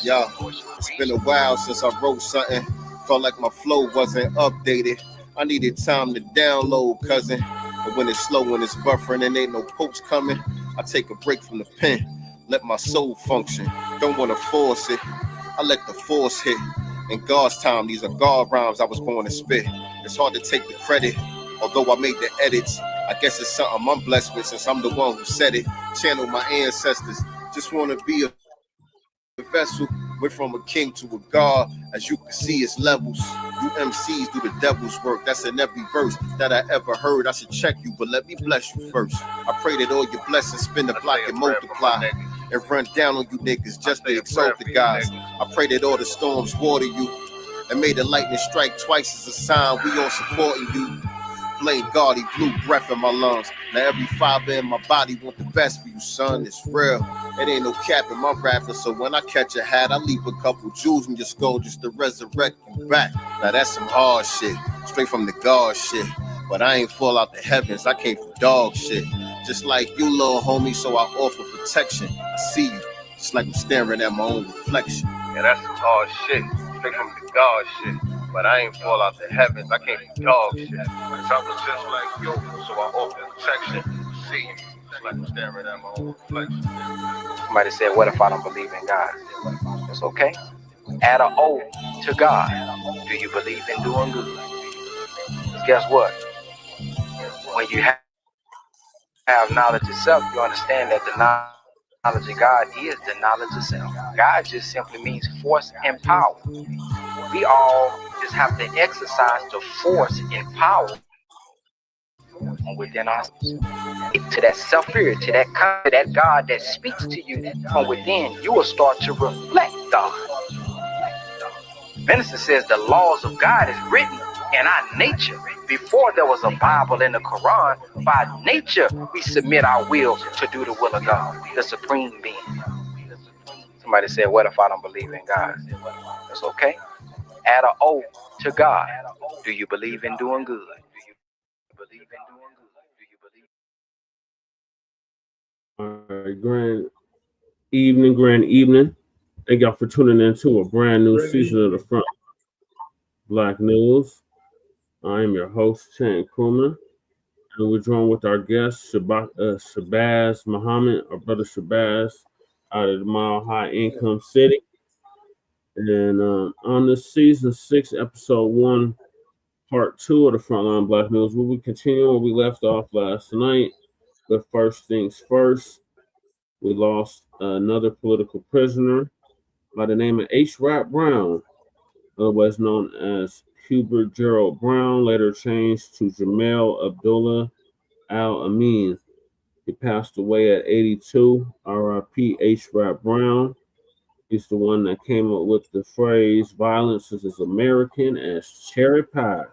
Yo, it's been a while since I wrote something. Felt like my flow wasn't updated. I needed time to download, cousin. But when it's slow and it's buffering and ain't no posts coming, I take a break from the pen. Let my soul function. Don't want to force it. I let the force hit. In God's time, these are God rhymes I was born to spit. It's hard to take the credit, although I made the edits. I guess it's something I'm blessed with since I'm the one who said it. Channel my ancestors. Just want to be a vessel. Went from a king to a god. As you can see, it's levels. You MCs do the devil's work. That's in every verse that I ever heard. I should check you, but let me bless you first. I pray that all your blessings spin the block and multiply and run down on you niggas just to exalt the guys. I pray that all the storms water you and may the lightning strike twice as a sign we all supporting you. Blame God, he blew breath in my lungs. Now every fiber in my body want the best for you, son. It's real. It ain't no cap in my rapping, so when I catch a hat, I leave a couple jewels in your skull just to resurrect you back. Now that's some hard shit, straight from the God shit. But I ain't fall out the heavens, I came from dog shit. Just like you, little homie, so I offer protection. I see you, just like I'm staring at my own reflection. Yeah, that's some hard shit, straight from the God shit. But I ain't fall out the heavens, I came from dog shit. I was just like you, so I offer protection. See you, just like I'm staring at my own reflection. Somebody said, what if I don't believe in God? It's okay. Add an O to God. Do you believe in doing good? Because guess what? When you have knowledge of self, you understand that the knowledge of God is the knowledge of self. God just simply means force and power. We all just have to exercise the force and power within ourselves. To that self-fear, to that God that speaks to you from within, you will start to reflect God. Minister says the laws of God is written in our nature. Before there was a Bible and the Quran, by nature we submit our will to do the will of God, the supreme being. Somebody said, what if I don't believe in God? It's okay. Add an O to God. Do you believe in doing good? Do you believe in doing good? Do you believe? All right, grand evening. Thank y'all for tuning in to a brand new season of the Front Black News. I am your host, Chan Krumah, and we're joined with our guest, Shabazz Muhammad, our brother Shabazz, out of the Mile High Income City. And on this season 6, episode 1, part 2 of the Frontline Black News, we will continue where we left off last night. But first things first, we lost another political prisoner by the name of H. Rap Brown, otherwise known as Hubert Gerold Brown, later changed to Jamil Abdullah Al-Amin. He passed away at 82. R.I.P. H. Rap Brown. He's the one that came up with the phrase, violence is as American as cherry pie.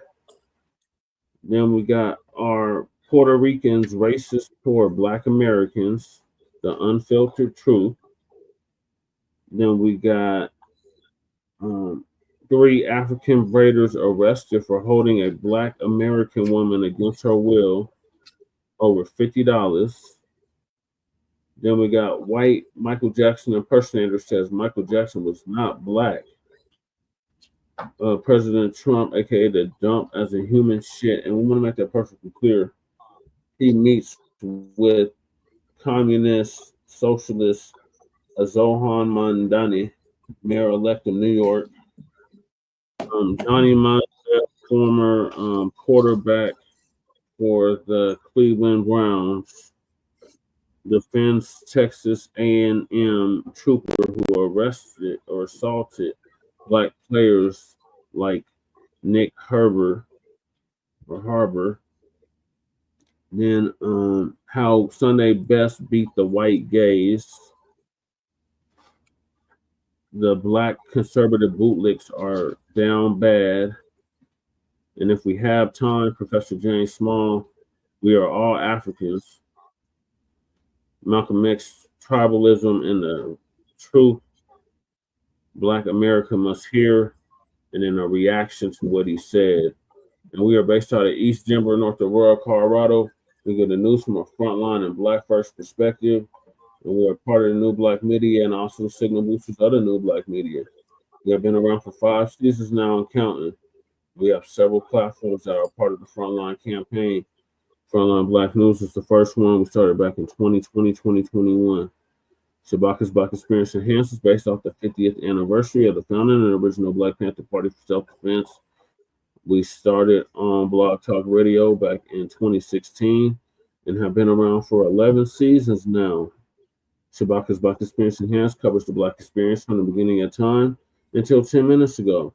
Then we got our Puerto Ricans racist toward Black Americans, the Unfiltered Truth. Then we got 3 African Braiders arrested for holding a Black American woman against her will over $50. Then we got white Michael Jackson impersonator says Michael Jackson was not Black. President Trump, aka the dump as a human shit, and we want to make that perfectly clear. He meets with communist, socialist Zohran Mamdani, mayor-elect of New York. Johnny Manziel, former quarterback for the Cleveland Browns, defends Texas A&M trooper who arrested or assaulted Black players like Nick Harbor. Then how Sunday Best beat the white gays. The Black conservative bootlicks are down bad. And if we have time, Professor James Small, we are all Africans. Malcolm X, tribalism and the truth Black America must hear, and then a reaction to what he said. And we are based out of East Denver, North Aurora, Colorado. We get the news from a frontline and Black first perspective. and we are part of the New Black Media and also Signal Boosters other New Black Media. We have been around for 5 seasons now and counting. We have several platforms that are part of the Frontline campaign. Frontline Black News is the first one. We started back in 2020, 2021. Shabaka's Black Experience Enhanced is based off the 50th anniversary of the founding of the original Black Panther Party for Self-Defense. We started on Blog Talk Radio back in 2016 and have been around for 11 seasons now. Shabaka's Black Experience Enhanced covers the Black experience from the beginning of time until 10 minutes ago,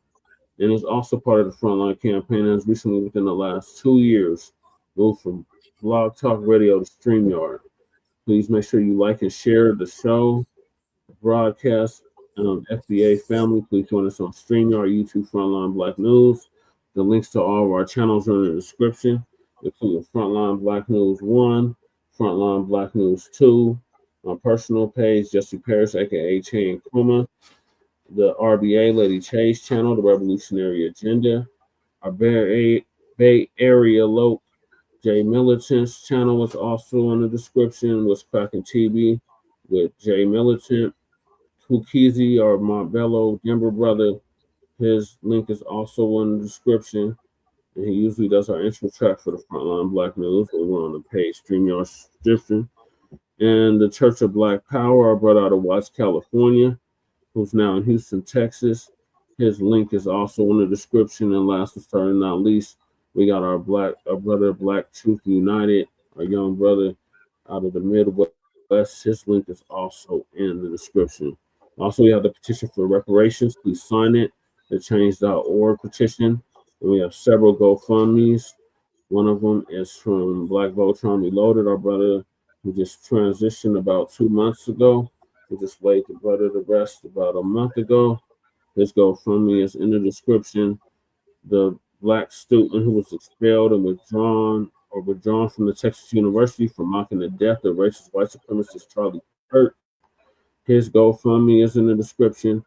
and is also part of the Frontline campaign and has recently, within the last 2 years, moved from Blog Talk Radio to StreamYard. Please make sure you like and share the show, broadcast, FBA family. Please join us on StreamYard, YouTube, Frontline Black News. The links to all of our channels are in the description, including Frontline Black News 1, Frontline Black News 2, my personal page, Jesse Paris, aka Chain Kuma, the RBA Lady Chase channel, The Revolutionary Agenda, our Bay Area Lope J Militant's channel is also in the description. What's Cracking TV with J Militant, Kukizi, our Montbello Denver brother. His link is also in the description, and he usually does our intro track for the Frontline Black News over on the page StreamYard description. And the Church of Black Power, our brother out of Watts, California, who's now in Houston, Texas. His link is also in the description. And last but certainly not least, we got our brother Black Truth United, our young brother out of the Midwest. His link is also in the description. Also, we have the petition for reparations. Please sign it. The change.org petition. And we have several GoFundMes. One of them is from Black Voltron Reloaded, our brother who just transitioned about 2 months ago. We just laid the brother to rest about a month ago. His GoFundMe is in the description. The Black student who was expelled and withdrawn from the Texas University for mocking the death of racist white supremacist Charlie Kirk. His GoFundMe is in the description.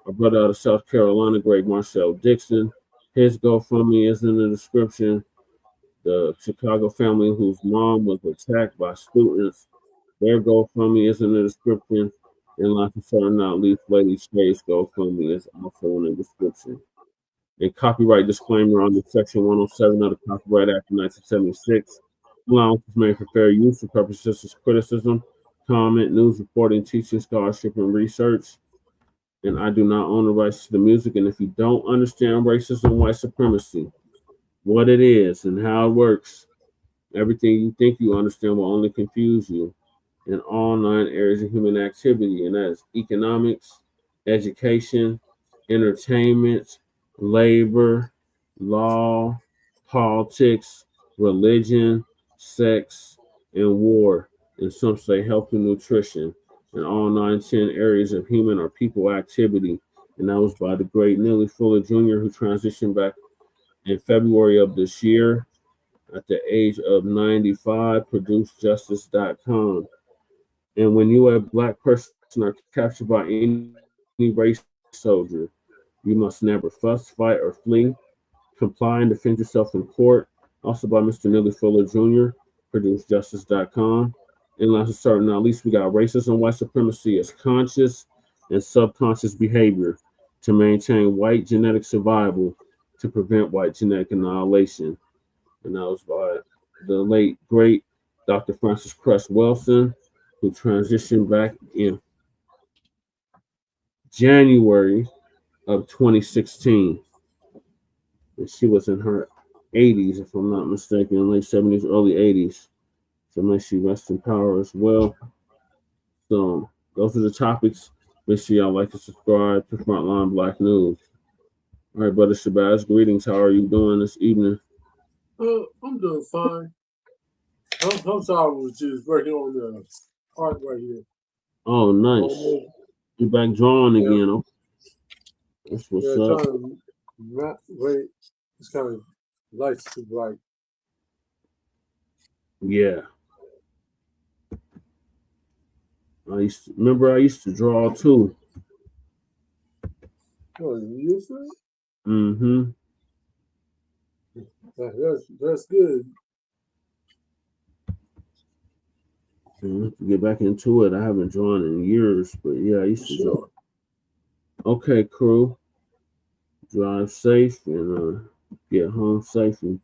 Our brother out of South Carolina, Greg Marcel Dixon. His GoFundMe is in the description. The Chicago family whose mom was attacked by students, their GoFundMe is in the description. And last but certainly not least, Lady Chase GoFundMe is also in the description. A copyright disclaimer under Section 107 of the Copyright Act of 1976. Allowance is made for fair use for purposes of criticism, comment, news reporting, teaching, scholarship, and research. And I do not own the rights to the music. And if you don't understand racism, white supremacy, what it is and how it works, everything you think you understand will only confuse you in all 9 areas of human activity, and that is economics, education, entertainment, labor, law, politics, religion, sex, and war, and some say health and nutrition, in all 10 areas of human or people activity. And that was by the great Neely Fuller Jr., who transitioned back in February of this year at the age of 95, ProduceJustice.com. And when you, a Black person, are captured by any race soldier, you must never fuss, fight, or flee. Comply and defend yourself in court. Also by Mr. Neely Fuller Jr., ProduceJustice.com. And last but certainly not least, we got racism, white supremacy as conscious and subconscious behavior to maintain white genetic survival to prevent white genetic annihilation. And that was by the late, great Dr. Frances Cress Welsing, who transitioned back in January of 2016. And she was in her 80s, if I'm not mistaken, late 70s, early 80s. So may she rest in power as well. So those are the topics. Make sure y'all like and subscribe to Frontline Black News. All right, Brother Shabazz, greetings. How are you doing this evening? I'm doing fine. I'm sorry, I was just working on the art right here. Oh, nice. You're back drawing again. Okay. That's what's up. Wait, it's kind of light's too bright. Yeah. I used to draw too. Oh, you used to? Mm-hmm. That's good. To get back into it, I haven't drawn in years, but yeah, I used to draw. Okay, crew. Drive safe and get home safely.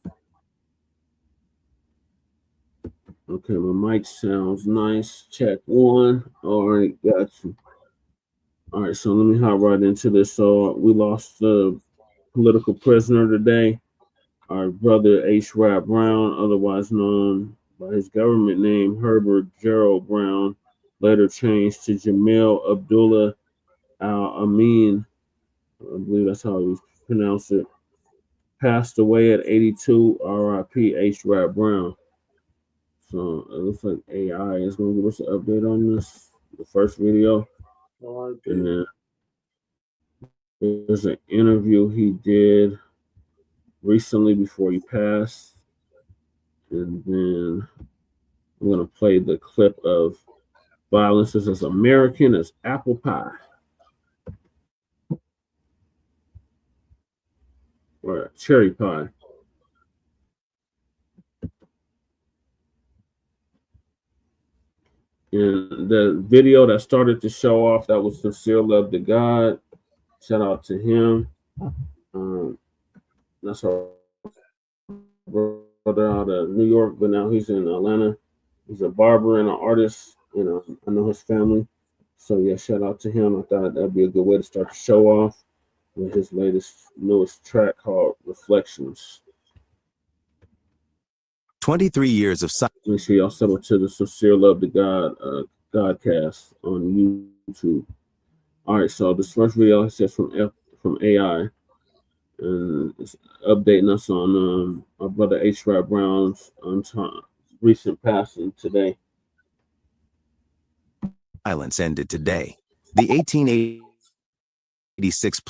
Okay, my mic sounds nice. Check one. All right, got you. All right, so let me hop right into this. So we lost the political prisoner today. Our brother H. Rap Brown, otherwise known by his government name Hubert Gerold Brown, later changed to Jamil Abdullah Al-Amin. I believe that's how we pronounce it. Passed away at 82. R.I.P. H. Rap Brown. So it looks like AI is going to give us an update on this, the first video. And then there's an interview he did recently before he passed. And then I'm going to play the clip of violence is as American as apple pie. Or cherry pie. And the video that started to show off, that was Sincere Love to God. Shout out to him. That's our brother out of New York, but now he's in Atlanta. He's a barber and an artist. You know, I know his family. So yeah, shout out to him. I thought that'd be a good way to start the show off with his newest track called Reflections. 23 years of silence. Make sure y'all sub to the Sincere Love to God Godcast on YouTube. All right, so this first video I said from AI, and it's updating us on our brother H. Rap Brown's recent passing today. Violence ended today. The 1886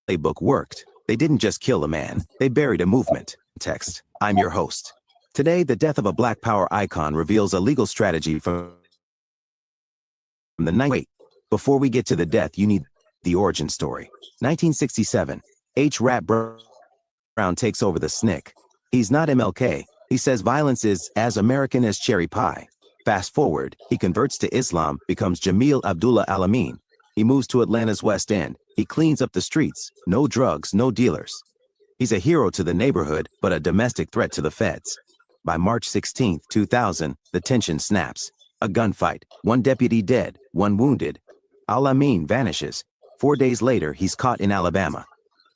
playbook worked. They didn't just kill a man, they buried a movement. Text, I'm your host. Today, the death of a Black Power icon reveals a legal strategy from the night. Wait, before we get to the death, you need the origin story. 1967, H. Rap Brown takes over the SNCC. He's not MLK. He says violence is as American as cherry pie. Fast forward, he converts to Islam, becomes Jamil Abdullah Al-Amin. He moves to Atlanta's West End. He cleans up the streets. No drugs, no dealers. He's a hero to the neighborhood, but a domestic threat to the feds. By March 16, 2000, the tension snaps. A gunfight, one deputy dead, one wounded. Al-Amin vanishes. 4 days later, he's caught in Alabama.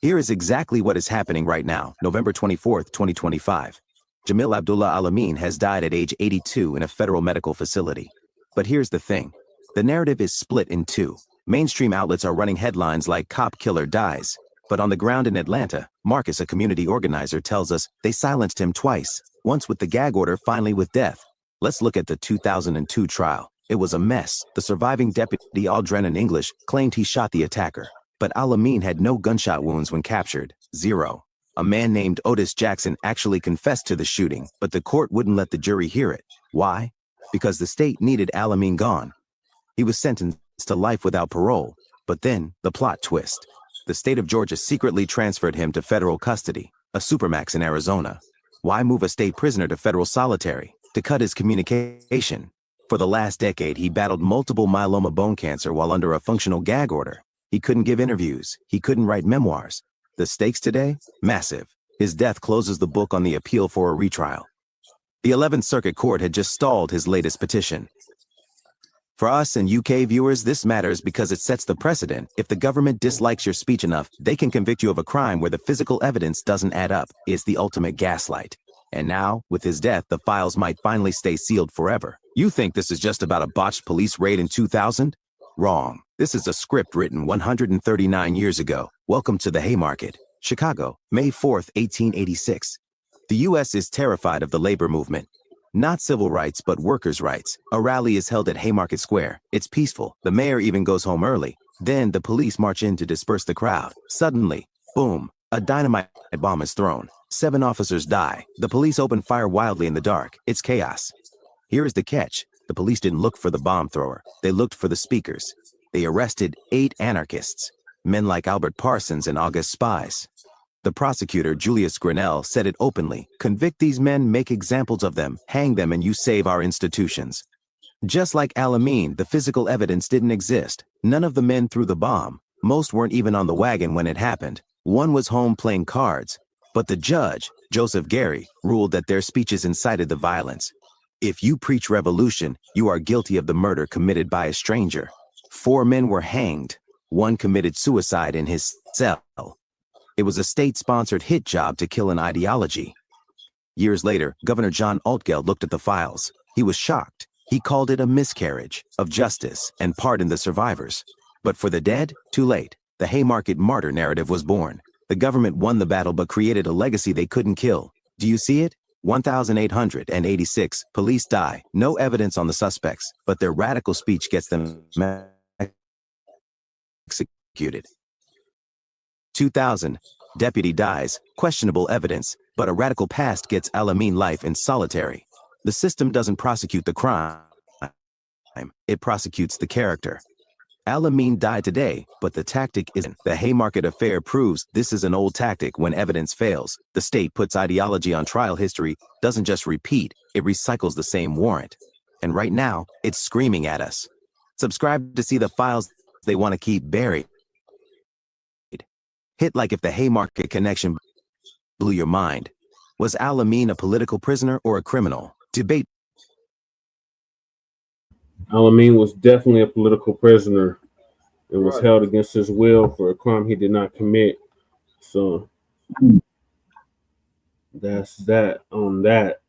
Here is exactly what is happening right now, November 24, 2025. Jamil Abdullah Al-Amin has died at age 82 in a federal medical facility. But here's the thing. The narrative is split in two. Mainstream outlets are running headlines like "Cop Killer Dies." But on the ground in Atlanta, Marcus, a community organizer, tells us they silenced him twice, once with the gag order, finally with death. Let's look at the 2002 trial. It was a mess. The surviving deputy, Aldrin English, claimed he shot the attacker. But Al-Amin had no gunshot wounds when captured. Zero. A man named Otis Jackson actually confessed to the shooting, but the court wouldn't let the jury hear it. Why? Because the state needed Al-Amin gone. He was sentenced to life without parole. But then, the plot twist. The state of Georgia secretly transferred him to federal custody, a supermax in Arizona. Why move a state prisoner to federal solitary? To cut his communication. For the last decade, he battled multiple myeloma bone cancer while under a functional gag order. He couldn't give interviews. He couldn't write memoirs. The stakes today? Massive. His death closes the book on the appeal for a retrial. The 11th Circuit Court had just stalled his latest petition. For us and UK viewers, this matters because it sets the precedent. If the government dislikes your speech enough, they can convict you of a crime where the physical evidence doesn't add up. It's the ultimate gaslight. And now, with his death, the files might finally stay sealed forever. You think this is just about a botched police raid in 2000? Wrong. This is a script written 139 years ago. Welcome to the Haymarket, Chicago, May 4th, 1886. The U.S. is terrified of the labor movement. Not civil rights, but workers' rights. A rally is held at Haymarket Square. It's peaceful. The mayor even goes home early. Then the police march in to disperse the crowd. Suddenly, boom, a dynamite bomb is thrown. 7 officers die. The police open fire wildly in the dark. It's chaos. Here is the catch. The police didn't look for the bomb thrower. They looked for the speakers. They arrested 8 anarchists, men like Albert Parsons and August Spies. The prosecutor, Julius Grinnell, said it openly. Convict these men, make examples of them, hang them, and you save our institutions. Just like Al-Amin, the physical evidence didn't exist. None of the men threw the bomb. Most weren't even on the wagon when it happened. One was home playing cards. But the judge, Joseph Gary, ruled that their speeches incited the violence. If you preach revolution, you are guilty of the murder committed by a stranger. 4 men were hanged. 1 committed suicide in his cell. It was a state-sponsored hit job to kill an ideology. Years later, Governor John Altgeld looked at the files. He was shocked. He called it a miscarriage of justice and pardoned the survivors. But for the dead, too late. The Haymarket martyr narrative was born. The government won the battle but created a legacy they couldn't kill. Do you see it? 1,886 police die. No evidence on the suspects, but their radical speech gets them executed. 2,000. Deputy dies. Questionable evidence, but a radical past gets Al-Amin life in solitary. The system doesn't prosecute the crime. It prosecutes the character. Al-Amin died today, but the tactic isn't. The Haymarket affair proves this is an old tactic when evidence fails. The state puts ideology on trial. History doesn't just repeat, it recycles the same warrant. And right now, it's screaming at us. Subscribe to see the files they want to keep buried. Hit like if the Haymarket connection blew your mind. Was Al-Amin a political prisoner or a criminal? Debate. Al-Amin was definitely a political prisoner and was held against his will for a crime he did not commit. So that's that on that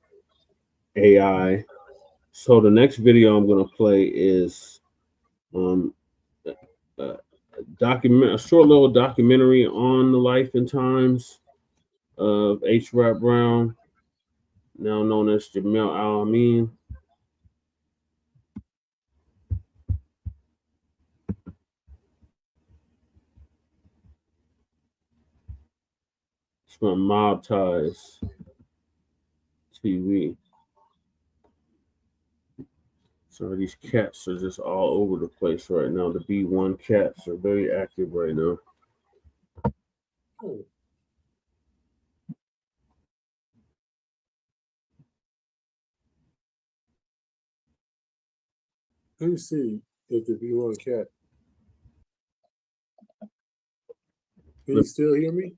AI. So the next video I'm going to play is a short little documentary on the life and times of H. Rap Brown, now known as Jamil Al-Amin. It's from Mob Ties TV. So these cats are just all over the place right now. The B1 cats are very active right now. Oh. Let me see if the B1 cat. Can you still hear me?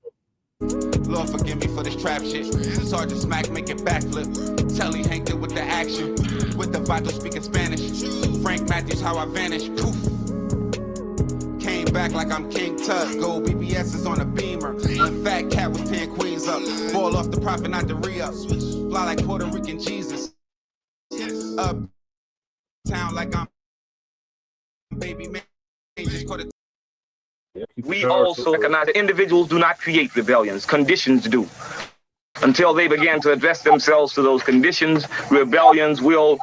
Lord forgive me for this trap shit. Sergeant Smack make it backflip. Telly Hank did with the action. With the vital speaking Spanish. Frank Matthews how I vanish. Poof. Came back like I'm King Tut. Gold BBS is on a beamer. When Fat Cat was 10 queens up. Ball off the prophet, not the re-up. Fly like Puerto Rican Jesus. Up town like I'm baby man. Just caught a We also recognize that individuals do not create rebellions, conditions do. Until they begin to address themselves to those conditions, rebellions will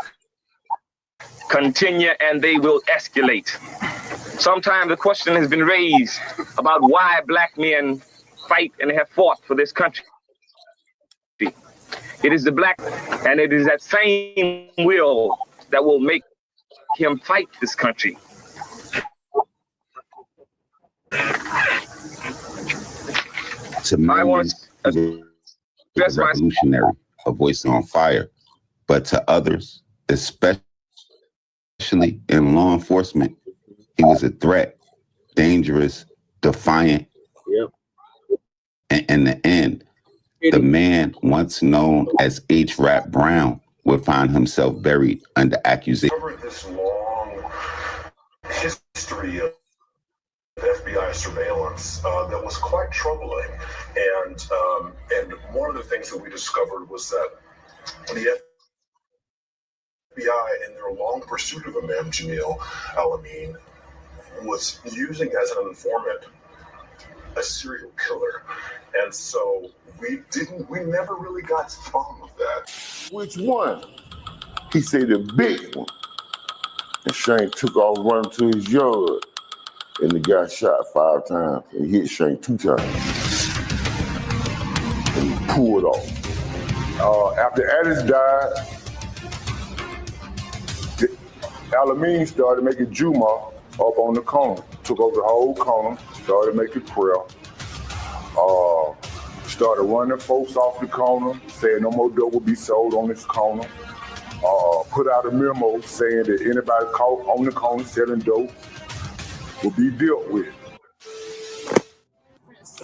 continue and they will escalate. Sometimes the question has been raised about why black men fight and have fought for this country. It is the black, and it is that same will that will make him fight this country. To millions, he was a revolutionary, a voice on fire. But to others, especially in law enforcement, he was a threat, dangerous, defiant. Yep. And in the end, the man once known as H. Rap Brown would find himself buried under accusation. Covered this long history of FBI surveillance that was quite troubling, and one of the things that we discovered was that the FBI, in their long pursuit of the man Jamil Al-Amin, was using as an informant a serial killer, and so we never really got to the bottom of that. Which one? He said the big one. And Shank took off running to his yard. And the guy shot 5 times and hit Shank 2 times. And he pulled off. After Addis died, Al-Amin started making Juma up on the corner. Took over the whole corner, started making prayer. started running folks off the corner, saying no more dope will be sold on this corner. Put out a memo saying that anybody caught on the corner selling dope will be dealt with.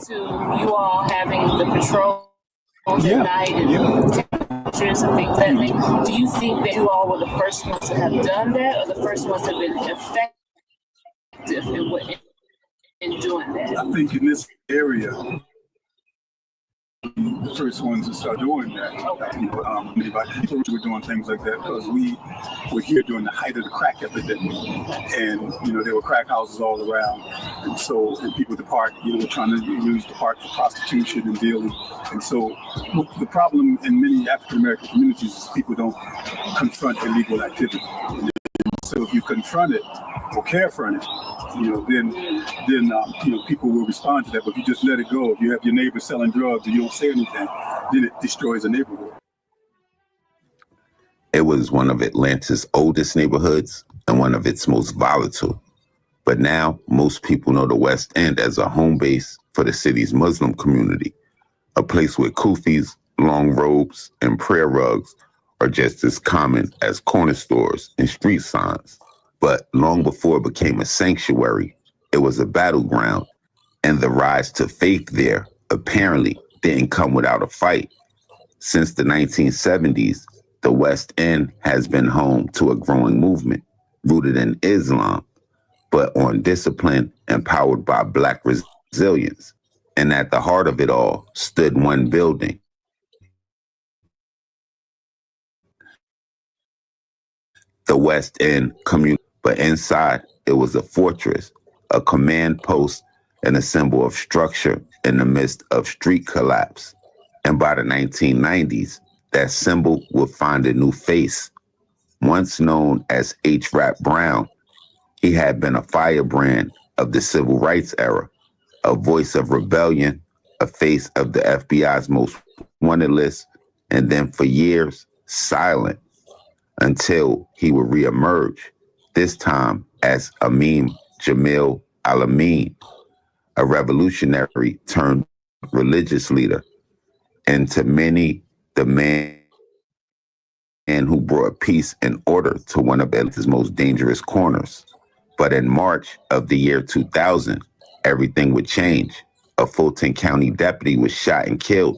To you all having the patrol at night and temperatures and things that make, do you think that you all were the first ones to have done that, or the first ones to have been effective in doing that? I think in this area, the first ones to start doing that. People were doing things like that because we were here during the height of the crack epidemic, and there were crack houses all around, and people at the park, were trying to use the park for prostitution and dealing, and so the problem in many African American communities is people don't confront illegal activity. So if you confront it or confront it, then people will respond to that. But if you just let it go, if you have your neighbor selling drugs and you don't say anything, then it destroys a neighborhood. It was one of Atlanta's oldest neighborhoods and one of its most volatile. But now most people know the West End as a home base for the city's Muslim community, a place where kufis, long robes, and prayer rugs are just as common as corner stores and street signs. But long before it became a sanctuary, it was a battleground, and the rise to faith there apparently didn't come without a fight. Since the 1970s, the West End has been home to a growing movement rooted in Islam, but on discipline and powered by Black resilience. And at the heart of it all stood one building, the West End community. But inside, it was a fortress, a command post, and a symbol of structure in the midst of street collapse. And by the 1990s, that symbol would find a new face. Once known as H. Rap Brown, he had been a firebrand of the civil rights era, a voice of rebellion, a face of the FBI's most wanted list, and then for years, silent, until he would reemerge, this time as Jamil Al-Amin, a revolutionary turned religious leader, and to many, the man who brought peace and order to one of Atlanta's most dangerous corners. But in March of the year 2000, everything would change. A Fulton County deputy was shot and killed,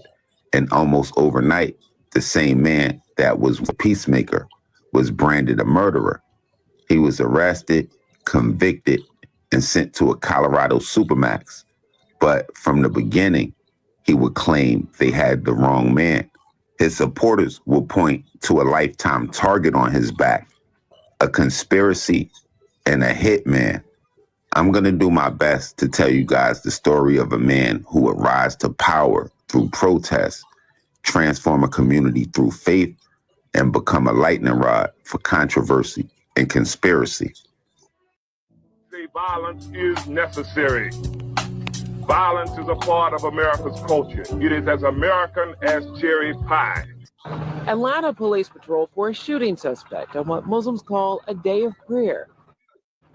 and almost overnight, the same man that was a peacemaker was branded a murderer. He was arrested, convicted, and sent to a Colorado supermax. But from the beginning, he would claim they had the wrong man. His supporters would point to a lifetime target on his back, a conspiracy, and a hitman. I'm going to do my best to tell you guys the story of a man who would rise to power through protest, transform a community through faith, and become a lightning rod for controversy and conspiracy. Violence is necessary. Violence is a part of America's culture. It is as American as cherry pie. Atlanta Police Patrol for a shooting suspect on what Muslims call a day of prayer.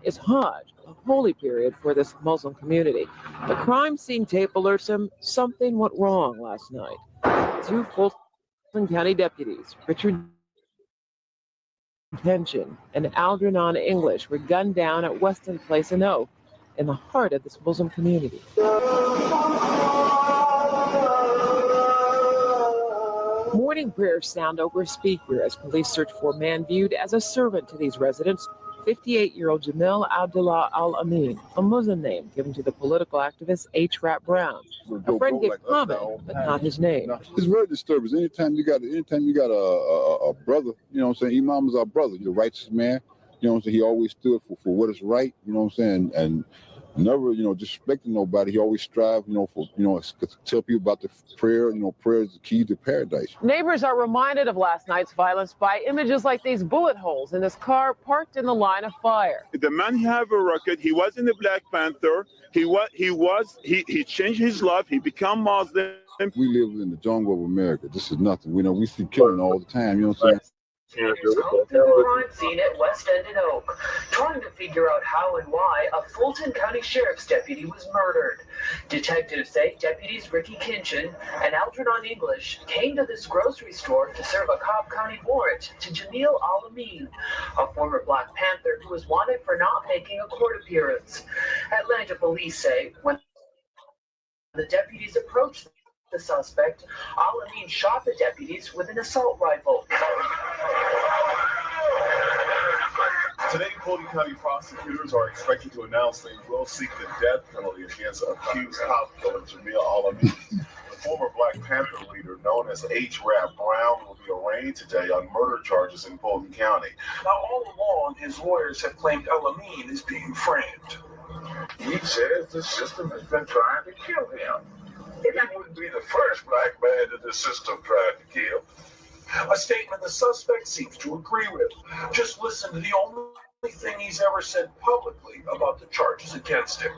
It's Hajj, a holy period for this Muslim community. The crime scene tape alerts him something went wrong last night. Two Fulton County deputies, Richard Tension and Algernon English, were gunned down at Weston Place in Oak, in the heart of this Muslim community. Morning prayers sound over a speaker as police search for a man viewed as a servant to these residents, 58-year-old Jamil Abdullah Al-Amin, a Muslim name given to the political activist H. Rap Brown. A friend gave comment, but not his name. It's very disturbing. Anytime you got a brother, you know what I'm saying? Imam is our brother. He's a righteous man. You know what I'm saying? He always stood for what is right. You know what I'm saying? And never, disrespecting nobody. He always strive, to tell people about the prayer. Prayer is the key to paradise. Neighbors are reminded of last night's violence by images like these bullet holes in this car parked in the line of fire. The man have a record. He was in the Black Panther. He changed his life. He became Muslim. We live in the jungle of America. This is nothing. We see killing all the time. You know what I'm saying? Home to the crime scene at West End and Oak. trying to figure out how and why a Fulton County Sheriff's deputy was murdered. Detectives say deputies Ricky Kinchin and Algernon English came to this grocery store to serve a Cobb County warrant to Jamil Al-Amin, a former Black Panther who was wanted for not making a court appearance. Atlanta police say when the deputies approached the suspect, Al-Amin shot the deputies with an assault rifle. Today, Fulton County prosecutors are expected to announce they will seek the death penalty against accused cop killer Jamil Al-Amin. The former Black Panther leader, known as H. Rap Brown, will be arraigned today on murder charges in Fulton County. Now, all along, his lawyers have claimed Al-Amin is being framed. He says the system has been trying to kill him. He wouldn't be the first black man that the system tried to kill. A statement the suspect seems to agree with. Just listen to the only thing he's ever said publicly about the charges against him.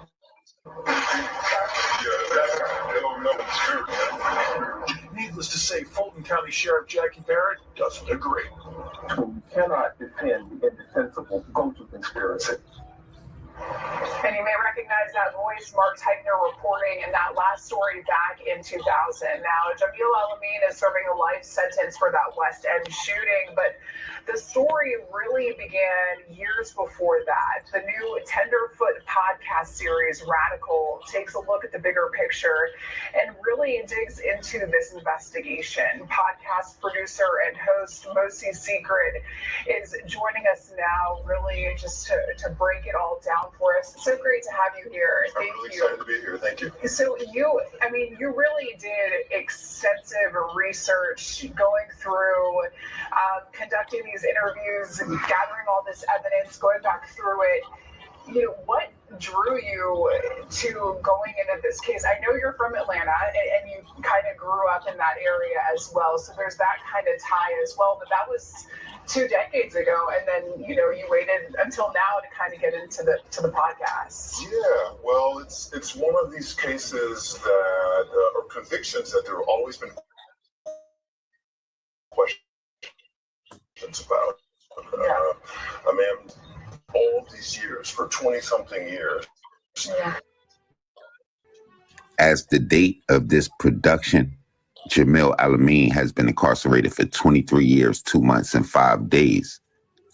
Needless to say, Fulton County Sheriff Jackie Barrett doesn't agree. You cannot defend the indefensible Go-To conspiracy. And you may recognize that voice, Mark Teigner, reporting in that last story back in 2000. Now, Jamil Al-Amin is serving a life sentence for that West End shooting, but the story really began years before that. The new Tenderfoot podcast series, Radical, takes a look at the bigger picture and really digs into this investigation. Podcast producer and host Mosi Secret is joining us now, really just to break it all down for us. It's so great to have you here. I'm really excited to be here. Thank you. So you really did extensive research going through, conducting these interviews and gathering all this evidence, going back through it. What drew you to going into this case? I know you're from Atlanta and you kind of grew up in that area as well, so there's that kind of tie as well, but that was 2 decades ago, and then you waited until now to kind of get into the podcast. Yeah, well, it's one of these cases that or convictions that there have always been questions about. I mean, all of these years, for 20-something years. Yeah. As the date of this production, Jamil Al-Amin has been incarcerated for 23 years, 2 months, and 5 days.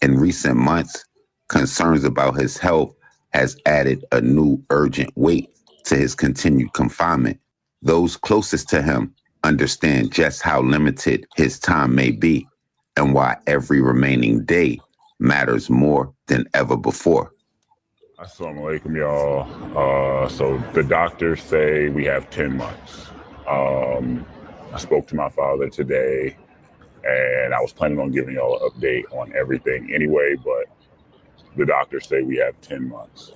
In recent months, concerns about his health has added a new urgent weight to his continued confinement. Those closest to him understand just how limited his time may be and why every remaining day matters more than ever before. Assalamu alaikum, y'all. So the doctors say we have 10 months. I spoke to my father today, and I was planning on giving y'all an update on everything anyway, but the doctors say we have 10 months.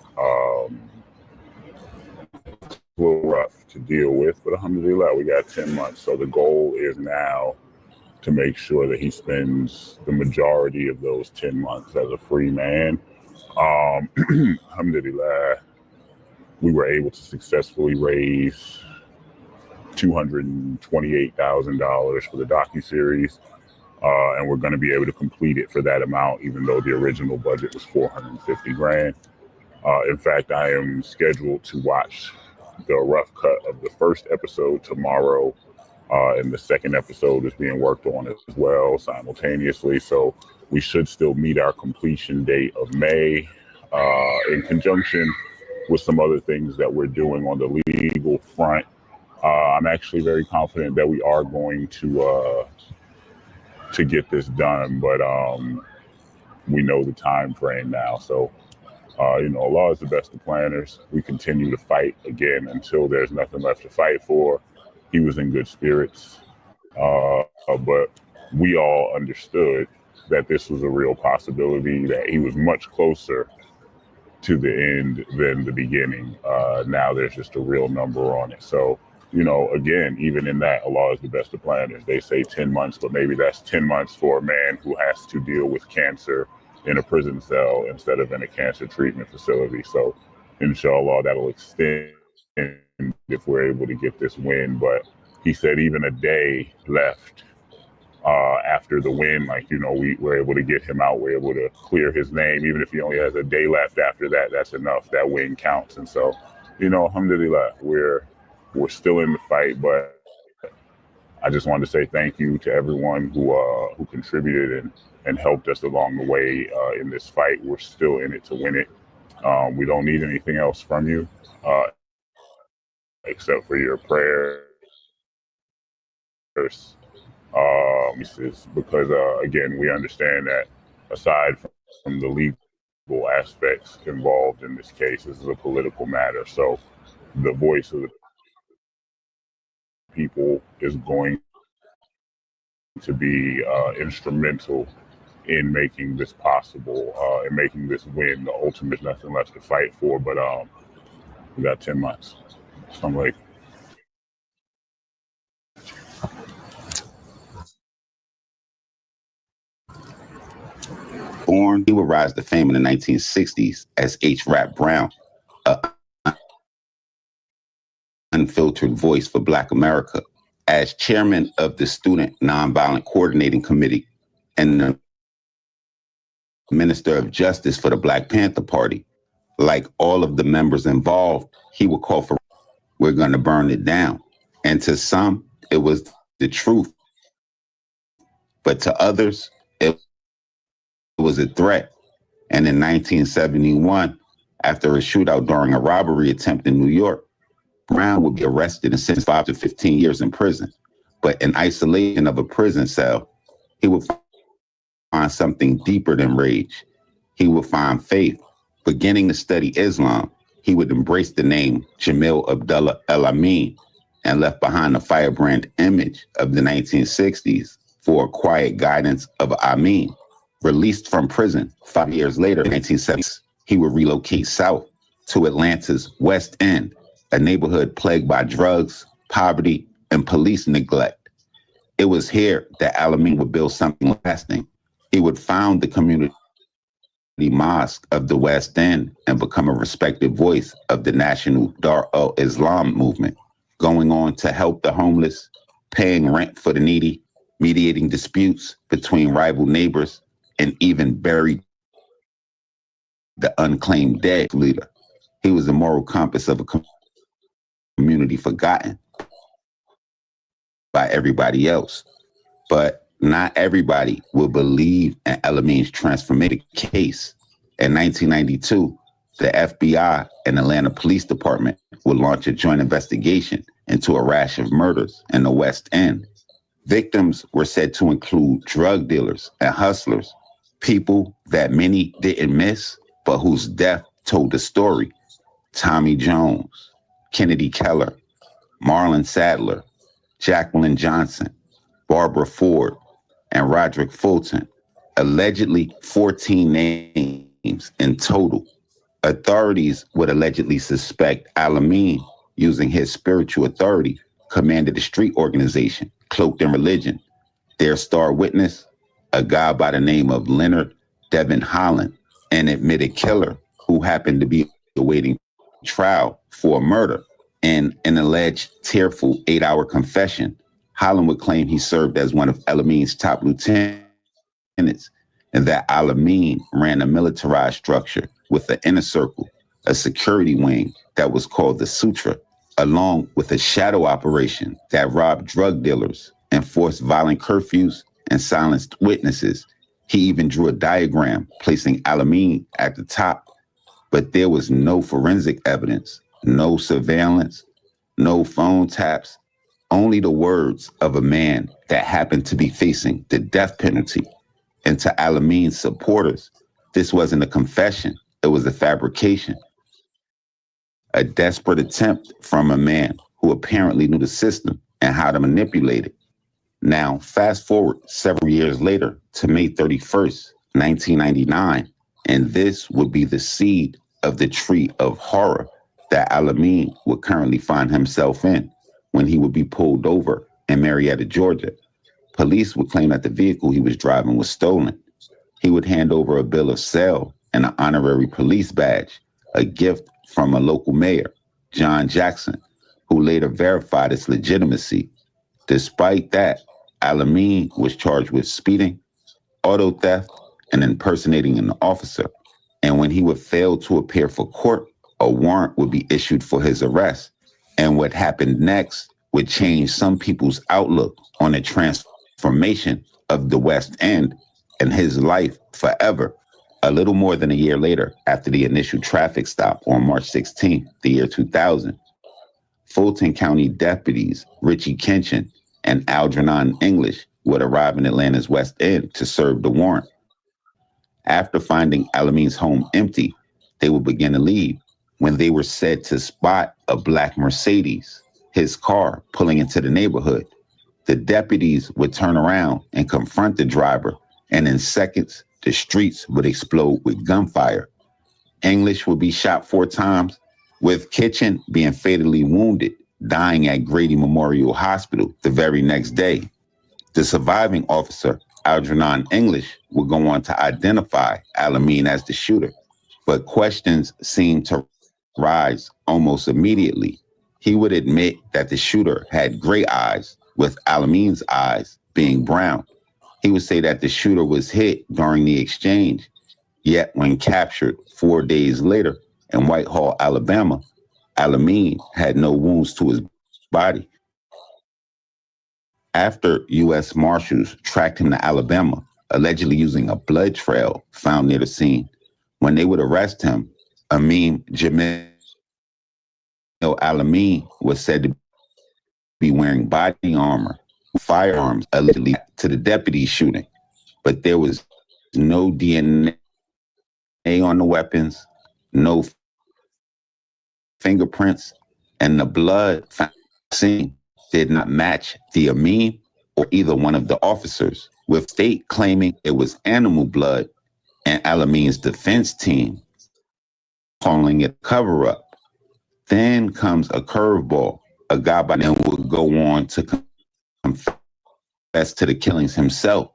It's a little rough to deal with, but alhamdulillah, we got 10 months. So the goal is now to make sure that he spends the majority of those 10 months as a free man. Alhamdulillah, we were able to successfully raise $228,000 for the docuseries, and we're going to be able to complete it for that amount, even though the original budget was $450,000. In fact, I am scheduled to watch the rough cut of the first episode tomorrow, and the second episode is being worked on as well simultaneously. So we should still meet our completion date of May, in conjunction with some other things that we're doing on the legal front. I'm actually very confident that we are going to get this done, but we know the time frame now. So, Allah is the best of planners. We continue to fight again until there's nothing left to fight for. He was in good spirits, but we all understood that this was a real possibility, that he was much closer to the end than the beginning. Now there's just a real number on it. So, again, even in that, Allah is the best of planners. They say 10 months, but maybe that's 10 months for a man who has to deal with cancer in a prison cell instead of in a cancer treatment facility. So, inshallah, that'll extend if we're able to get this win. But he said even a day left after the win, like, you know, we were able to get him out. We're able to clear his name. Even if he only has a day left after that, that's enough. That win counts. And so, you know, alhamdulillah, we're still in the fight, but I just wanted to say thank you to everyone who contributed and helped us along the way in this fight. We're still in it to win it. We don't need anything else from you except for your prayers. Because again, we understand that aside from the legal aspects involved in this case, this is a political matter. So the voice of the people is going to be instrumental in making this possible, and making this win the ultimate. Nothing left to fight for, but we got 10 months. So I'm like, Born, he would rise to fame in the 1960s as H. Rap Brown, an unfiltered voice for Black America. As chairman of the Student Nonviolent Coordinating Committee and the Minister of Justice for the Black Panther Party, like all of the members involved, he would call for, we're going to burn it down. And to some, it was the truth. But to others, it was a threat. And in 1971, after a shootout during a robbery attempt in New York, Brown would be arrested and sentenced 5 to 15 years in prison. But in isolation of a prison cell, he would find something deeper than rage. He would find faith. Beginning to study Islam, he would embrace the name Jamil Abdullah Al-Amin and left behind the firebrand image of the 1960s for a quiet guidance of Amin. Released from prison 5 years later, in 1970s, he would relocate south to Atlanta's West End, a neighborhood plagued by drugs, poverty, and police neglect. It was here that Al-Amin would build something lasting. He would found the community mosque of the West End and become a respected voice of the national Dar al-Islam movement, going on to help the homeless, paying rent for the needy, mediating disputes between rival neighbors, and even buried the unclaimed dead leader. He was the moral compass of a community forgotten by everybody else. But not everybody will believe in Al-Amin's transformative case. In 1992, the FBI and Atlanta Police Department would launch a joint investigation into a rash of murders in the West End. Victims were said to include drug dealers and hustlers, people that many didn't miss, but whose death told the story. Tommy Jones, Kennedy Keller, Marlon Sadler, Jacqueline Johnson, Barbara Ford, and Roderick Fulton, allegedly 14 names in total. Authorities would allegedly suspect Al-Amin, using his spiritual authority, commanded a street organization cloaked in religion. Their star witness, a guy by the name of Leonard Devin Holland, an admitted killer who happened to be awaiting trial for a murder. In an alleged tearful 8-hour confession, Holland would claim he served as one of Al-Amin's top lieutenants and that Al-Amin ran a militarized structure with an inner circle, a security wing that was called the Sutra, along with a shadow operation that robbed drug dealers, enforced violent curfews, and silenced witnesses. He even drew a diagram placing Al-Amin at the top, but there was no forensic evidence, no surveillance, no phone taps, only the words of a man that happened to be facing the death penalty. And to Al-Amin's supporters, this wasn't a confession, it was a fabrication. A desperate attempt from a man who apparently knew the system and how to manipulate it. Now, fast forward several years later to May 31st, 1999, and this would be the seed of the tree of horror that Al-Amin would currently find himself in when he would be pulled over in Marietta, Georgia. Police would claim that the vehicle he was driving was stolen. He would hand over a bill of sale and an honorary police badge, a gift from a local mayor, John Jackson, who later verified its legitimacy. Despite that, Al-Amin was charged with speeding, auto theft, and impersonating an officer. And when he would fail to appear for court, a warrant would be issued for his arrest. And what happened next would change some people's outlook on the transformation of the West End and his life forever. A little more than a year later, after the initial traffic stop on March 16th, the year 2000, Fulton County deputies Richie Kinchin and Algernon English would arrive in Atlanta's West End to serve the warrant. After finding Al-Amin's home empty, they would begin to leave when they were said to spot a black Mercedes, his car, pulling into the neighborhood. The deputies would turn around and confront the driver, and in seconds, the streets would explode with gunfire. English would be shot 4 times, with Kitchen being fatally wounded, dying at Grady Memorial Hospital the very next day. The surviving officer, Algernon English, would go on to identify Al-Amin as the shooter, but questions seemed to rise almost immediately. He would admit that the shooter had gray eyes, with Al-Amin's eyes being brown. He would say that the shooter was hit during the exchange, yet when captured 4 days later in Whitehall, Alabama, Al-Amin had no wounds to his body. After U.S. Marshals tracked him to Alabama, allegedly using a blood trail found near the scene, when they would arrest him, Jamil Al-Amin was said to be wearing body armor, firearms allegedly to the deputy shooting, but there was no DNA on the weapons, no fingerprints, and the blood found seen did not match the Amin or either one of the officers, with state claiming it was animal blood and Al-Amin's defense team calling it cover-up. Then comes a curveball. A guy by name would go on to confess to the killings himself,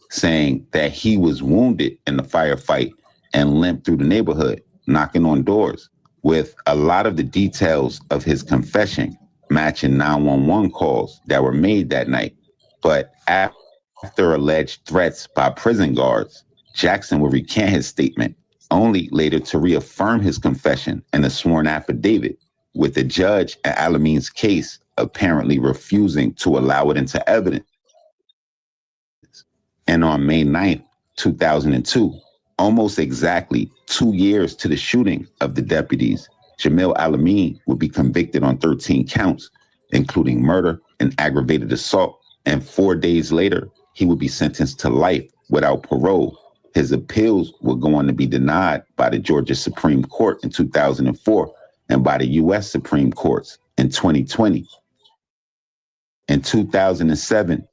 saying that he was wounded in the firefight and limped through the neighborhood, knocking on doors, with a lot of the details of his confession matching 911 calls that were made that night. But after alleged threats by prison guards, Jaccson would recant his statement, only later to reaffirm his confession in a sworn affidavit, with the judge in Al-Amin's case apparently refusing to allow it into evidence. And on May 9th, 2002, almost exactly 2 years to the shooting of the deputies, Jamil Al-Amin would be convicted on 13 counts, including murder and aggravated assault. And 4 days later, he would be sentenced to life without parole. His appeals were going to be denied by the Georgia Supreme Court in 2004 and by the U.S. Supreme Courts in 2020. In 2007,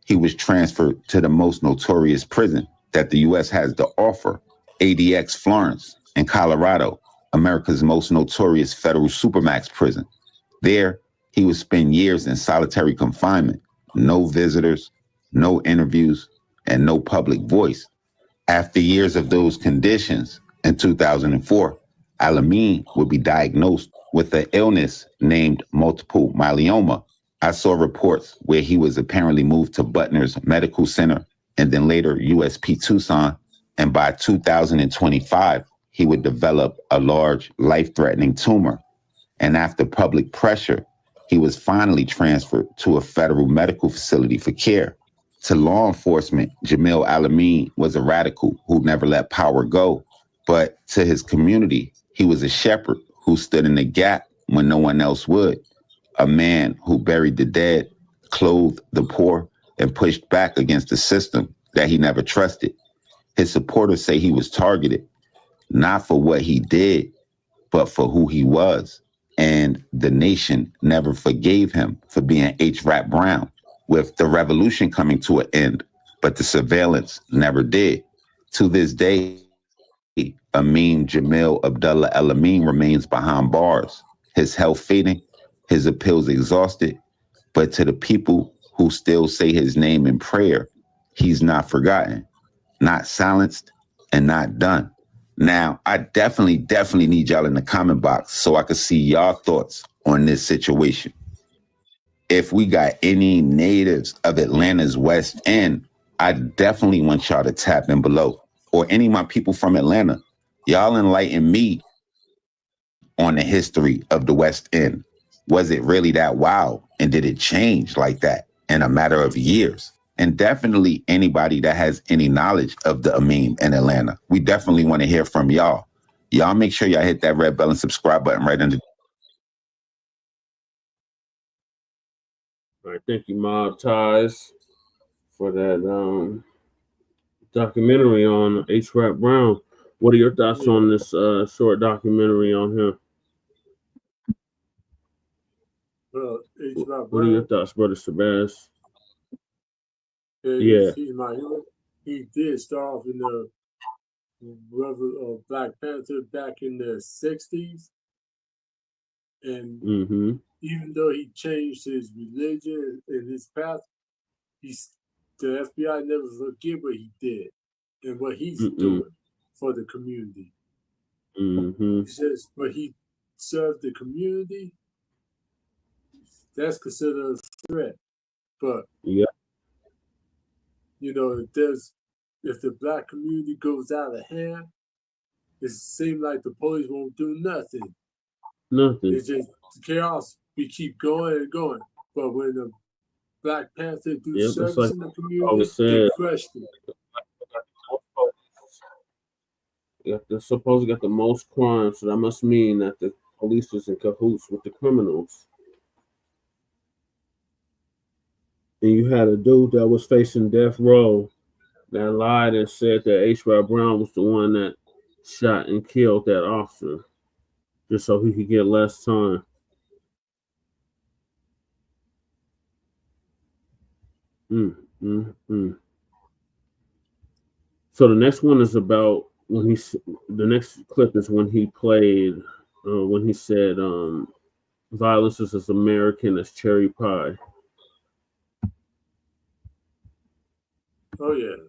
he was transferred to the most notorious prison that the U.S. has to offer, ADX Florence in Colorado, America's most notorious federal supermax prison. There, he would spend years in solitary confinement, no visitors, no interviews, and no public voice. After years of those conditions, in 2004, Al-Amin would be diagnosed with an illness named multiple myeloma. I saw reports where he was apparently moved to Butner's Medical Center and then later USP Tucson. And by 2025, he would develop a large life-threatening tumor. And after public pressure, he was finally transferred to a federal medical facility for care. To law enforcement, Jamil Al-Amin was a radical who never let power go. But to his community, he was a shepherd who stood in the gap when no one else would. A man who buried the dead, clothed the poor, and pushed back against the system that he never trusted. His supporters say he was targeted, not for what he did, but for who he was. And the nation never forgave him for being H. Rap Brown, with the revolution coming to an end, but the surveillance never did. To this day, Amin Jamil Abdullah Al-Amin remains behind bars, his health fading, his appeals exhausted, but to the people who still say his name in prayer, he's not forgotten, not silenced, and not done. Now, I definitely need y'all in the comment box so I can see y'all thoughts on this situation. if we got any natives of Atlanta's West End, I definitely want y'all to tap in below. Or any of my people from Atlanta, y'all enlighten me on the history of the West End. Was it really that wild? And did it change like that in a matter of years? And definitely anybody that has any knowledge of the Amin in Atlanta. We definitely want to hear from y'all. Y'all make sure y'all hit that red bell and subscribe button right under. All right, thank you, Mob Ties, for that documentary on H. Rap Brown. What are your thoughts on this short documentary on him? H. Rap Brown. What are your thoughts, Brother Shabazz? Yeah. He did start off in the Black Panther back in the 60s. And even though he changed his religion and his path, the FBI never forget what he did and what he's doing for the community. He says, but he served the community, that's considered a threat. But you know, if the Black community goes out of hand, it seems like the police won't do nothing. It's just chaos. We keep going and going. But when the Black Panther do service in the community, they crushed it. They're supposed to get the most crime, so that must mean that the police is in cahoots with the criminals. And you had a dude that was facing death row that lied and said that H. Rap Brown was the one that shot and killed that officer, just so he could get less time. So the next one is about when the next clip is when he played, when he said, violence is as American as cherry pie. Oh, yes.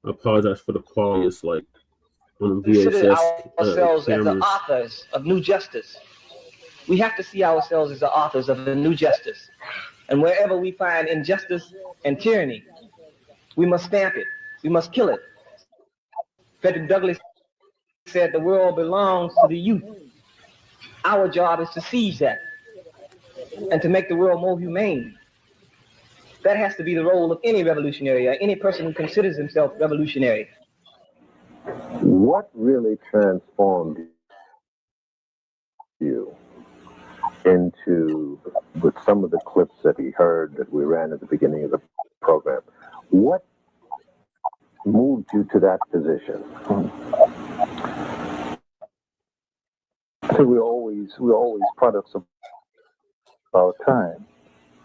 I apologize for the quality. It's like on the Consider VHS ourselves as the cameras. authors of new justice. We have to see ourselves as the authors of the new justice. And wherever we find injustice and tyranny, we must stamp it. We must kill it. Frederick Douglass said the world belongs to the youth. Our job is to seize that and to make the world more humane. That has to be the role of any revolutionary or any person who considers himself revolutionary. What really transformed you into, with some of the clips that we heard that we ran at the beginning of the program, what moved you to that position? So we're always products of our time,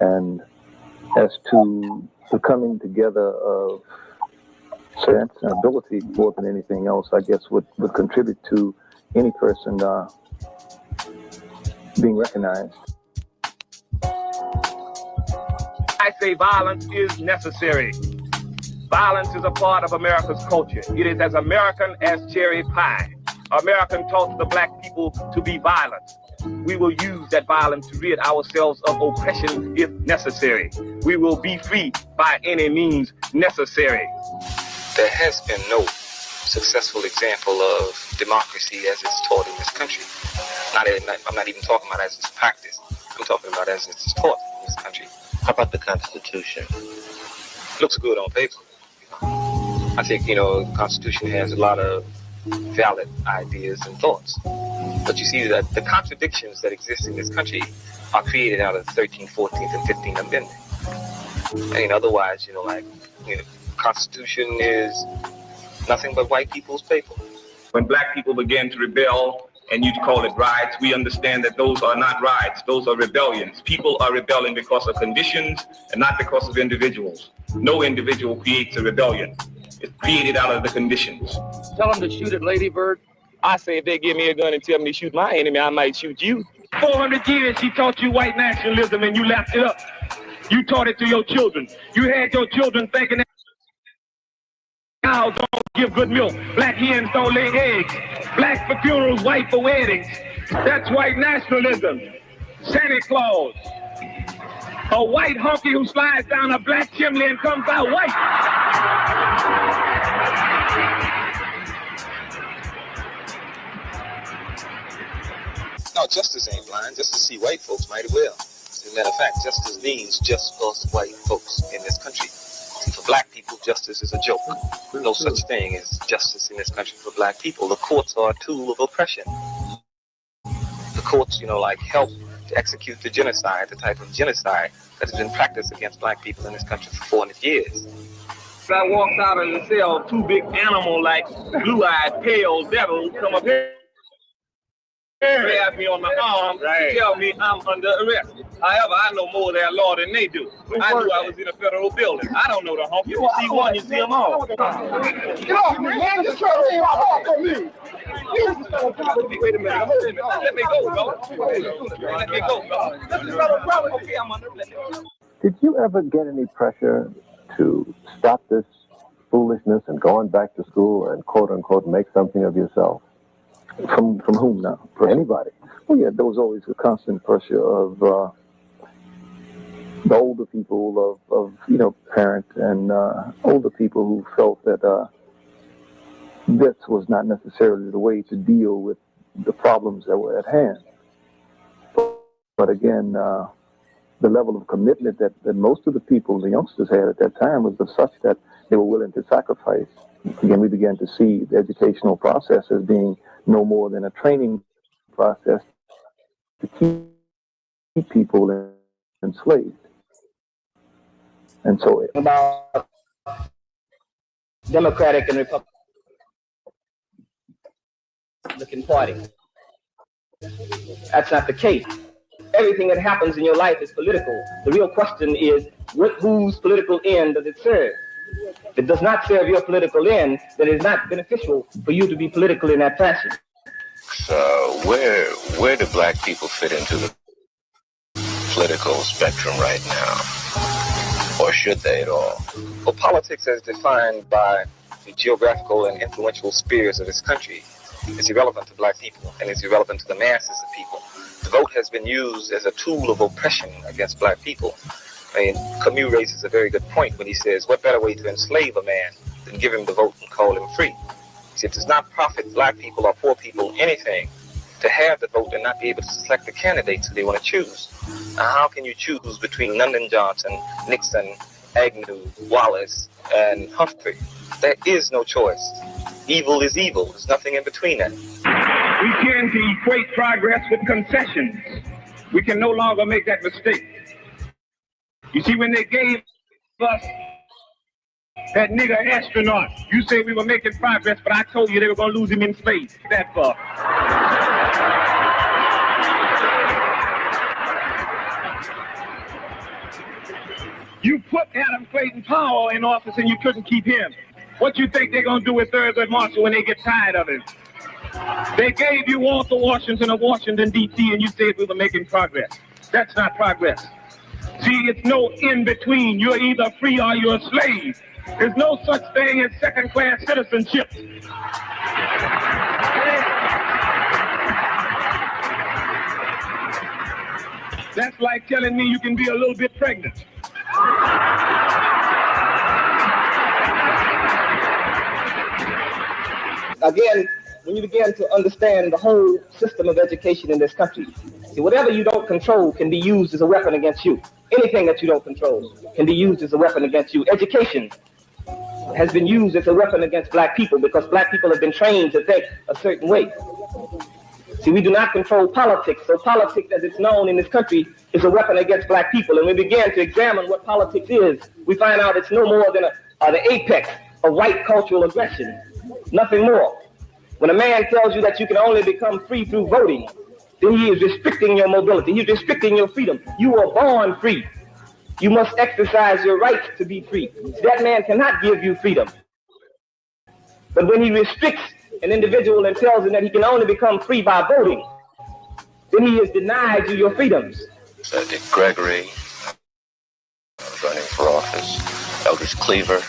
and as to the coming together of sense and ability more than anything else, I guess would contribute to any person being recognized. I say violence is necessary. Violence is a part of America's culture. It is as American as cherry pie. American taught the Black people to be violent. We will use that violence to rid ourselves of oppression if necessary. We will be free by any means necessary. There has been no successful example of democracy as it's taught in this country. I'm not even talking about as it's practiced. I'm talking about as it's taught in this country. How about the Constitution? Looks good on paper. I think, the Constitution has a lot of valid ideas and thoughts. But you see that the contradictions that exist in this country are created out of the 13th, 14th, and 15th Amendment. I mean, otherwise, Constitution is nothing but white people's paper. When Black people begin to rebel, and you call it riots, we understand that those are not riots, those are rebellions. People are rebelling because of conditions and not because of individuals. No individual creates a rebellion. It's created out of the conditions. Tell them to shoot at Lady Bird. I say if they give me a gun and tell me to shoot my enemy, I might shoot you. 400 years she taught you white nationalism and you lapped it up. You taught it to your children. You had your children thinking that cows don't give good milk. Black hens don't lay eggs. Black for funerals, white for weddings. That's white nationalism. Santa Claus. A white honky who slides down a black chimney and comes out white. No, justice ain't blind. Justice see white folks mighty well. As a matter of fact, justice means just us white folks in this country. For black people, justice is a joke. No such thing as justice in this country for black people. The courts are a tool of oppression. The courts, like help to execute the genocide, the type of genocide that has been practiced against black people in this country for 400 years. I walked out of the cell, two big animal like blue-eyed, pale devils come up here. Grab me on my arm and tell me I'm under arrest. However, I know more of their law than they do. I knew I was in a federal building. I don't know the honky. You see one, you see them all. Get off me, man. Just try to lay off on me. Wait a minute. Let me go, bro. Let me go, bro. This is not a problem. Okay, I'm under arrest. Did you ever get any pressure to stop this foolishness and going back to school and quote unquote make something of yourself? From whom now? For anybody? Well, yeah, there was always a constant pressure of the older people, of parents and older people who felt that this was not necessarily the way to deal with the problems that were at hand. But again, the level of commitment that most of the people, the youngsters had at that time was of such that they were willing to sacrifice. Again, we began to see the educational process as being no more than a training process to keep people enslaved. And so about Democratic and Republican Party. That's not the case. Everything that happens in your life is political. The real question is, whose political end does it serve? If it does not serve your political end, then it is not beneficial for you to be political in that fashion. So where do black people fit into the political spectrum right now? Or should they at all? Well, politics as defined by the geographical and influential spheres of this country is irrelevant to black people and is irrelevant to the masses of people. The vote has been used as a tool of oppression against black people. I mean, Camus raises a very good point when he says, what better way to enslave a man than give him the vote and call him free? See, it does not profit black people or poor people anything to have the vote and not be able to select the candidates who they want to choose. Now, how can you choose between Lyndon Johnson, Nixon, Agnew, Wallace, and Humphrey? There is no choice. Evil is evil. There's nothing in between that. We tend to equate progress with concessions. We can no longer make that mistake. You see, when they gave us that nigger astronaut, you said we were making progress, but I told you they were going to lose him in space. That far. You put Adam Clayton Powell in office and you couldn't keep him. What you think they're going to do with Thurgood Marshall when they get tired of him? They gave you Walter Washington of Washington, D.C., and you said we were making progress. That's not progress. See, it's no in-between. You're either free or you're a slave. There's no such thing as second-class citizenship. That's like telling me you can be a little bit pregnant. Again, when you begin to understand the whole system of education in this country, see, whatever you don't control can be used as a weapon against you. Anything that you don't control can be used as a weapon against you. Education has been used as a weapon against black people because black people have been trained to think a certain way. See, we do not control politics, so politics as it's known in this country is a weapon against black people. And we begin to examine what politics is, we find out it's no more than the apex of white cultural aggression, nothing more. When a man tells you that you can only become free through voting, then he is restricting your mobility, he's restricting your freedom. You were born free. You must exercise your right to be free. That man cannot give you freedom. But when he restricts an individual and tells him that he can only become free by voting, then he has denied you your freedoms. Dick Gregory, running for office, Eldridge Cleaver.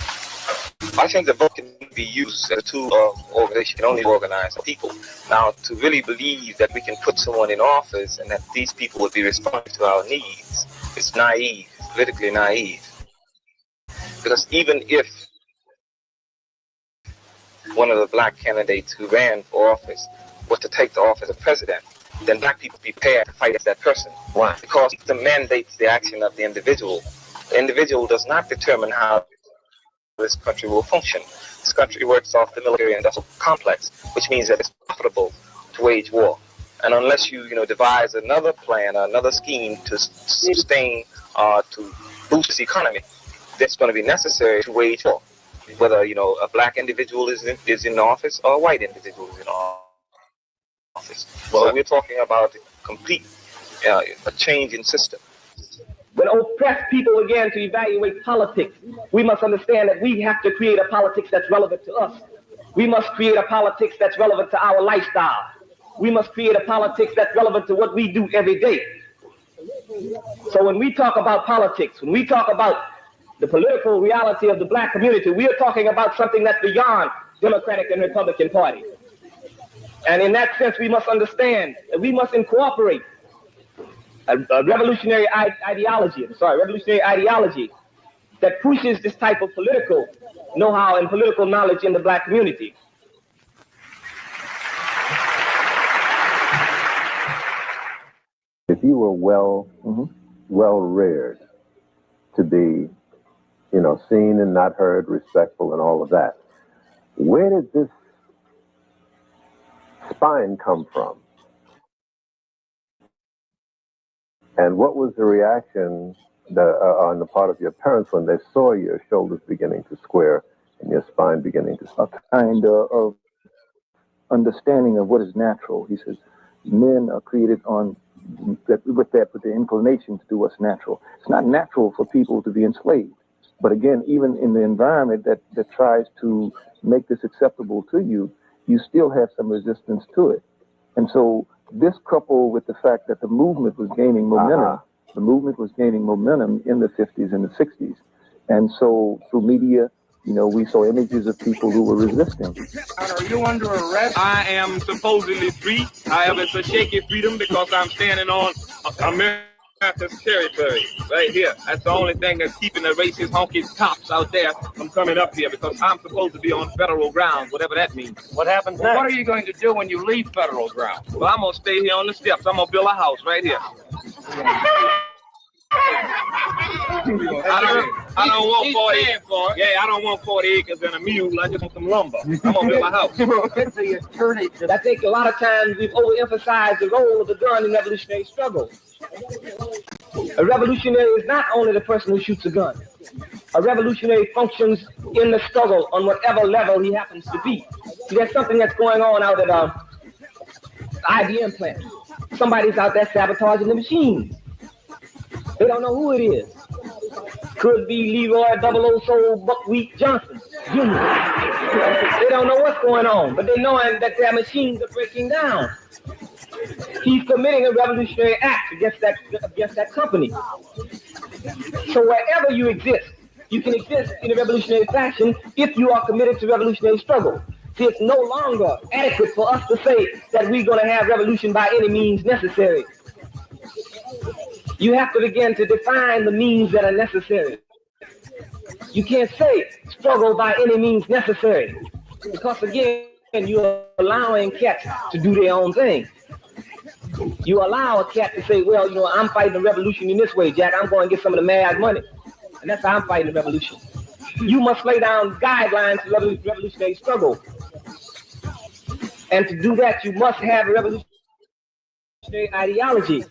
I think the vote can be used as a tool of organization, can only organize people. Now, to really believe that we can put someone in office and that these people would be responsive to our needs, it's naive, politically naive. Because even if one of the black candidates who ran for office was to take the office of president, then black people be prepared to fight as that person. Why? Because it mandates the action of the individual. The individual does not determine how this country will function. This country works off the military industrial complex, which means that it's profitable to wage war. And unless you devise another plan, another scheme to sustain, to boost this economy, that's going to be necessary to wage war. Whether a black individual is in office or a white individual is in office. So we're talking about a complete a change in system. When oppressed people again to evaluate politics, we must understand that we have to create a politics that's relevant to us. We must create a politics that's relevant to our lifestyle. We must create a politics that's relevant to what we do every day. So when we talk about politics, when we talk about the political reality of the black community, we are talking about something that's beyond Democratic and Republican Party. And in that sense, we must understand that we must incorporate a revolutionary ideology that pushes this type of political know-how and political knowledge in the black community. If you were well reared to be, seen and not heard, respectful and all of that, where did this spine come from? And what was the reaction on the part of your parents when they saw your shoulders beginning to square and your spine beginning to square? A kind of understanding of what is natural. He says, men are created with the inclination to do what's natural. It's not natural for people to be enslaved. But again, even in the environment that tries to make this acceptable to you, you still have some resistance to it. And so this coupled with the fact that the movement was gaining momentum, the movement was gaining momentum in the 50s and the 60s. And so through media, we saw images of people who were resisting. Are you under arrest? I am supposedly free. However, it's a shaky freedom because I'm standing on America's territory right here. That's the only thing that's keeping the racist honky cops out there from coming up here, because I'm supposed to be on federal ground, whatever that means. What happens next? What are you going to do when you leave federal ground? Well, I'm going to stay here on the steps. I'm going to build a house right here. I don't want 40 acres. Yeah, I don't want 40 acres and a mule. I just want some lumber. I'm gonna build a house. I think a lot of times we've overemphasized the role of the gun in revolutionary struggle. A revolutionary is not only the person who shoots a gun. A revolutionary functions in the struggle on whatever level he happens to be. See, there's something that's going on out at IBM plant. Somebody's out there sabotaging the machines. They don't know who it is. Could be Leroy 00 Soul Buckwheat Johnson Jr. They don't know what's going on, but they know that their machines are breaking down. He's committing a revolutionary act against that company. So wherever you exist, you can exist in a revolutionary fashion if you are committed to revolutionary struggle. See, it's no longer adequate for us to say that we're going to have revolution by any means necessary. You have to begin to define the means that are necessary. You can't say struggle by any means necessary, because again, you're allowing cats to do their own thing. You allow a cat to say, well, I'm fighting the revolution in this way, Jack. I'm going to get some of the mad money. And that's how I'm fighting the revolution. You must lay down guidelines for revolutionary struggle. And to do that, you must have a revolutionary ideology.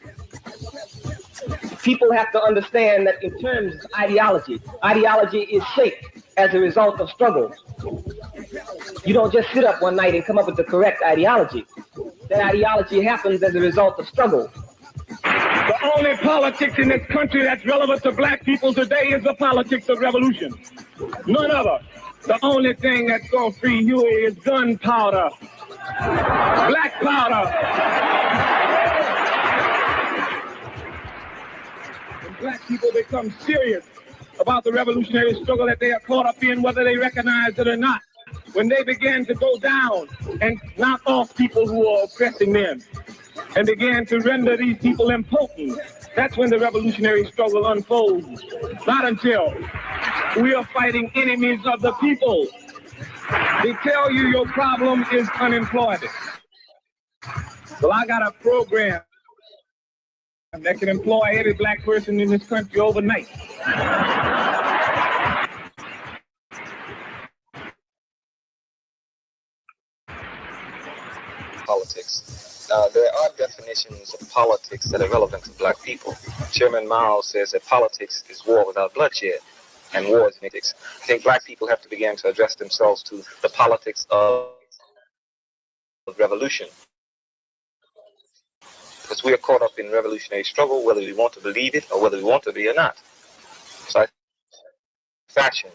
People have to understand that in terms of ideology, ideology is shaped as a result of struggle. You don't just sit up one night and come up with the correct ideology. That ideology happens as a result of struggle. The only politics in this country that's relevant to black people today is the politics of revolution. None other. The only thing that's going to free you is gunpowder, black powder. When black people become serious about the revolutionary struggle that they are caught up in, whether they recognize it or not, when they begin to go down and knock off people who are oppressing them and begin to render these people impotent, that's when the revolutionary struggle unfolds. Not until we are fighting enemies of the people. They tell you your problem is unemployment. Well, I got a program that can employ every black person in this country overnight. Politics. There are definitions of politics that are relevant to black people. Chairman Mao says that politics is war without bloodshed, and war is politics. I think black people have to begin to address themselves to the politics of revolution, because we are caught up in revolutionary struggle, whether we want to believe it or whether we want to be or not. So I fashion,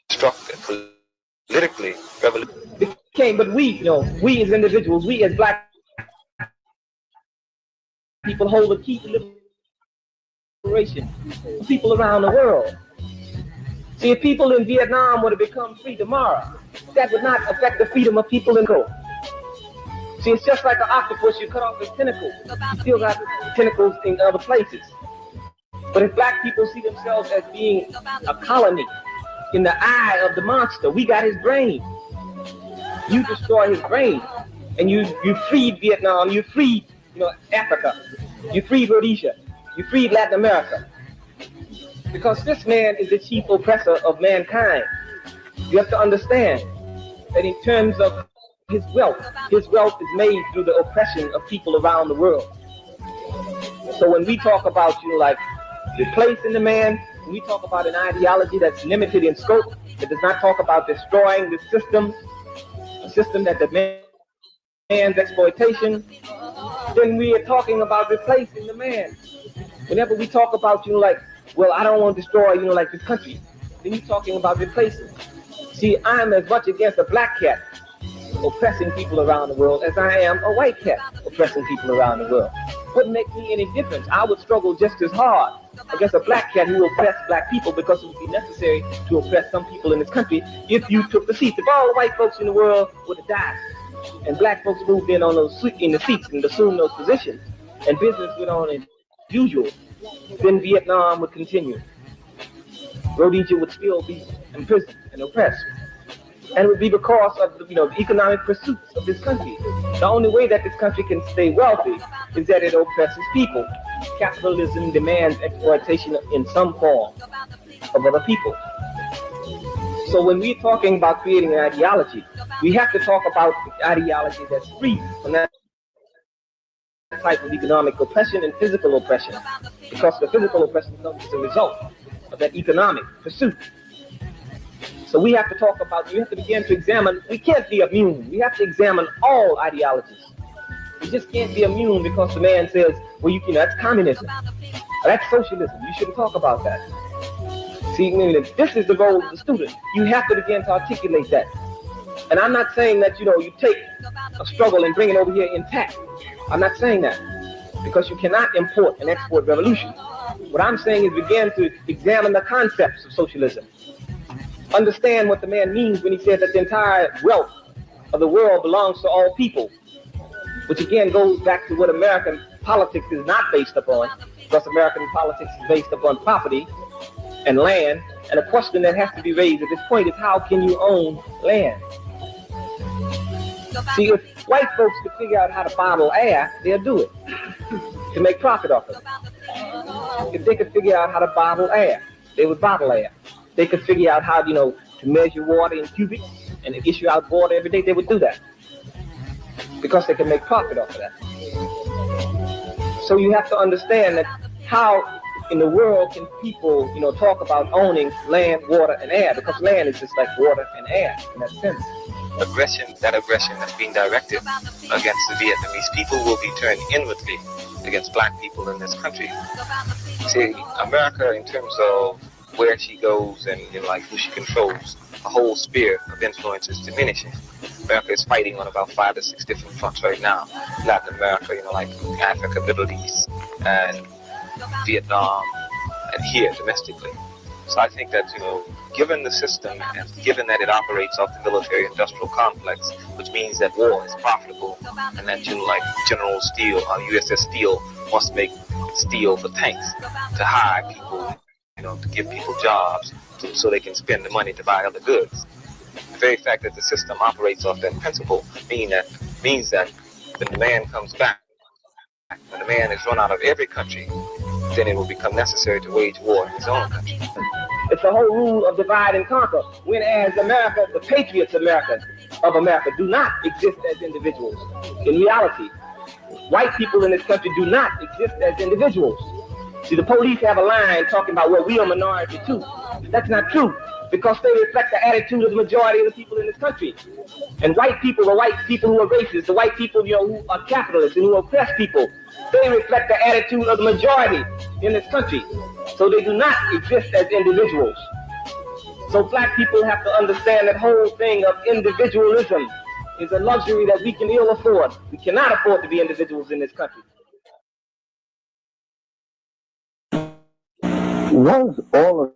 structured, politically, revolution. But we as individuals, we as black people hold the key to liberation. People around the world. See, if people in Vietnam were to become free tomorrow, that would not affect the freedom of people in Go. See, it's just like an octopus, you cut off its tentacles. You still got tentacles in other places. But if black people see themselves as being a colony in the eye of the monster, we got his brain. You destroy his brain, and you freed Vietnam, you freed Africa, you freed Rhodesia, you freed Latin America. Because this man is the chief oppressor of mankind. You have to understand that in terms of his wealth is made through the oppression of people around the world. So when we talk about like replacing the man, when we talk about an ideology that's limited in scope, that does not talk about destroying the system, a system that demands exploitation, then we are talking about replacing the man. Whenever we talk about well, I don't want to destroy this country, then you're talking about replacing. See, I'm as much against a black cat oppressing people around the world as I am a white cat oppressing people around the world. Wouldn't make me any difference. I would struggle just as hard against a black cat who oppressed black people, because it would be necessary to oppress some people in this country if you took the seats. If all the white folks in the world would have died and black folks moved in on in the seats and assumed those positions, and business went on as usual, then Vietnam would continue. Rhodesia would still be imprisoned and oppressed. And it would be because of the economic pursuits of this country. The only way that this country can stay wealthy is that it oppresses people. Capitalism demands exploitation in some form of other people. So when we're talking about creating an ideology, we have to talk about the ideology that's free from that type of economic oppression and physical oppression, because the physical oppression comes as a result of that economic pursuit. So we have to talk about, we have to begin to examine, we can't be immune. We have to examine all ideologies. We just can't be immune because the man says, well, that's communism, or that's socialism. You shouldn't talk about that. See, this is the role of the student. You have to begin to articulate that. And I'm not saying that, you take a struggle and bring it over here intact. I'm not saying that, because you cannot import and export revolution. What I'm saying is begin to examine the concepts of socialism. Understand what the man means when he says that the entire wealth of the world belongs to all people, which again goes back to what American politics is not based upon, because American politics is based upon property and land. And a question that has to be raised at this point is, how can you own land? See, if white folks could figure out how to bottle air, they'll do it to make profit off of it. If they could figure out how to bottle air, they would bottle air. They could figure out how, to measure water in cubics and issue out water every day, they would do that, because they can make profit off of that. So you have to understand that how in the world can people, talk about owning land, water, and air, because land is just like water and air in that sense. aggression that's being directed against the Vietnamese people will be turned inwardly against black people in this country. See, America, in terms of where she goes and like who she controls, a whole sphere of influence is diminishing. America is fighting on about 5 to 6 different fronts right now. Latin America, like Africa, Middle East, and Vietnam, and here domestically. So I think that, given the system and given that it operates off the military-industrial complex, which means that war is profitable, and that General Steel, USS Steel, must make steel for tanks to hire people, to give people jobs, so they can spend the money to buy other goods. The very fact that the system operates off that principle means that when the man comes back, when the man is run out of every country, then it will become necessary to wage war in his own country. It's the whole rule of divide and conquer. When as America, the patriots of America do not exist as individuals. In reality, white people in this country do not exist as individuals. See, the police have a line talking about, well, we are minority too. That's not true, because they reflect the attitude of the majority of the people in this country. And white people who are racist, the white people, who are capitalists and who oppress people, they reflect the attitude of the majority in this country. So they do not exist as individuals. So black people have to understand that whole thing of individualism is a luxury that we can ill afford. We cannot afford to be individuals in this country. Was all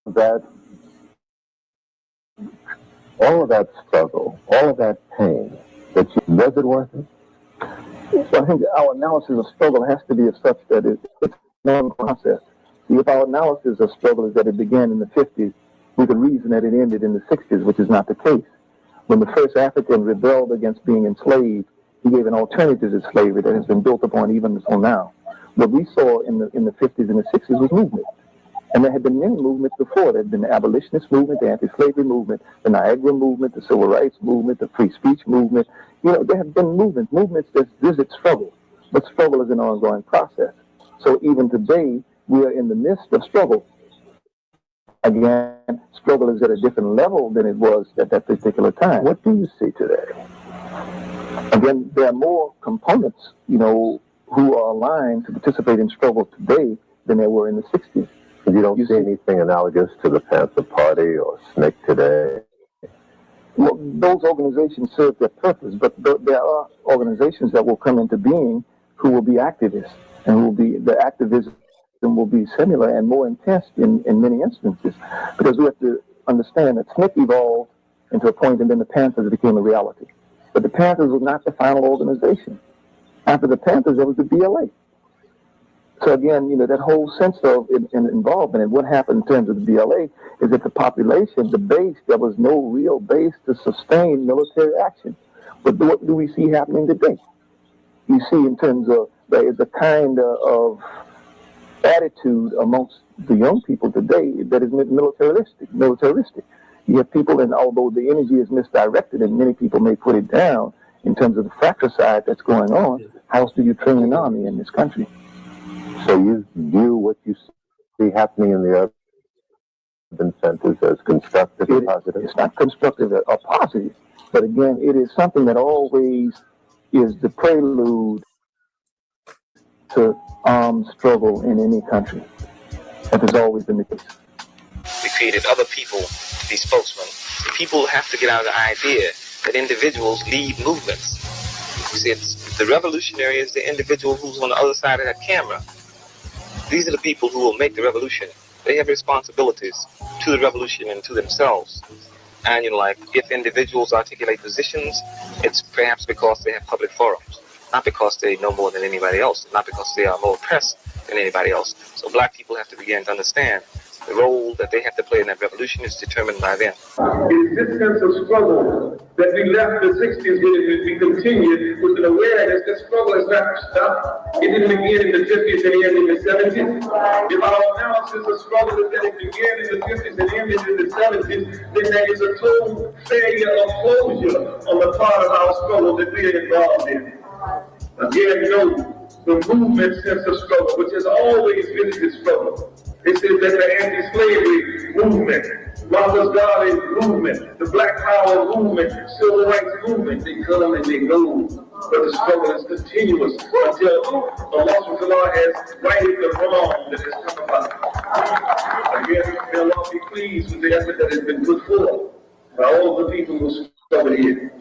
of that struggle, all of that pain, was it worth it? So I think our analysis of struggle has to be of such that it's a long process. See, if our analysis of struggle is that it began in the 50s, we could reason that it ended in the 60s, which is not the case. When the first African rebelled against being enslaved, he gave an alternative to slavery that has been built upon even until now. What we saw in the 50s and the 60s was movement. And there had been many movements before. There had been the abolitionist movement, the anti-slavery movement, the Niagara movement, the civil rights movement, the free speech movement. There have been movements that visit struggle. But struggle is an ongoing process. So even today, we are in the midst of struggle. Again, struggle is at a different level than it was at that particular time. What do you see today? Again, there are more components, who are aligned to participate in struggle today than there were in the 60s. You don't see anything analogous to the Panther Party or SNCC today? Well, those organizations serve their purpose, but there are organizations that will come into being who will be activists, and the activism will be similar and more intense in many instances, because we have to understand that SNCC evolved into a point, and then the Panthers became a reality. But the Panthers was not the final organization. After the Panthers, there was the BLA. So again, that whole sense of involvement, and what happened in terms of the BLA is that the population, the base, there was no real base to sustain military action. But what do we see happening today? You see, in terms of, there is a kind of attitude amongst the young people today that is militaristic. You have people, and although the energy is misdirected and many people may put it down in terms of the fratricide that's going on, how else do you train an army in this country? So you view what you see happening in the urban centers as constructive or positive? It's not constructive or positive, but again, it is something that always is the prelude to armed struggle in any country. That has always been the case. We created other people to be spokesmen. The people have to get out of the idea that individuals lead movements. You see, the revolutionary is the individual who's on the other side of that camera. These are the people who will make the revolution. They have responsibilities to the revolution and to themselves. And if individuals articulate positions, it's perhaps because they have public forums, not because they know more than anybody else, not because they are more oppressed than anybody else. So black people have to begin to understand the role that they have to play in that revolution is determined by them. It's this sense of struggle that we left the 60s with, and we continued with an awareness that struggle is not stopped. It didn't begin in the 50s and end in the 70s. If our analysis of struggle is that it began in the 50s and ended in the 70s, then there is a total failure of closure on the part of our struggle that we are involved in. Again, the movement sense of struggle, which has always been the struggle. This is that the anti-slavery movement Marcus Garvey movement, the Black Power movement, Civil Rights movement, they come and they go. But the struggle is continuous until Allah has righted the wrong that has come about. Again, may Allah be pleased with the effort that has been put forth by all the people who struggle here.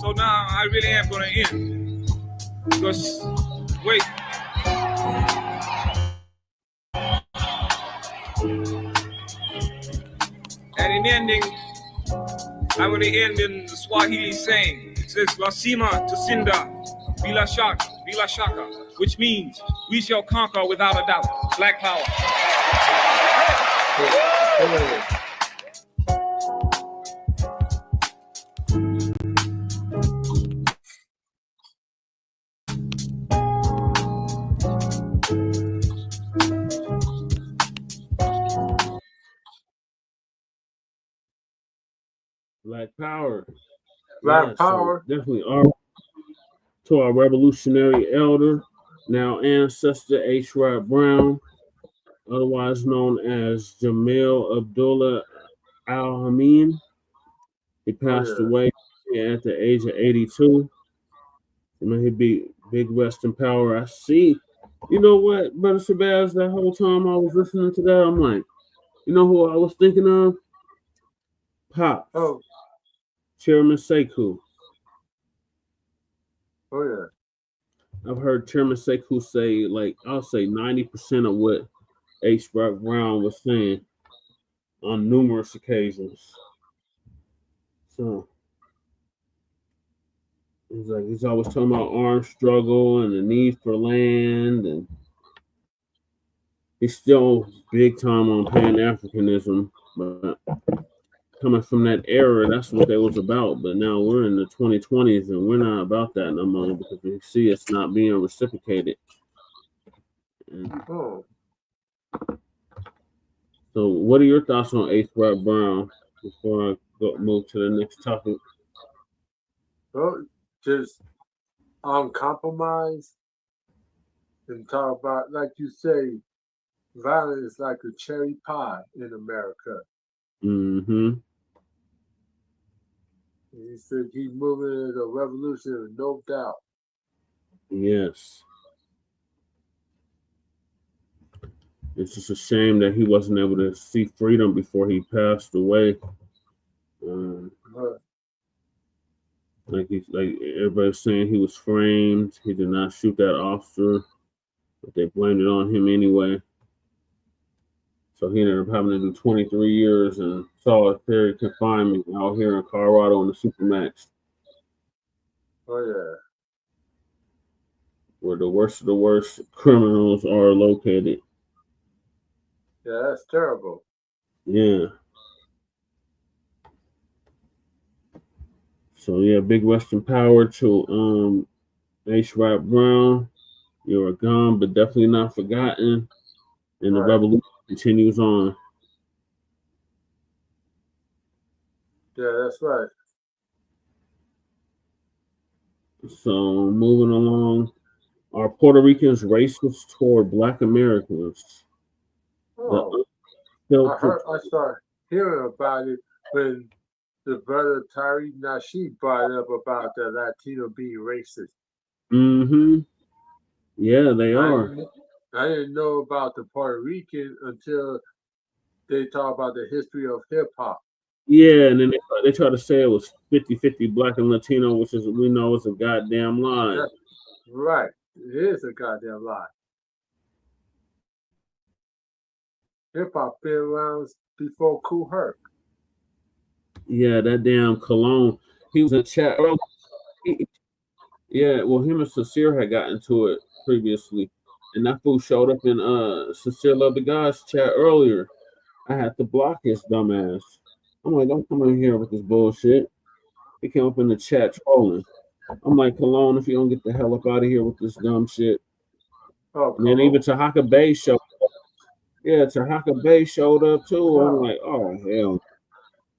So now I really am going to end. Because, wait. And in ending, I'm going to end in the Swahili saying, it says, Lasima Tasinda, Bila Shaka, which means we shall conquer without a doubt. Black power. Black power. Black power. So definitely to our revolutionary elder, now ancestor H. Rod Brown, otherwise known as Jamil Abdullah Al-Amin. He passed away at the age of 82. And he'd be big rest in power. I see. You know what, Brother Shabazz, that whole time I was listening to that, I'm like, you know who I was thinking of? Pop. Oh. Chairman Sekou. Oh, yeah. I've heard Chairman Sekou say, like, I'll say 90% of what H. Rod Brown was saying on numerous occasions. So, he's always talking about armed struggle and the need for land, and he's still big time on Pan-Africanism, but coming from that era, that's what they was about. But now we're in the 2020s and we're not about that no more because we see it's not being reciprocated. So what are your thoughts on H. Rod Brown before I move to the next topic? Well, just uncompromised and talk about, like you say, violence is like a cherry pie in America. Mm-hmm. He said he's moving in a revolution, no doubt. Yes. It's just a shame that he wasn't able to see freedom before he passed away. Like everybody's saying, he was framed. He did not shoot that officer, but they blamed it on him anyway. So he ended up having to do 23 years in solitary confinement out here in Colorado in the Supermax. Oh, yeah. Where the worst of the worst criminals are located. Yeah, that's terrible. Yeah. So, yeah, big rest in power to H. Rod Brown. You were gone, but definitely not forgotten. And the revolution continues on. Yeah, that's right. So moving along, are Puerto Ricans racist toward Black Americans? Oh, I started hearing about it when the brother Nycc brought up about the Latino being racist. Mm-hmm. Yeah, they are. I didn't know about the Puerto Rican until they talk about the history of hip hop. Yeah, and then they try to say it was 50-50 Black and Latino, which is we know is a goddamn lie. That's right. It is a goddamn lie. Hip hop been around before Kool Herc. Yeah, that damn Cologne. He was in chat. Yeah, well, him and Sincere had gotten into it previously. And that fool showed up in Sincere Love the Gods chat earlier. I had to block his dumb ass. I'm like, don't come in here with this bullshit. He came up in the chat trolling. I'm like, Cologne, if you don't get the hell up out of here with this dumb shit. Oh, and then even Tahaka Bay showed up. Yeah, Tahaka Bay showed up too. I'm like, oh, hell.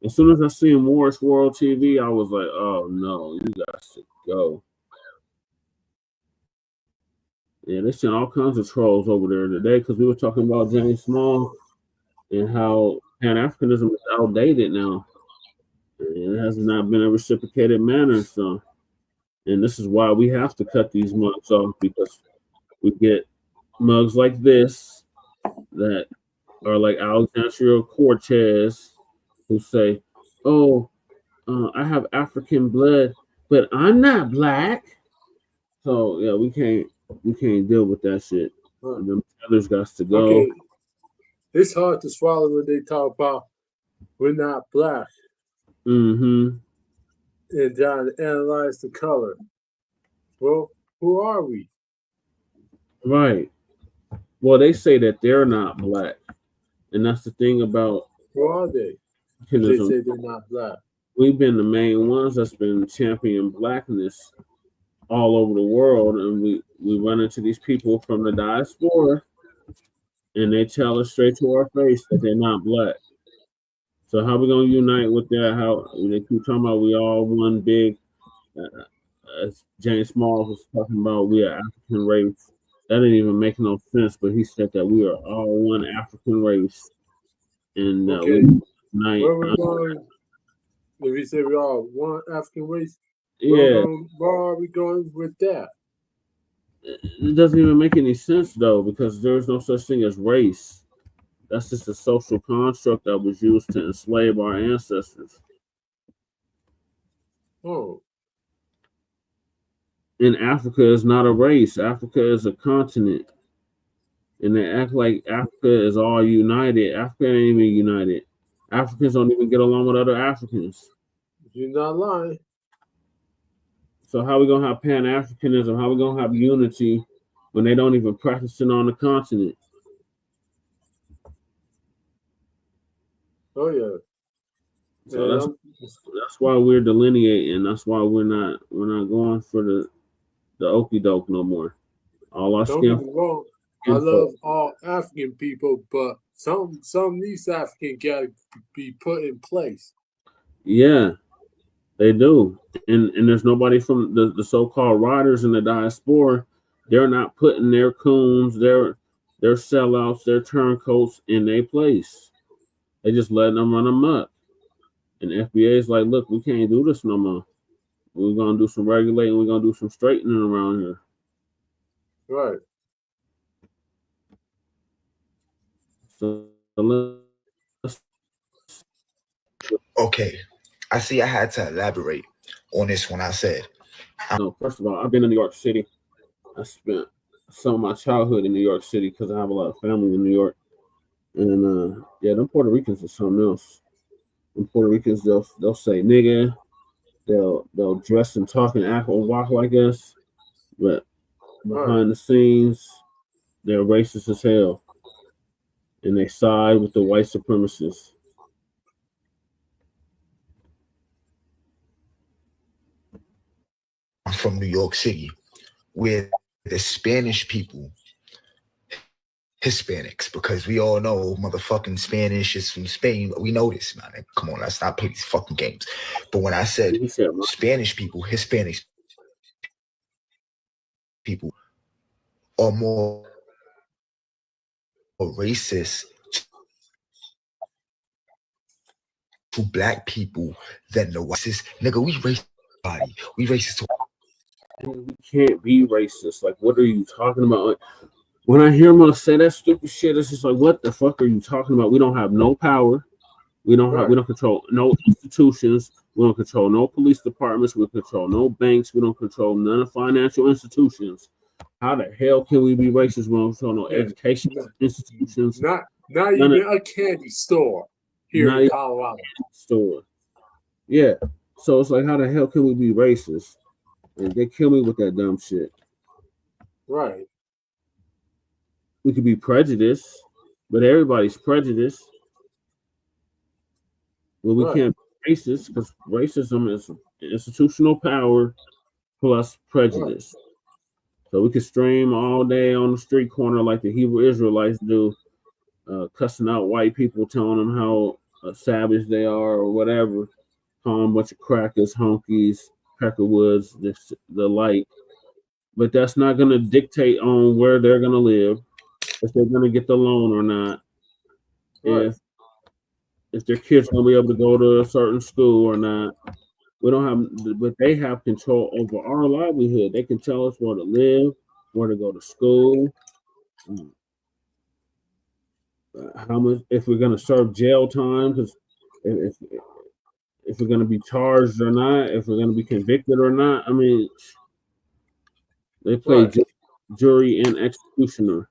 As soon as I seen Morris World TV, I was like, oh, no, you guys should go. Yeah, they sent all kinds of trolls over there today because we were talking about James Small and how Pan-Africanism is outdated now. It has not been a reciprocated manner. So, and this is why we have to cut these mugs off, because we get mugs like this that are like Alexandria Cortez, who say, "Oh, I have African blood, but I'm not black." So yeah, we can't deal with that shit. And them others got to go. Okay, it's hard to swallow when they talk about we're not black. Mm-hmm. And trying to analyze the color. Well, who are we? Right. Well, they say that they're not black, and that's the thing about. Who are they? They say they're not black. We've been the main ones that's been championing blackness all over the world, and we run into these people from the diaspora, and they tell us straight to our face that they're not black. So how we gonna unite with that? How they keep talking about we all one big, as James Small was talking about, we are African race. That didn't even make no sense, but he said that we are all one African race, and okay. we unite. Where we going? If we say we all one African race, yeah, where are we going with that? It doesn't even make any sense though, because there is no such thing as race. That's just a social construct that was used to enslave our ancestors. Oh. And Africa is not a race. Africa is a continent. And they act like Africa is all united. Africa ain't even united. Africans don't even get along with other Africans. You're not lying. So how we gonna have Pan-Africanism? How we gonna have unity when they don't even practice it on the continent? Oh yeah. So that's why we're delineating. That's why we're not going for the okie doke no more. All our Don't get me wrong. I love all African people, but some of these African gotta be put in place. Yeah, they do. And there's nobody from the so-called riders in the diaspora. They're not putting their coons, their sellouts, their turncoats in their place. They just letting them run amok. And FBA is like, look, we can't do this no more. We're gonna do some regulating. We're gonna do some straightening around here. Right. So okay, I see. I had to elaborate on this when I said. No, first of all, I've been in New York City. I spent some of my childhood in New York City because I have a lot of family in New York. And yeah, them Puerto Ricans are something else. Them Puerto Ricans, they'll say nigga. They'll dress and talk and act or walk like us, but behind the scenes, they're racist as hell, and they side with the white supremacists. I'm from New York City, where the Spanish people, Hispanics, because we all know motherfucking Spanish is from Spain. We know this, man. Come on, let's not play these fucking games. But when I said Spanish people, Hispanics people are more racist to black people than the whites. Nigga, we racist body. We racist to we can't be racist. Like, what are you talking about? Like, when I hear them say that stupid shit, it's just like, what the fuck are you talking about? We don't have no power. We don't control no institutions. We don't control no police departments. We don't control no banks. We don't control none of financial institutions. How the hell can we be racist? We don't control no education institutions. Not even a candy store here in Colorado. Store. Yeah. So it's like, how the hell can we be racist? And they kill me with that dumb shit. Right. We could be prejudiced, but everybody's prejudiced. Well, we can't be racist because racism is institutional power plus prejudice. Right. So we could stream all day on the street corner like the Hebrew Israelites do, cussing out white people, telling them how savage they are or whatever, calling them a bunch of crackers, honkies, peckerwoods, the like. But that's not going to dictate on where they're going to live, if they're going to get the loan or not. Right. if their kids gonna be able to go to a certain school or not. We don't have, but they have control over our livelihood. They can tell us where to live, where to go to school, how much, if we're gonna serve jail time, because if we're gonna be charged or not, if we're gonna be convicted or not. I mean, they play jury and executioner.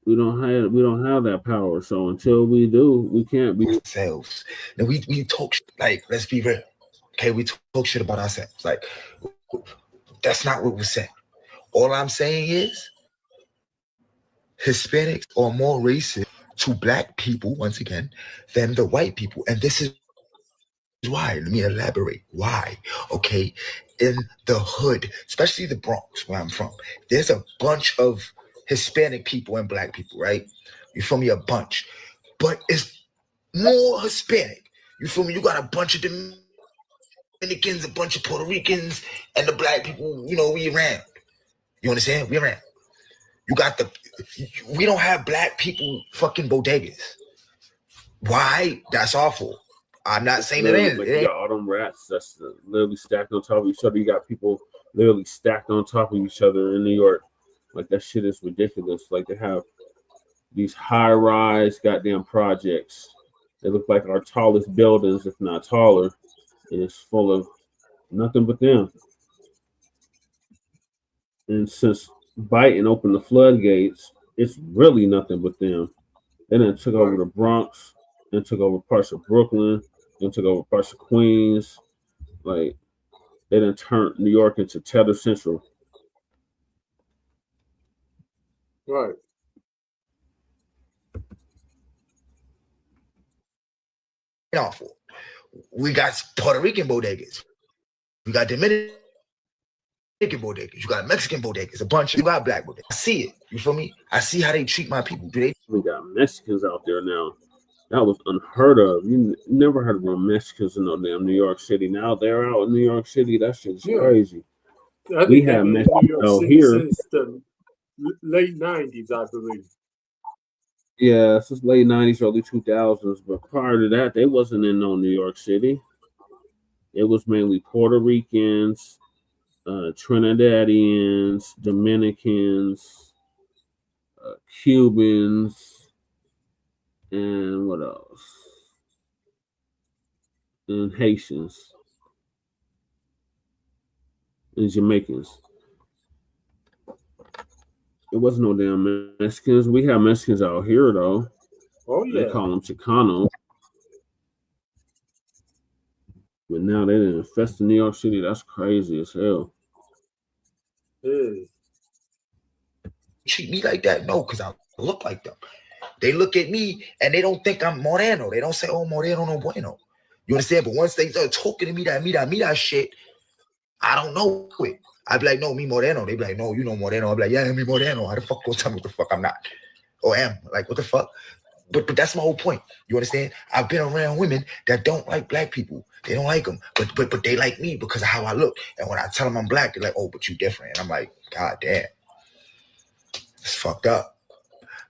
We don't have that power. So until we do, we can't be ourselves. Now we talk like, let's be real. Okay, we talk shit about ourselves. Like, that's not what we said. All I'm saying is Hispanics are more racist to black people, once again, than the white people. And this is why. Let me elaborate. Why? Okay, in the hood, especially the Bronx, where I'm from, there's a bunch of Hispanic people and black people, right? You feel me? A bunch. But it's more Hispanic. You feel me? You got a bunch of Dominicans, a bunch of Puerto Ricans, and the black people, you know, we around. You understand? We around. You got we don't have black people fucking bodegas. Why? That's awful. I'm not saying it is. Like you got all them rats that's literally stacked on top of each other. You got people literally stacked on top of each other in New York. Like, that shit is ridiculous. Like, they have these high-rise goddamn projects. They look like our tallest buildings, if not taller. And it's full of nothing but them. And since Biden opened the floodgates, it's really nothing but them. They then took over the Bronx, and took over parts of Brooklyn, and took over parts of Queens. Like, they done turned New York into Tether Central. Right. Awful. We got Puerto Rican bodegas. We got Dominican bodegas. You got Mexican bodegas. A bunch. You got black bodegas. I see it. You feel me? I see how they treat my people. We got Mexicans out there now. That was unheard of. You never heard of no Mexicans in no damn New York City. Now they're out in New York City. That shit's crazy. We have Mexicans out here since the late 90s, I believe. Yeah, since late 90s, early 2000s. But prior to that, they wasn't in no New York City. It was mainly Puerto Ricans, Trinidadians, Dominicans, Cubans, and what else? And Haitians and Jamaicans. It wasn't no damn Mexicans. We have Mexicans out here, though. Oh, yeah. They call them Chicanos. But now they didn't infest in New York City. That's crazy as hell. Treat me like that? No, because I look like them. They look at me and they don't think I'm Moreno. They don't say, oh, Moreno no bueno. You understand? But once they start talking to me that shit, I don't know it. I'd be like, no, me Moreno. They'd be like, no, you know Moreno. I'd be like, yeah, me Moreno. How the fuck go tell me what the fuck I'm not? Or am. Like, what the fuck? But that's my whole point. You understand? I've been around women that don't like black people. They don't like them. But they like me because of how I look. And when I tell them I'm black, they're like, oh, but you different. And I'm like, God damn. It's fucked up.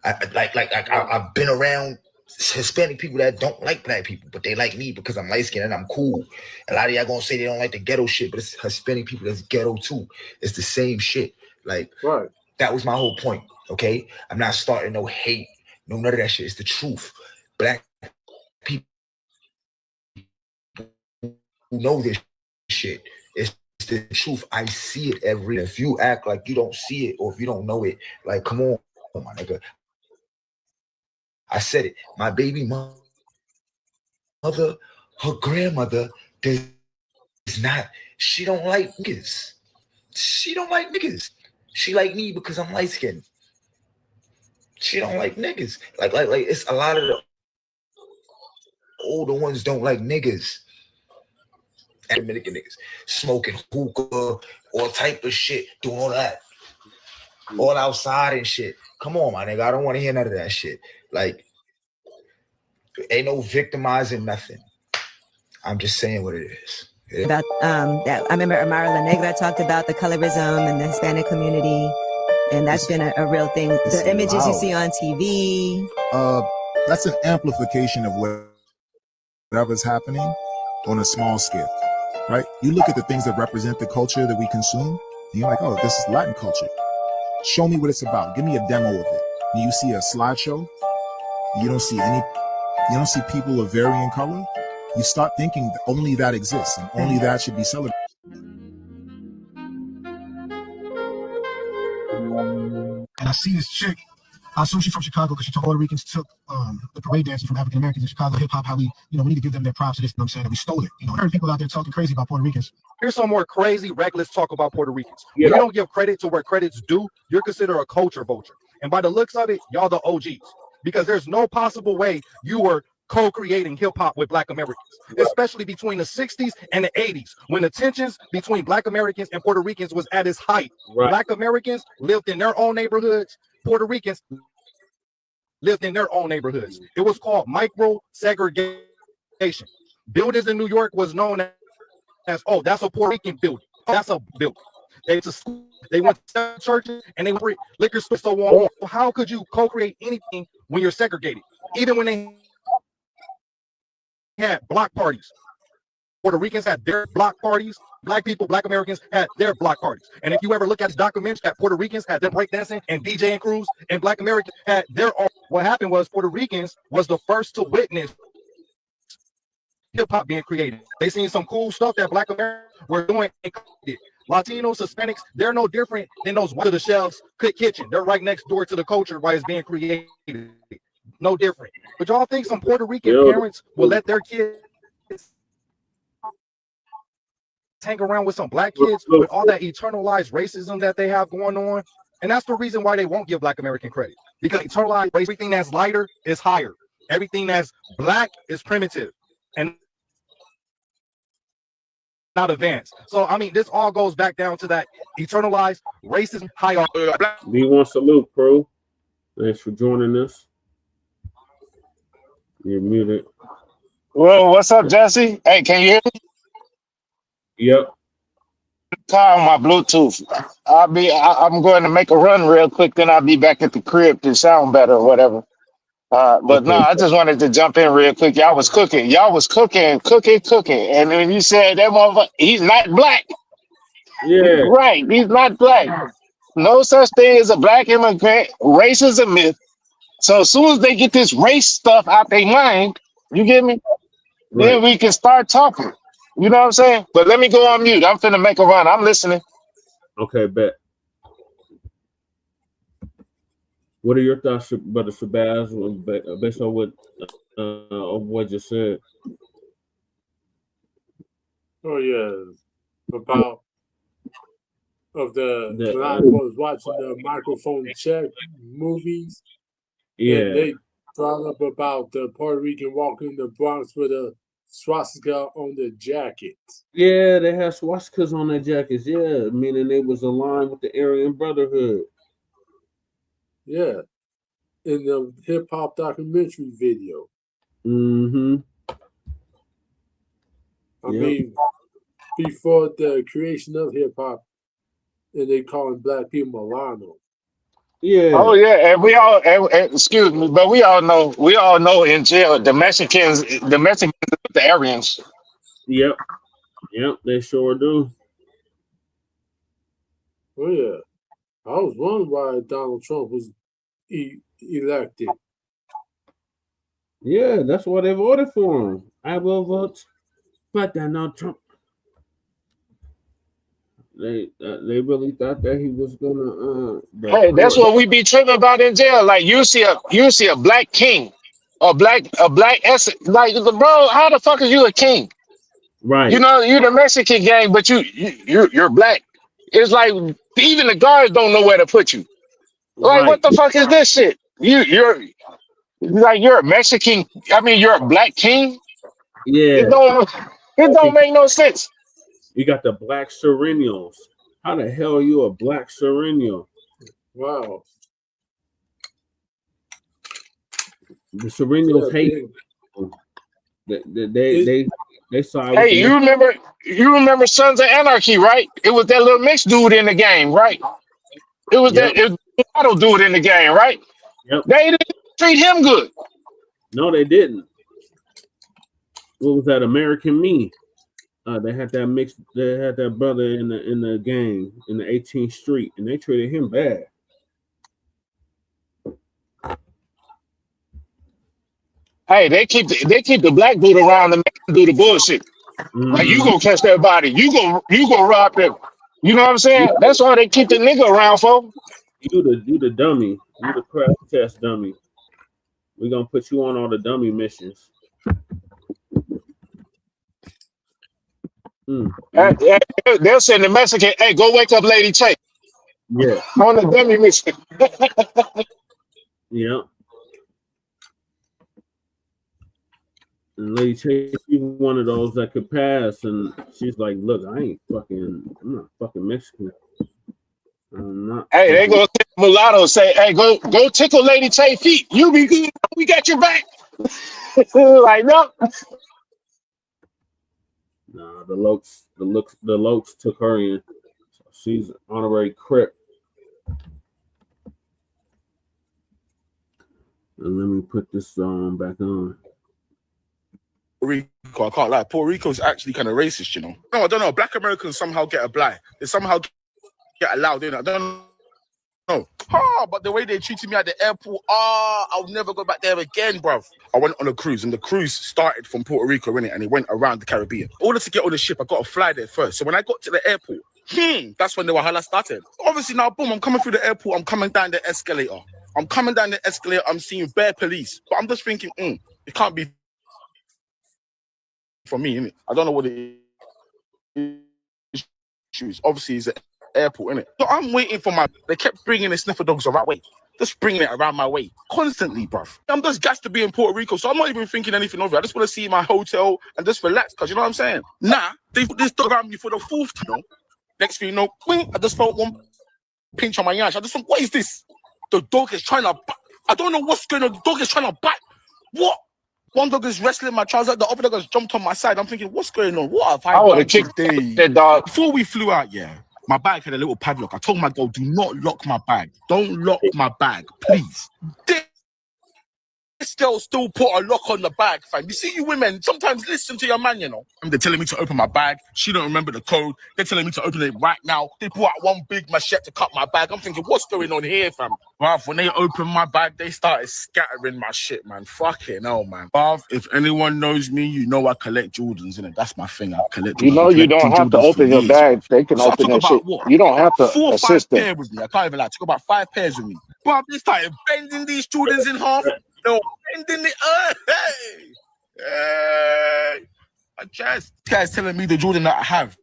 I've been around Hispanic people that don't like black people, but they like me because I'm light skinned and I'm cool. A lot of y'all gonna say they don't like the ghetto shit, but it's Hispanic people that's ghetto too. It's the same shit. Like, that was my whole point. Okay, I'm not starting no hate, no none of that shit. It's the truth. Black people who know this shit. It's the truth. I see it every day. If you act like you don't see it or if you don't know it, like, come on, my nigga. I said it. My baby mother, her grandmother does not. She don't like niggas. She don't like niggas. She like me because I'm light skinned. She don't like niggas. Like it's a lot of the older ones don't like niggas. Dominican niggas smoking hookah, all type of shit, doing all that, all outside and shit. Come on, my nigga. I don't want to hear none of that shit. Like, ain't no victimizing nothing. I'm just saying what it is. About that, I remember Amara La Negra talked about the colorism in the Hispanic community. And that's been a real thing. The images you see on TV. That's an amplification of whatever's happening on a small scale, right? You look at the things that represent the culture that we consume, and you're like, oh, this is Latin culture. Show me what it's about. Give me a demo of it. And you see a slideshow, you don't see people of varying color. You start thinking that only that exists and only that should be celebrated. And I see this chick. I assume she's from Chicago because she told Puerto Ricans took the parade dancing from African Americans in Chicago hip hop. How we need to give them their props for this. You know what I'm saying? And we stole it. I heard people out there talking crazy about Puerto Ricans. Here's some more crazy, reckless talk about Puerto Ricans. When you don't give credit to where credit's due, you're considered a culture vulture. And by the looks of it, y'all the OGs. Because there's no possible way you were co-creating hip-hop with Black Americans, especially between the 60s and the 80s, when the tensions between Black Americans and Puerto Ricans was at its height. Black Americans lived in their own neighborhoods. Puerto Ricans lived in their own neighborhoods. It was called micro-segregation. Buildings in New York was known as, oh, that's a Puerto Rican building. That's a building. They went to churches and they went liquor stores, so on. How could you co-create anything when you're segregated? Even when they had block parties, Puerto Ricans had their block parties. Black people, Black Americans had their block parties. And if you ever look at the documentaries, that Puerto Ricans had their breakdancing and DJing crews, and Black Americans had their own. What happened was Puerto Ricans was the first to witness hip-hop being created. They seen some cool stuff that Black Americans were doing. Latinos, Hispanics, they're no different than those white to the shelves kitchen. They're right next door to the culture while it's being created. No different. But y'all think some Puerto Rican parents will let their kids hang around with some Black kids with all that internalized racism that they have going on? And that's the reason why they won't give Black American credit. Because internalized race, everything that's lighter is higher. Everything that's Black is primitive and not advanced. So I mean, this all goes back down to that internalized racism hierarchy. B1 salute, Pro. Thanks for joining us. You're muted. Well, what's up, Jesse? Hey, can you hear me? Yep. Car on my Bluetooth. I'm going to make a run real quick, then I'll be back at the crib to sound better or whatever. But no, I just wanted to jump in real quick. Y'all was cooking, and when you said that motherfucker, he's not Black. Yeah. Right, he's not Black. No such thing as a Black immigrant. Race is a myth. So as soon as they get this race stuff out their mind, you get me? Right. Then we can start talking. You know what I'm saying? But let me go on mute. I'm finna make a run. I'm listening. Okay, bet. What are your thoughts, Brother Shabazz, based on what you said? Oh yeah, about when I was watching the Microphone Check movies. Yeah, and they brought up about the Puerto Rican walking the Bronx with a swastika on the jacket. Yeah, they had swastikas on their jackets. Yeah, meaning they was aligned with the Aryan Brotherhood. Yeah, in the hip hop documentary video. Mm-hmm. I mean, before the creation of hip hop, and they calling Black people Milano. Yeah. Oh yeah, and we all excuse me, but we all know in jail the Mexicans with the Aryans. Yep, they sure do. Oh yeah, I was wondering why Donald Trump was elected. Yeah, that's why they voted for him. I will vote for Donald Trump. They really thought that he was gonna. Hey, that's what we be tripping about in jail. Like you see a Black king, a black essence. Like bro, how the fuck are you a king? Right. You know, you're the Mexican gang, but you're Black. It's like even the guards don't know where to put you. Like what the fuck is this shit? You're a Mexican. I mean, you're a Black king. Yeah. It don't make no sense. You got the Black Serenials. How the hell are you a Black Serenial? Wow. The Serenials hate. They side. Hey, you remember Sons of Anarchy, right? It was that little mixed dude in the game, right? It was that Mulatto dude in the game, right? Yep. They didn't treat him good. No, they didn't. What was that? American Me. They had that mix. They had that brother in the gang in the 18th Street, and they treated him bad. Hey, they keep the black dude around to make him do the bullshit. Like, you gonna catch that body, you gonna rob them. You know what I'm saying? Yeah. That's why they keep the nigga around, folks. You the dummy. You the crash test dummy. We're gonna put you on all the dummy missions. They'll send the Mexican, hey, go wake up Lady Che. Yeah. On the dummy mission. Yeah. And Lady Che, she's one of those that could pass, and she's like, "Look, I'm not fucking Mexican. I'm not." Hey, they go mulatto say, "Hey, go tickle Lady Che feet. You be good. We got your back." Like, no. Nah, the Lokes took her in. So she's an honorary Crip. And let me put this back on. Rico, I can't lie. Puerto Rico is actually kind of racist, you know. No, I don't know. Black Americans somehow get a blight. They somehow get allowed in. I don't know. But the way they treated me at the airport, I'll never go back there again, bruv. I went on a cruise, and the cruise started from Puerto Rico, innit? And it went around the Caribbean. In order to get on the ship, I got to fly there first. So when I got to the airport, that's when the wahala started. Obviously, now, boom, I'm coming through the airport. I'm coming down the escalator. I'm seeing bare police. But I'm just thinking, it can't be for me, innit? I don't know what it is. Obviously, it's an airport, innit? So I'm waiting for they kept bringing the sniffer dogs the right way. Just bringing it around my way. Constantly, bruv. I'm just gassed to be in Puerto Rico, so I'm not even thinking anything of it. I just want to see my hotel and just relax, because you know what I'm saying? Nah, they put this dog around me for the 4th time. Next thing you know, I just felt one pinch on my yash. I just thought, what is this? The dog is trying to bite. I don't know what's going on. The dog is trying to bite. What? One dog is wrestling my trouser. The other dog has jumped on my side. I'm thinking, what's going on? What have I done today? That dog. Before we flew out, my bag had a little padlock. I told my girl, do not lock my bag. Don't lock my bag, please. This girl still put a lock on the bag, fam. You see, you women, sometimes listen to your man, you know. And they're telling me to open my bag. She don't remember the code. They're telling me to open it right now. They pull out one big machete to cut my bag. I'm thinking, what's going on here, fam? Bruv, when they opened my bag, they started scattering my shit, man. Fucking hell, man. Bruv, if anyone knows me, you know I collect Jordans, innit? That's my thing. I collect Jordans. You know you don't have to open your bag. They can open that shit. You don't have to 4 or 5 assist them. pairs with me. I can't even lie. I took about 5 pairs with me. Bruv, they started bending these Jordans in half. No, bending it. Hey. This guy's telling me the Jordan that I have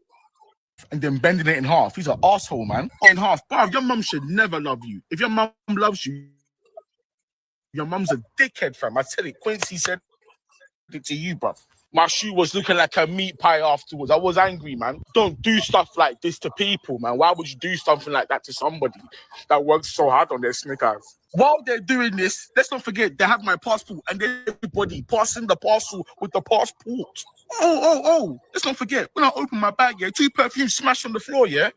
and then bending it in half. He's an asshole, man. In half. Bruv, your mum should never love you. If your mum loves you, your mum's a dickhead, fam. I tell you, Quincy said it to you, bruv. My shoe was looking like a meat pie afterwards. I was angry, man. Don't do stuff like this to people, man. Why would you do something like that to somebody that works so hard on their sneakers? While they're doing this, let's not forget, they have my passport and everybody passing the parcel with the passport. Oh. Let's not forget, when I opened my bag, 2 perfumes smashed on the floor, They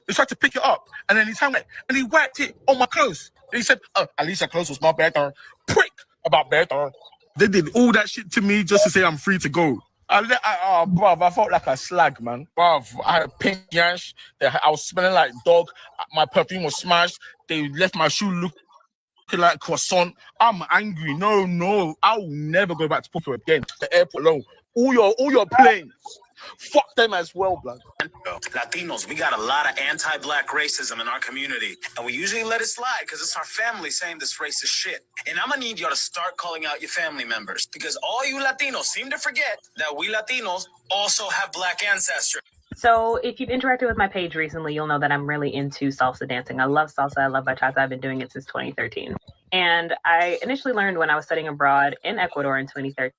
tried to pick it up and then he whacked it on my clothes. And he said, at least your clothes was more better. Prick about better. They did all that shit to me just to say I'm free to go. Bruv, I felt like a slag, man. Bruv, I had a pink yash. I was smelling like dog. My perfume was smashed. They left my shoe looking like croissant. I'm angry. No. I will never go back to Puerto again. The airport alone. All your planes. Fuck them as well, blood. Latinos, we got a lot of anti-black racism in our community, and we usually let it slide because it's our family saying this racist shit. And I'm gonna need y'all to start calling out your family members, because all you Latinos seem to forget that we Latinos also have black ancestry. So if you've interacted with my page recently, you'll know that I'm really into salsa dancing. I love salsa. I love bachata. I've been doing it since 2013. And I initially learned when I was studying abroad in Ecuador in 2013.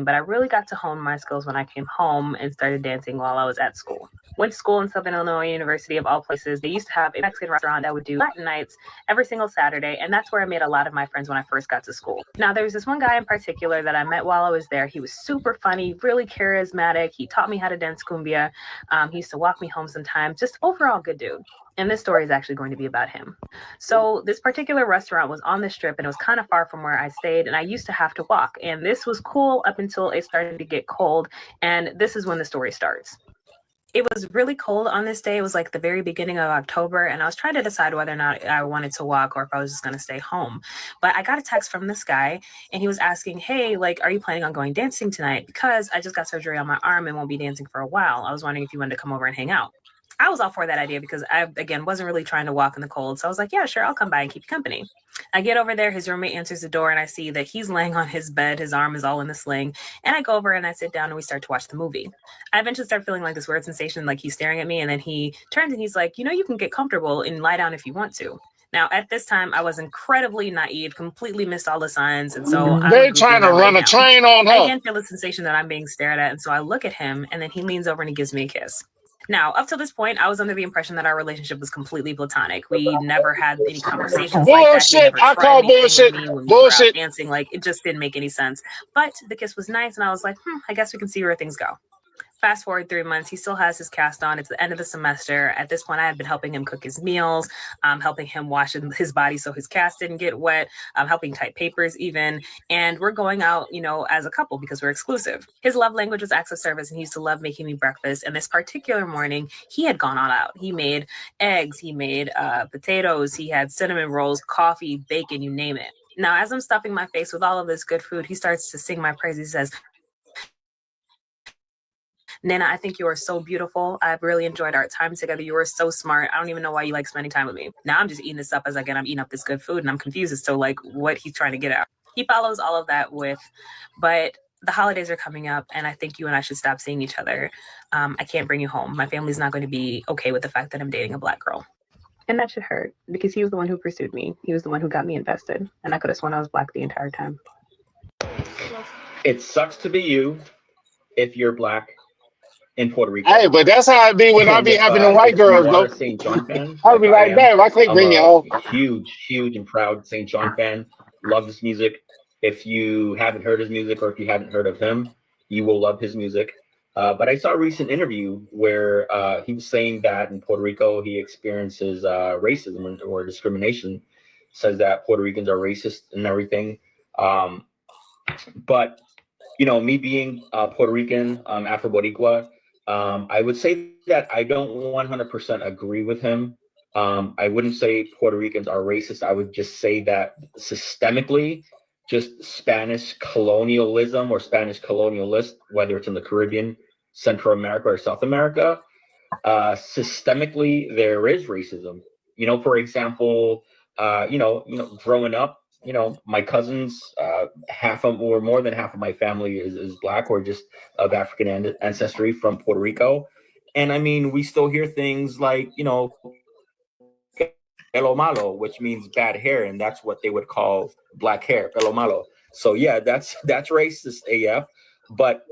But I really got to hone my skills when I came home and started dancing while I was at school. Went to school in Southern Illinois University, of all places. They used to have a Mexican restaurant that would do Latin nights every single Saturday, and that's where I made a lot of my friends when I first got to school. Now, there was this one guy in particular that I met while I was there. He was super funny, really charismatic. He taught me how to dance cumbia. He used to walk me home sometimes. Just overall good dude. And this story is actually going to be about him. So this particular restaurant was on the strip and it was kind of far from where I stayed. And I used to have to walk. And this was cool up until it started to get cold. And this is when the story starts. It was really cold on this day. It was like the very beginning of October. And I was trying to decide whether or not I wanted to walk or if I was just going to stay home. But I got a text from this guy and he was asking, hey, like, are you planning on going dancing tonight? Because I just got surgery on my arm and won't be dancing for a while. I was wondering if you wanted to come over and hang out. I was all for that idea because I, again, wasn't really trying to walk in the cold. So I was like, yeah, sure, I'll come by and keep you company. I get over there. His roommate answers the door and I see that he's laying on his bed. His arm is all in the sling. And I go over and I sit down and we start to watch the movie. I eventually start feeling like this weird sensation, like he's staring at me. And then he turns and he's like, you know, you can get comfortable and lie down if you want to. Now, at this time, I was incredibly naive, completely missed all the signs. And so They're trying to run a train on I her. again feel the sensation that I'm being stared at. And so I look at him and then he leans over and he gives me a kiss. Now, up till this point, I was under the impression that our relationship was completely platonic. We never had any conversations like that. He Bullshit. never I tried call anything bullshit. with me when we were out Bullshit. dancing. Like, it just didn't make any sense. But the kiss was nice, and I was like, I guess we can see where things go. Fast forward 3 months, he still has his cast on. It's the end of the semester. At this point, I had been helping him cook his meals, helping him wash his body so his cast didn't get wet, helping type papers even. And we're going out, you know, as a couple because we're exclusive. His love language was acts of service, and he used to love making me breakfast. And this particular morning, he had gone all out. He made eggs, he made potatoes, he had cinnamon rolls, coffee, bacon, you name it. Now, as I'm stuffing my face with all of this good food, he starts to sing my praise. He says, Nana, I think you are so beautiful. I've really enjoyed our time together. You are so smart. I don't even know why you like spending time with me. Now I'm just eating this up as I'm eating up this good food and I'm confused as to like what he's trying to get at. He follows all of that with, but the holidays are coming up and I think you and I should stop seeing each other. I can't bring you home. My family's not going to be okay with the fact that I'm dating a Black girl. And that should hurt because he was the one who pursued me. He was the one who got me invested. And I could have sworn I was Black the entire time. It sucks to be you if you're Black in Puerto Rico. Hey, but that's how it be when I be having the white girls, you though. are a St. John fan, I'll be like, damn, I can't bring you home. Huge and proud St. John fan. Love his music. If you haven't heard his music or if you haven't heard of him, you will love his music. But I saw a recent interview where he was saying that in Puerto Rico, he experiences racism or discrimination, says that Puerto Ricans are racist and everything. But, you know, me being Puerto Rican, Afro-Boricua, I would say that I don't 100% agree with him. I wouldn't say Puerto Ricans are racist. I would just say that systemically, just Spanish colonialism or Spanish colonialist, whether it's in the Caribbean, Central America, or South America, systemically there is racism. You know, for example, growing up, you know, my cousins, half of or more than half of my family is Black or just of African ancestry from Puerto Rico. And I mean, we still hear things like, you know, pelo malo, which means bad hair, and that's what they would call Black hair, pelo malo. So yeah, that's racist AF. But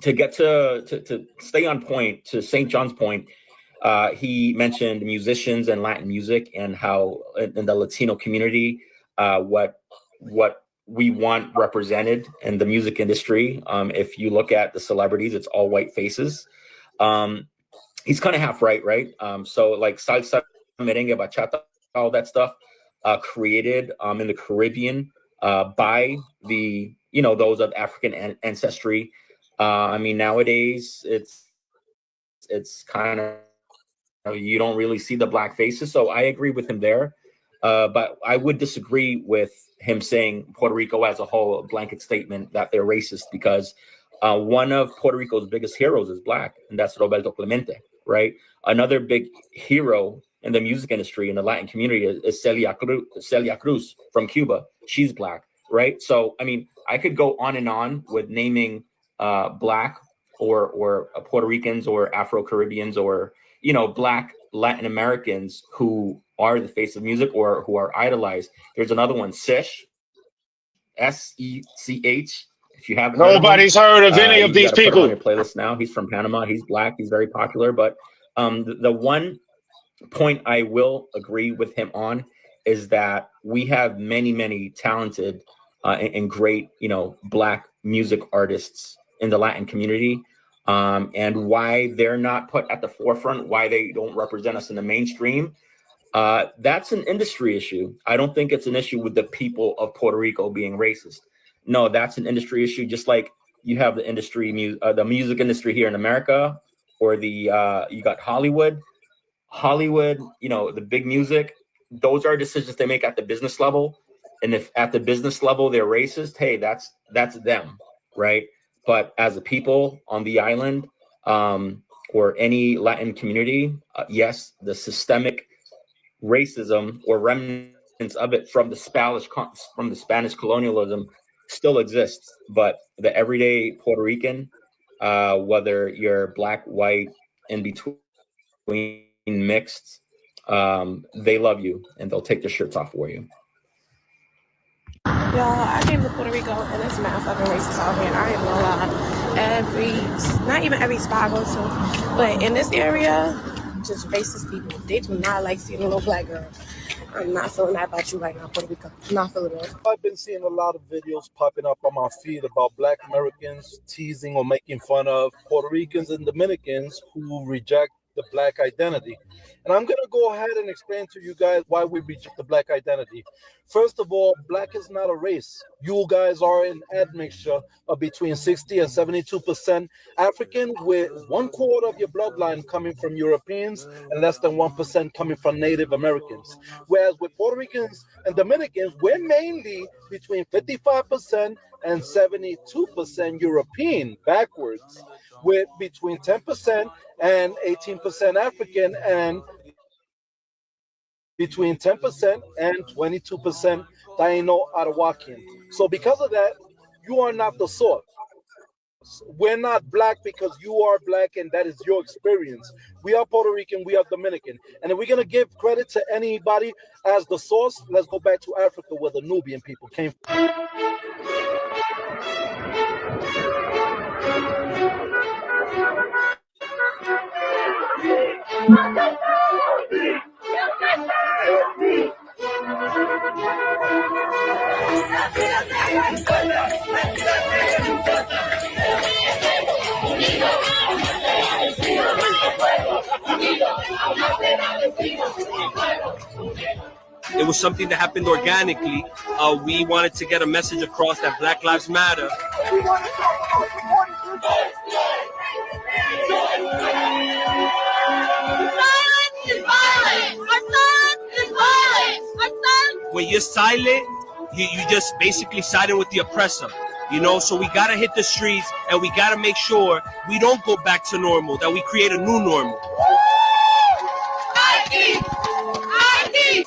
to get to stay on point, to St. John's point, he mentioned musicians and Latin music and how in the Latino community, what we want represented in the music industry. If you look at the celebrities, it's all white faces. He's kind of half right? So like salsa, merengue, bachata, all that stuff created in the Caribbean by the, you know, those of African ancestry. I mean, nowadays it's kind of, you don't really see the Black faces. So I agree with him there. But I would disagree with him saying Puerto Rico as a whole, a blanket statement that they're racist, because one of Puerto Rico's biggest heroes is Black, and that's Roberto Clemente, right? Another big hero in the music industry in the Latin community is Celia Cruz from Cuba. She's Black, right? So, I mean, I could go on and on with naming Black or Puerto Ricans or Afro-Caribbeans or, you know, Black Latin Americans who are the face of music or who are idolized. There's another one, Sech, S-E-C-H. If you haven't Nobody's heard of any of these people. Put him on your people. playlist now. He's from Panama. He's Black. He's very popular. But the one point I will agree with him on is that we have many talented and great, you know, Black music artists in the Latin community. and why they're not put at the forefront, why they don't represent us in the mainstream. That's an industry issue. I don't think it's an issue with the people of Puerto Rico being racist. No, that's an industry issue, just like you have the industry, the music industry here in America, or the you got Hollywood, you know, the big music. Those are decisions they make at the business level, and if at the business level they're racist, hey, that's them, right? But as a people on the island, or any Latin community, yes, the systemic racism or remnants of it from the Spanish colonialism still exists. But the everyday Puerto Rican, whether you're black, white, in between, mixed, they love you and they'll take their shirts off for you. Y'all, I came to Puerto Rico and it's motherfucking racist out here. I ain't gonna lie. Not even every spot I go to, but in this area, just racist people. They do not like seeing a little black girl. I'm not feeling that about you right now, Puerto Rico. I'm not feeling it. I've been seeing a lot of videos popping up on my feed about Black Americans teasing or making fun of Puerto Ricans and Dominicans who reject the Black identity. And I'm going to go ahead and explain to you guys why we reject the Black identity. First of all, Black is not a race. You guys are an admixture of between 60 and 72% African, with 1/4 of your bloodline coming from Europeans and less than 1% coming from Native Americans. Whereas with Puerto Ricans and Dominicans, we're mainly between 55% and 72% European, backwards, with between 10% and 18% African, and between 10% and 22% Taino Arawakian. So because of that, you are not the source. We're not black because you are black and that is your experience. We are Puerto Rican, we are Dominican. And if we're going to give credit to anybody as the source, let's go back to Africa where the Nubian people came from. It was something that happened organically. We wanted to get a message across that Black Lives Matter. When you're silent, you just basically siding with the oppressor, you know? So we gotta hit the streets and we gotta make sure we don't go back to normal, that we create a new normal.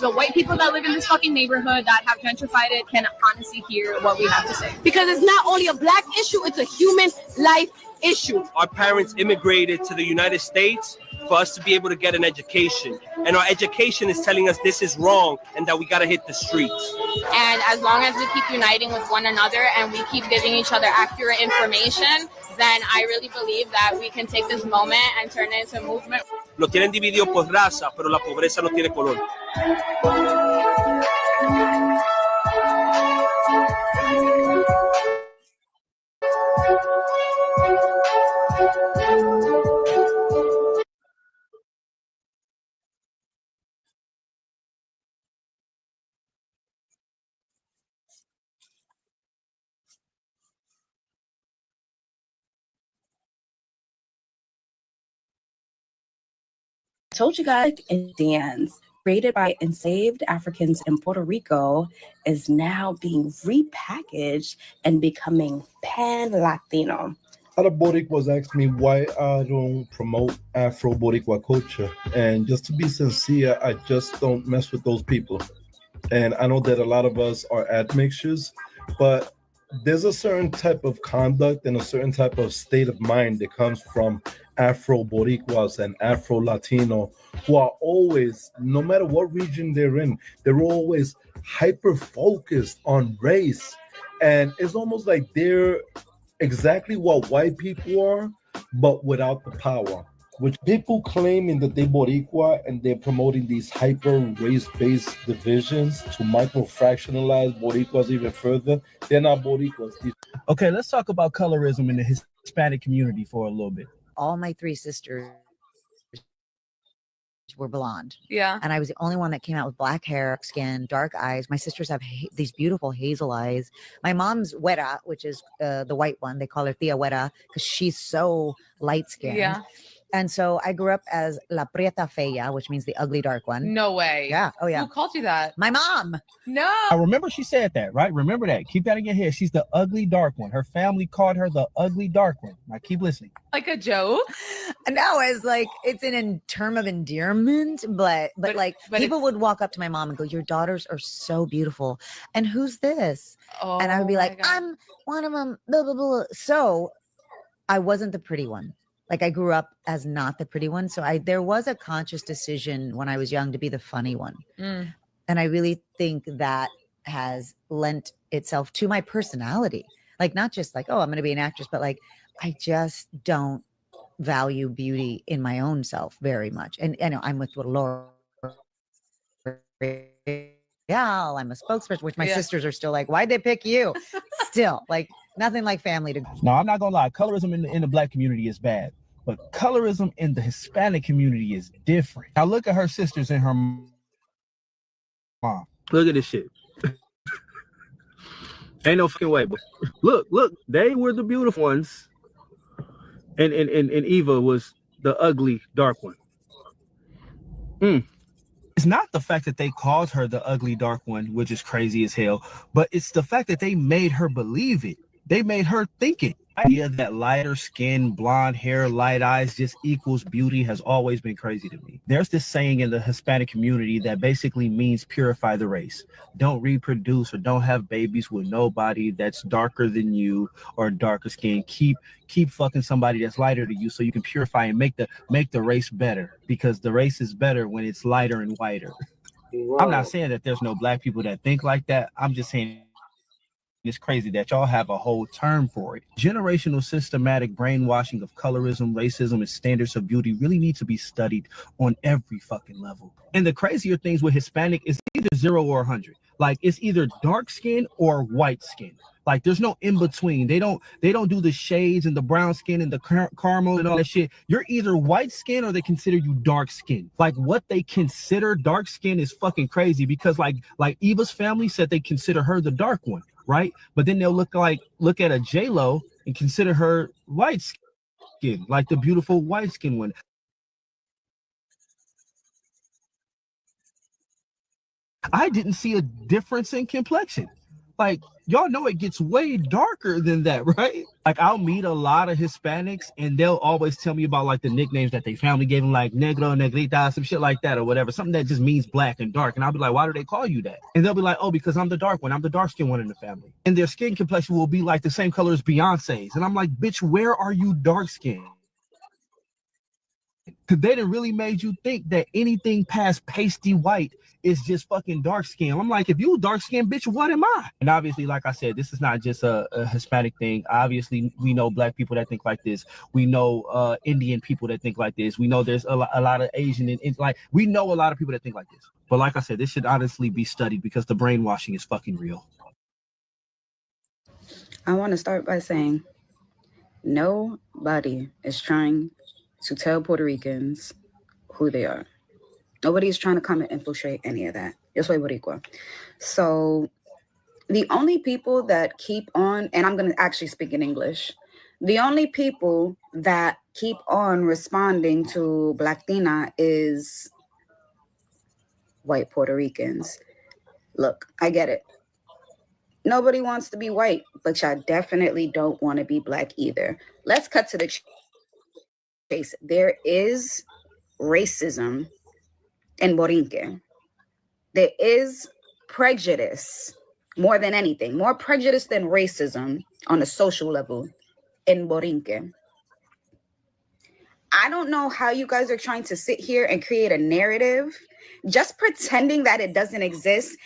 The white people that live in this fucking neighborhood that have gentrified it can honestly hear what we have to say. Because it's not only a black issue, it's a human life issue. Our parents immigrated to the United States for us to be able to get an education. And our education is telling us this is wrong and that we gotta hit the streets. And as long as we keep uniting with one another and we keep giving each other accurate information, then I really believe that we can take this moment and turn it into a movement. Lo tienen dividido por raza, pero la pobreza no tiene color. Told you guys, and dance created by enslaved Africans in Puerto Rico is now being repackaged and becoming pan-Latino. Other Boricuas asked me why I don't promote Afro-Boricua culture. And just to be sincere, I just don't mess with those people. And I know that a lot of us are admixtures, but there's a certain type of conduct and a certain type of state of mind that comes from Afro-Boricuas and Afro-Latino, who are always, no matter what region they're in, they're always hyper-focused on race. And it's almost like they're exactly what white people are, but without the power. Which people claiming that they're Boricua and they're promoting these hyper race-based divisions to micro-fractionalize Boricuas even further, they're not Boricuas. Okay, let's talk about colorism in the history Hispanic community for a little bit. All my 3 sisters were blonde. Yeah. And I was the only one that came out with black hair, skin, dark eyes. My sisters have these beautiful hazel eyes. My mom's Wera, which is the white one. They call her Tia Wera because she's so light skinned. Yeah. And so I grew up as La Prieta Fea, which means the ugly dark one. No way. Yeah. Oh, yeah. Who called you that? My mom. No. I remember she said that, right? Remember that. Keep that in your head. She's the ugly dark one. Her family called her the ugly dark one. Now keep listening. Like a joke? No, it's like it's in term of endearment, but people would walk up to my mom and go, "Your daughters are so beautiful." And who's this? Oh, and I would be like, God. "I'm one of them." Blah blah blah. So I wasn't the pretty one. Like I grew up as not the pretty one. So there was a conscious decision when I was young to be the funny one. Mm. And I really think that has lent itself to my personality. Like not just like, oh, I'm going to be an actress, but like I just don't value beauty in my own self very much. And you know, I'm with Laura. Yeah, I'm a spokesperson, which my sisters are still like, why'd they pick you? Still, like nothing like family to. No, I'm not gonna lie. Colorism in the black community is bad, but colorism in the Hispanic community is different. Now look at her sisters and her mom. Look at this shit. Ain't no fucking way, but look, they were the beautiful ones, and Eva was the ugly dark one. It's not the fact that they called her the ugly dark one, which is crazy as hell, but it's the fact that they made her believe it. They made her think it. The idea that lighter skin, blonde hair, light eyes just equals beauty has always been crazy to me. There's this saying in the Hispanic community that basically means purify the race. Don't reproduce or don't have babies with nobody that's darker than you or darker skin. Keep fucking somebody that's lighter than you so you can purify and make the race better, because the race is better when it's lighter and whiter. Wow. I'm not saying that there's no black people that think like that. I'm just saying it's crazy that y'all have a whole term for it. Generational systematic brainwashing of colorism, racism, and standards of beauty really need to be studied on every fucking level. And the crazier things with Hispanic is either 0 or 100. Like it's either dark skin or white skin. Like there's no in between. They don't do the shades and the brown skin and the caramel and all that shit. You're either white skin or they consider you dark skin. Like what they consider dark skin is fucking crazy, because like Eva's family said they consider her the dark one, right? But then they'll look at a J-Lo and consider her light skin, like the beautiful white skin one. I didn't see a difference in complexion. Like, y'all know it gets way darker than that, right? Like, I'll meet a lot of Hispanics and they'll always tell me about like the nicknames that they family gave them, like negro, negrita, some shit like that or whatever, something that just means black and dark. And I'll be like, why do they call you that? And they'll be like, oh, because I'm the dark one. I'm the dark skinned one in the family. And their skin complexion will be like the same color as Beyonce's. And I'm like, bitch, where are you dark skinned? Because they done really made you think that anything past pasty white is just fucking dark skin. I'm like, if you dark skin, bitch, what am I? And obviously, like I said, this is not just a Hispanic thing. Obviously, we know black people that think like this. We know Indian people that think like this. We know there's a lot of Asian and like we know a lot of people that think like this. But like I said, this should honestly be studied because the brainwashing is fucking real. I want to start by saying nobody is trying to tell Puerto Ricans who they are. Nobody is trying to come and infiltrate any of that. Yo soy Boricua. So the only people that keep on, and I'm going to actually speak in English, the only people that keep on responding to Blacktina is white Puerto Ricans. Look, I get it. Nobody wants to be white, but y'all definitely don't want to be black either. Let's cut to the chase. There is racism in Borinque. There is prejudice more than anything, more prejudice than racism on a social level in Borinque. I don't know how you guys are trying to sit here and create a narrative, just pretending that it doesn't exist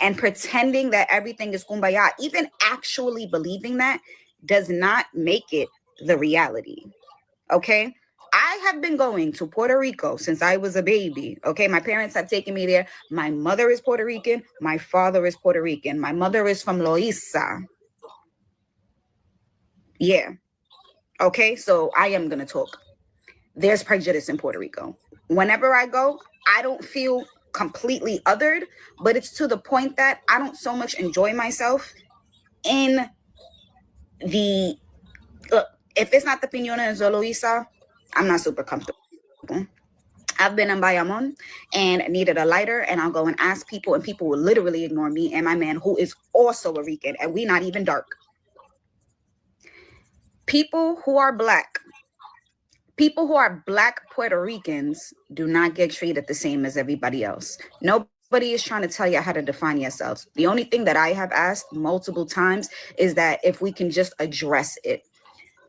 and pretending that everything is kumbaya. Even actually believing that does not make it the reality. Okay? I have been going to Puerto Rico since I was a baby. Okay, my parents have taken me there. My mother is Puerto Rican. My father is Puerto Rican. My mother is from Loíza. Yeah. Okay, so I am going to talk. There's prejudice in Puerto Rico. Whenever I go, I don't feel completely othered, but it's to the point that I don't so much enjoy myself in the, if it's not the Piñones de Loíza, I'm not super comfortable. I've been in Bayamon and needed a lighter, and I'll go and ask people, and people will literally ignore me and my man, who is also a Rican, and we not even dark. People who are black Puerto Ricans do not get treated the same as everybody else. Nobody is trying to tell you how to define yourselves. The only thing that I have asked multiple times is that if we can just address it.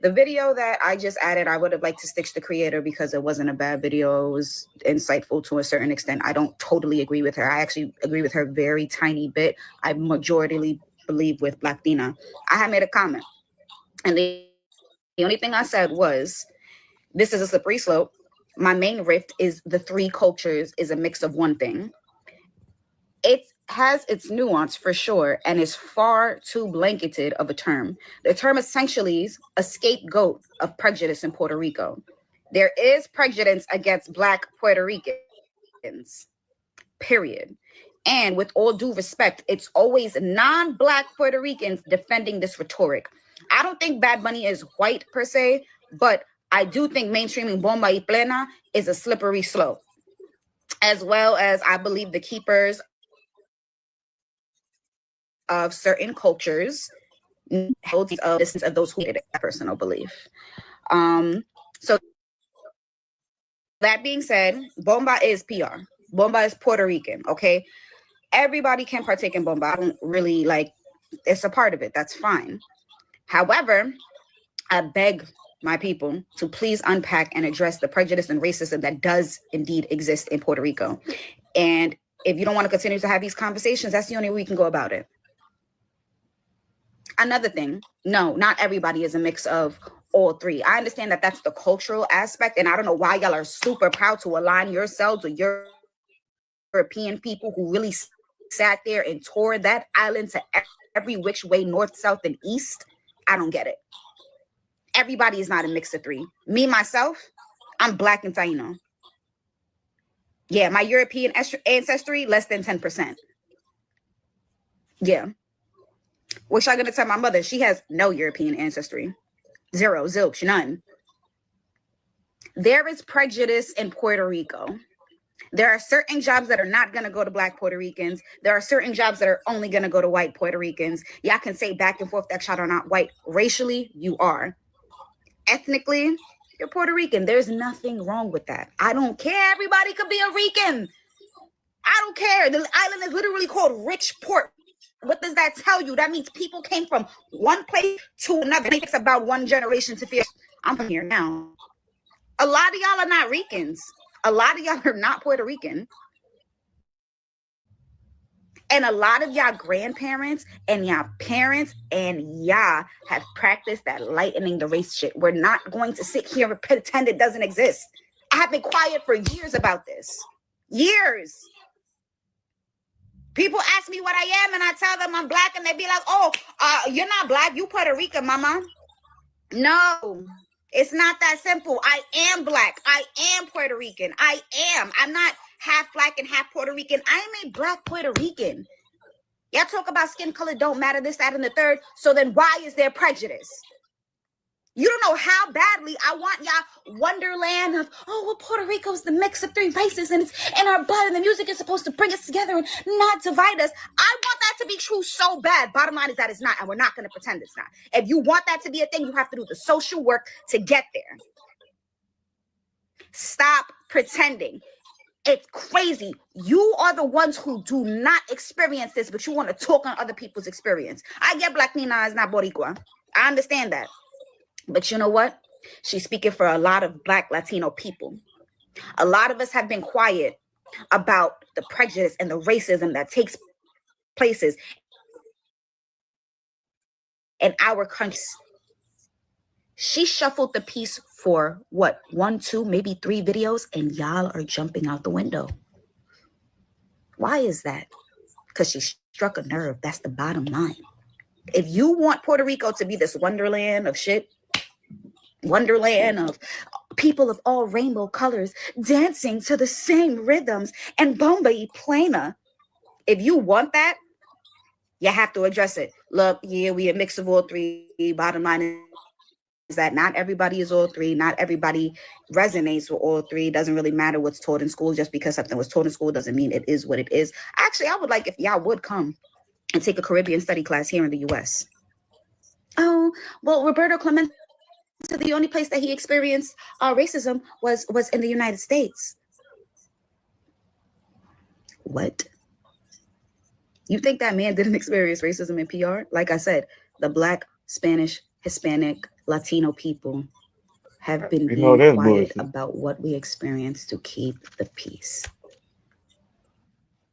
The video that I just added, I would have liked to stitch the creator because it wasn't a bad video. It was insightful to a certain extent. I don't totally agree with her. I actually agree with her very tiny bit. I majority believe with Blacktina. I had made a comment, and the only thing I said was, this is a slippery slope. My main rift is the three cultures is a mix of one thing. It has its nuance for sure, and is far too blanketed of a term. The term essentially is a scapegoat of prejudice in Puerto Rico. There is prejudice against Black Puerto Ricans, period. And with all due respect, it's always non-Black Puerto Ricans defending this rhetoric. I don't think Bad Bunny is white per se, but I do think mainstreaming Bomba y Plena is a slippery slope, as well as I believe the keepers of certain cultures holds of distance of those who did it, personal belief. So that being said, Bomba is PR. Bomba is Puerto Rican, okay? Everybody can partake in Bomba. I don't really it's a part of it. That's fine. However, I beg my people to please unpack and address the prejudice and racism that does indeed exist in Puerto Rico. And if you don't want to continue to have these conversations, that's the only way we can go about it. Another thing, no, not everybody is a mix of all three. I understand that that's the cultural aspect, and I don't know why y'all are super proud to align yourselves with European people who really sat there and tore that island to every which way, north, south, and east. I don't get it. Everybody is not a mix of three. Me, myself, I'm Black and Taino. Yeah, my European ancestry, less than 10%. Yeah. What y'all gonna tell my mother? She has no European ancestry. Zero, zilch, none. There is prejudice in Puerto Rico. There are certain jobs that are not going to go to Black Puerto Ricans. There are certain jobs that are only going to go to white Puerto Ricans. Y'all can say back and forth that y'all are not white. Racially, you are. Ethnically, you're Puerto Rican. There's nothing wrong with that. I don't care. Everybody could be a Rican. I don't care. The island is literally called Rich Port. What does that tell you? That means people came from one place to another. It takes about one generation to feel, I'm from here now. A lot of y'all are not Ricans. A lot of y'all are not Puerto Rican. And a lot of y'all grandparents and y'all parents and y'all have practiced that lightening the race shit. We're not going to sit here and pretend it doesn't exist. I have been quiet for years about this. Years. People ask me what I am and I tell them I'm Black and they be like, oh, you're not Black, you Puerto Rican, mama. No, it's not that simple. I am Black. I am Puerto Rican. I am. I'm not half Black and half Puerto Rican. I am a Black Puerto Rican. Y'all talk about skin color don't matter, this, that, and the third. So then why is there prejudice? You don't know how badly I want y'all wonderland of, oh, well, Puerto Rico's the mix of three races and it's in our blood and the music is supposed to bring us together and not divide us. I want that to be true so bad. Bottom line is that it's not, and we're not going to pretend it's not. If you want that to be a thing, you have to do the social work to get there. Stop pretending. It's crazy. You are the ones who do not experience this, but you want to talk on other people's experience. I get Black Nina is not Boricua. I understand that. But you know what? She's speaking for a lot of Black Latino people. A lot of us have been quiet about the prejudice and the racism that takes places in our countries. She shuffled the piece for what? 1, 2, maybe 3 videos, and y'all are jumping out the window. Why is that? Because she struck a nerve. That's the bottom line. If you want Puerto Rico to be this wonderland of shit, wonderland of people of all rainbow colors dancing to the same rhythms and bomba y plena. If you want that, you have to address it. Look, yeah, we a mix of all three. Bottom line is that not everybody is all three. Not everybody resonates with all three. It doesn't really matter what's taught in school. Just because something was taught in school doesn't mean it is what it is. Actually, I would like if y'all would come and take a Caribbean study class here in the U.S. Oh, well, Roberto Clemente, the only place that he experienced racism was in the United States. What? You think that man didn't experience racism in PR? Like I said, the Black, Spanish, Hispanic, Latino people have been being quiet about what we experience to keep the peace.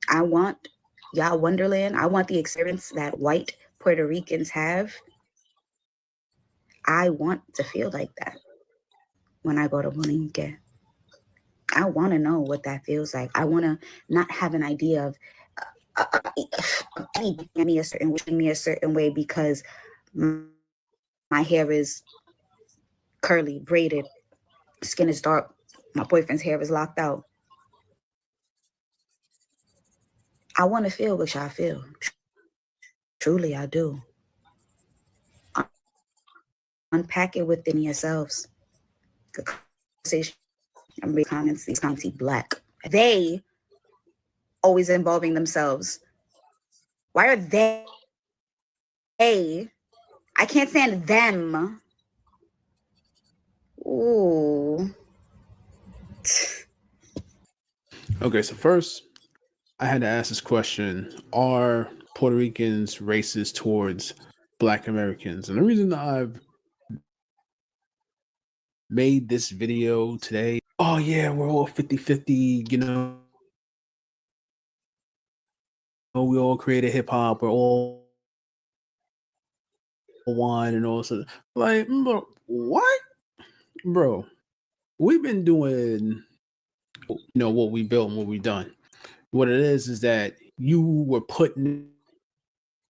I want y'all Wonderland. I want the experience that white Puerto Ricans have. I want to feel like that when I go to Bolinque. I want to know what that feels like. I want to not have an idea of me a certain way because my hair is curly, braided, skin is dark, my boyfriend's hair is locked out. I want to feel what y'all feel. Truly, I do. Unpack it within yourselves. The conversation, these comments, Black. They always involving themselves. Why are they? I can't stand them. Ooh. Okay, so first, I had to ask this question: are Puerto Ricans racist towards Black Americans? And the reason I've made this video today, oh yeah, we're all 50-50, you know, we all created hip-hop, we're all one and all sorts. Like, bro, what? Bro, we've been doing, you know, what we built and what we've done. What it is that you were put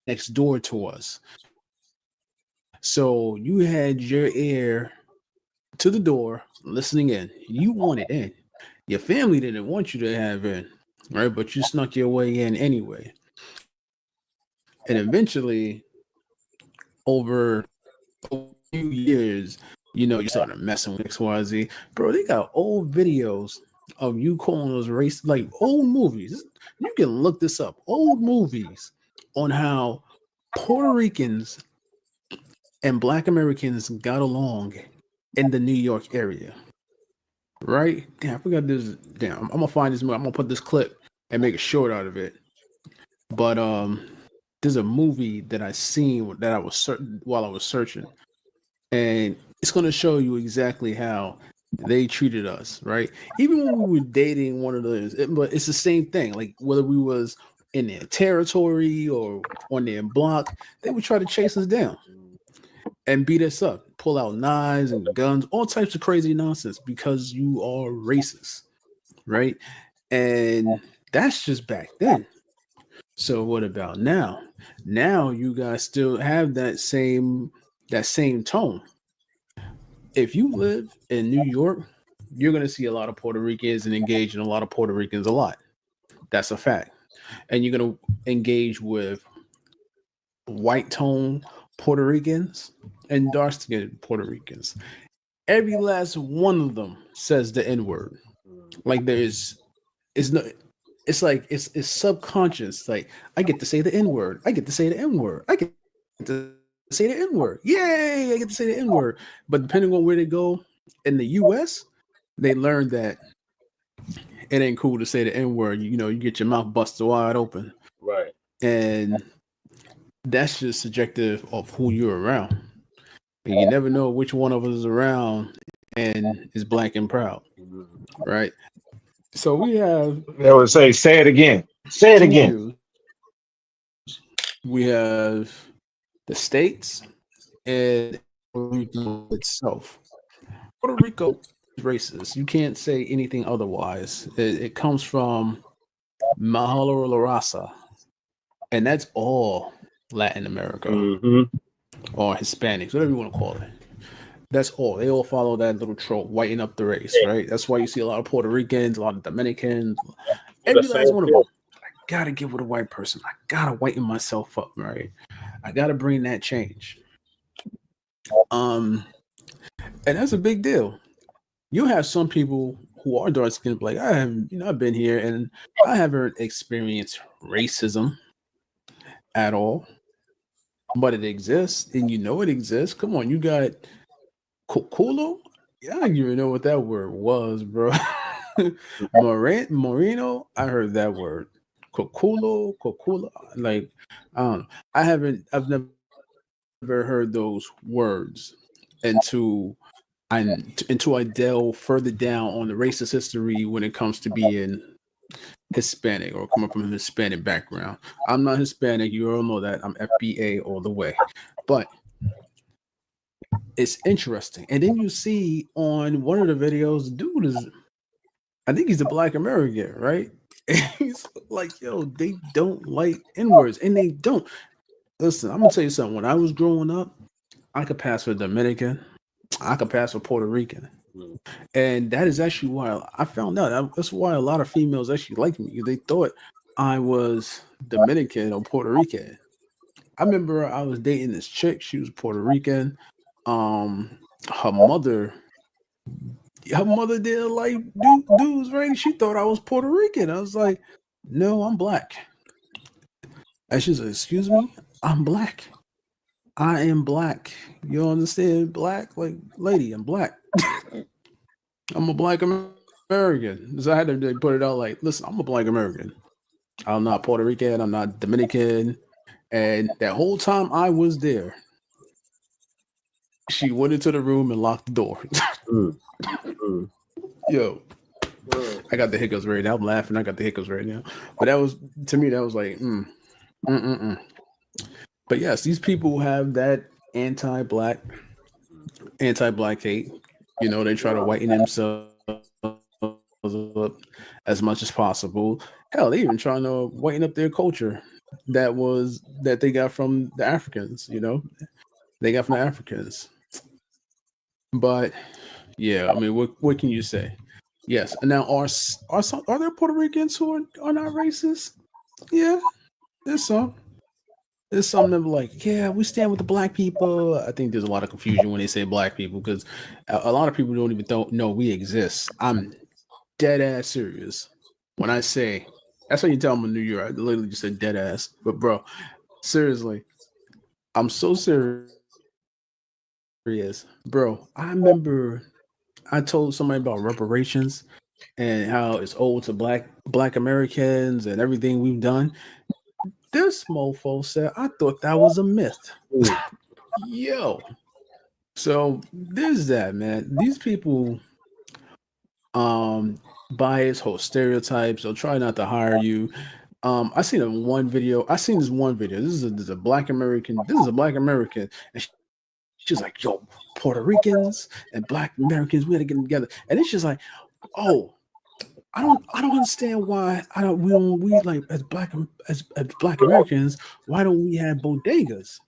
next door to us. So you had your ear to the door, listening in. You wanted in. Your family didn't want you to have in, right? But you snuck your way in anyway. And eventually, over a few years, you know, you started messing with XYZ. Bro, they got old videos of you calling those race, like old movies. You can look this up. Old movies on how Puerto Ricans and Black Americans got along in the New York area. Right? Damn, I forgot this. Damn, I'm gonna find this movie. I'm gonna put this clip and make a short out of it. But there's a movie that I seen that I was certain while I was searching, and it's gonna show you exactly how they treated us, right? Even when we were dating one of those, but it's the same thing. Like whether we was in their territory or on their block, they would try to chase us down and beat us up, pull out knives and guns, all types of crazy nonsense because you are racist, right? And that's just back then. So what about now? Now you guys still have that same tone. If you live in New York, you're going to see a lot of Puerto Ricans and engage in a lot of Puerto Ricans a lot. That's a fact. And you're going to engage with white tone Puerto Ricans and dark skinned Puerto Ricans. Every last one of them says the N-word. Like it's like it's subconscious. Like I get to say the N-word. I get to say the N-word. I get to say the N-word. Yay! I get to say the N-word. But depending on where they go in the US, they learn that it ain't cool to say the N-word. You know, you get your mouth busted wide open. Right. And that's just subjective of who you're around. And you never know which one of us is around and is black and proud. Right. So we have. They would say it again. Say it again. We have the states and Puerto Rico itself. Puerto Rico is racist. You can't say anything otherwise. It comes from Mahalo La Raza, and that's all Latin America or Hispanics, whatever you want to call it. That's all. They all follow that little trope, whiten up the race, right? That's why you see a lot of Puerto Ricans, a lot of Dominicans, every last one of them. I gotta get with a white person. I gotta whiten myself up, right? I gotta bring that change. And that's a big deal. You have some people who are dark skinned, like I have, I've been here and I haven't experienced racism at all, but it exists, and it exists. Come on, you got culo? Yeah, I don't even know what that word was, bro. Moreno, I heard that word. Culo, like I don't know. I've never heard those words until I delve further down on the racist history when it comes to being Hispanic or coming from a Hispanic background. I'm not Hispanic. You all know that. I'm FBA all the way. But it's interesting. And then you see on one of the videos, dude is, I think he's a Black American, right? And he's like, yo, they don't like N-words. And they don't. Listen, I'm going to tell you something. When I was growing up, I could pass for Dominican. I could pass for Puerto Rican. And that is actually why I found out. That's why a lot of females actually liked me. They thought I was Dominican or Puerto Rican. I remember I was dating this chick. She was Puerto Rican. Her mother didn't like dudes, right? She thought I was Puerto Rican. I was like, no, I'm Black. And she's like, excuse me, I'm Black. I am Black. You understand? Black? Like, lady, I'm Black. I'm a Black American. So I had to put it out like, listen, I'm a Black American. I'm not Puerto Rican. I'm not Dominican. And that whole time I was there, she went into the room and locked the door. Yo, I got the hiccups right now. I'm laughing. I got the hiccups right now. But that was, to me, that was like, But yes, these people have that anti-black hate. They try to whiten themselves up as much as possible. Hell, they even trying to whiten up their culture that they got from the Africans. They got from the Africans. But yeah, I mean, what can you say? Yes. Now, are there Puerto Ricans who are not racist? Yeah, there's some. There's some that are like, yeah, we stand with the Black people. I think there's a lot of confusion when they say Black people because a lot of people don't know we exist. I'm dead ass serious when I say that's how you tell them in New York. I literally just said dead ass. But bro, seriously, I'm so serious. Bro, I remember I told somebody about reparations and how it's owed to Black Americans and everything we've done. This mofo said, I thought that was a myth. Yo. So there's that, man. These people bias, whole stereotypes. They'll try not to hire you. I seen this one video. This is a Black American. This is a Black American. And she's like, yo, Puerto Ricans and Black Americans, we had to get them together. And it's just like, oh, I don't understand why we like as Black Americans, why don't we have bodegas?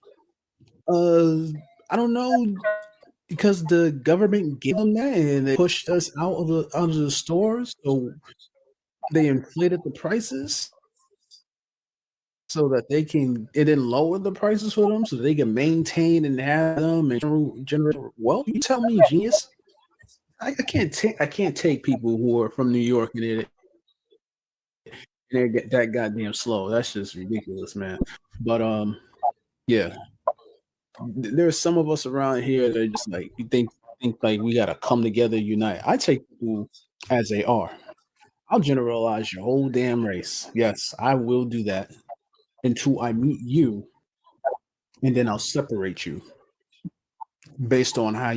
I don't know, because the government gave them that and they pushed us out of the stores, so they inflated the prices so that it didn't lower the prices for them so they can maintain and have them and generate wealth. You tell me, genius. I can't take people who are from New York and they get that goddamn slow. That's just ridiculous, man. But yeah, there's some of us around here that are just like you think like we gotta come together, unite. I take people as they are. I'll generalize your whole damn race. Yes, I will do that until I meet you, and then I'll separate you based on how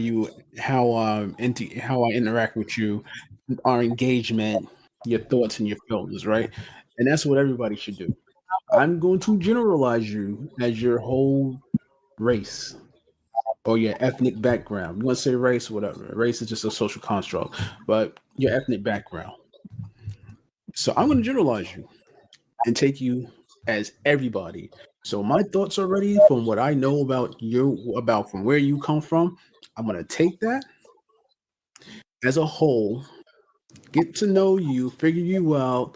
I interact with you, our engagement, your thoughts and your feelings, right? And that's what everybody should do. I'm going to generalize you as your whole race or your ethnic background. You want to say race, whatever. Race is just a social construct, but your ethnic background. So I'm going to generalize you and take you as everybody. So my thoughts already from what I know about you, about from where you come from, I'm gonna take that as a whole, get to know you, figure you out,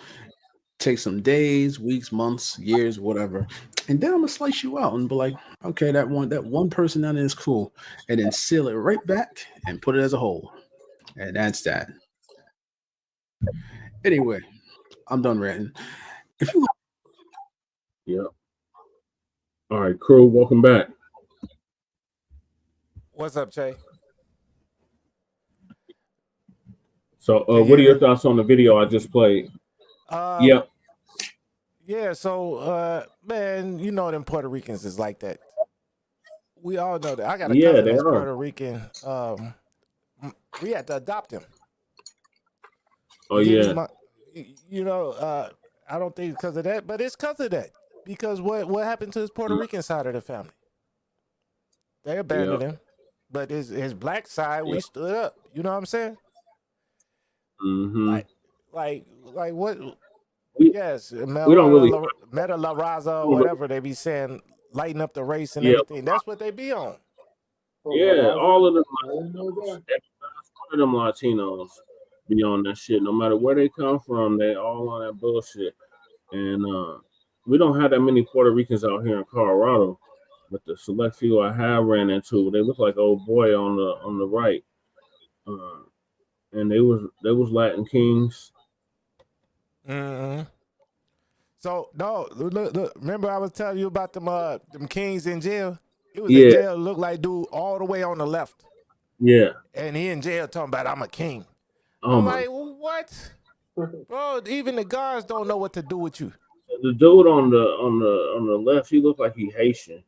take some days, weeks, months, years, whatever, and then I'm gonna slice you out and be like, okay, that one person down there is cool, and then seal it right back and put it as a whole, and that's that. Anyway, I'm done ranting. If you Yep. All right, crew, welcome back. What's up, Jay? So, what are your thoughts on the video I just played? Yep. Yeah, so man, you know them Puerto Ricans is like that. We all know that. I got a Yeah, cousin they that's are. Puerto Rican. We had to adopt him. Oh Give me yeah. my, you know, I don't think because of that, but it's because of that. Because what happened to his Puerto Rican side of the family? They abandoned him, but his black side, we stood up. You know what I'm saying? Mm-hmm. Like what? We don't really. Meta La Raza or whatever they be saying, lighten up the race and Yeah. everything. That's what they be on. Yeah, all of them. I didn't know that. One of them Latinos be on that shit. No matter where they come from, they all on that bullshit. And we don't have that many Puerto Ricans out here in Colorado, but the select few I have ran into, they look like old boy on the right, and they was Latin kings. Mm-hmm. So no, look, remember I was telling you about them kings in jail? He was in jail, looked like dude all the way on the left. Yeah. And he in jail talking about I'm a king. Oh I'm my. like, what? Bro, even the guards don't know what to do with you. The dude on the left, he looked like he Haitian.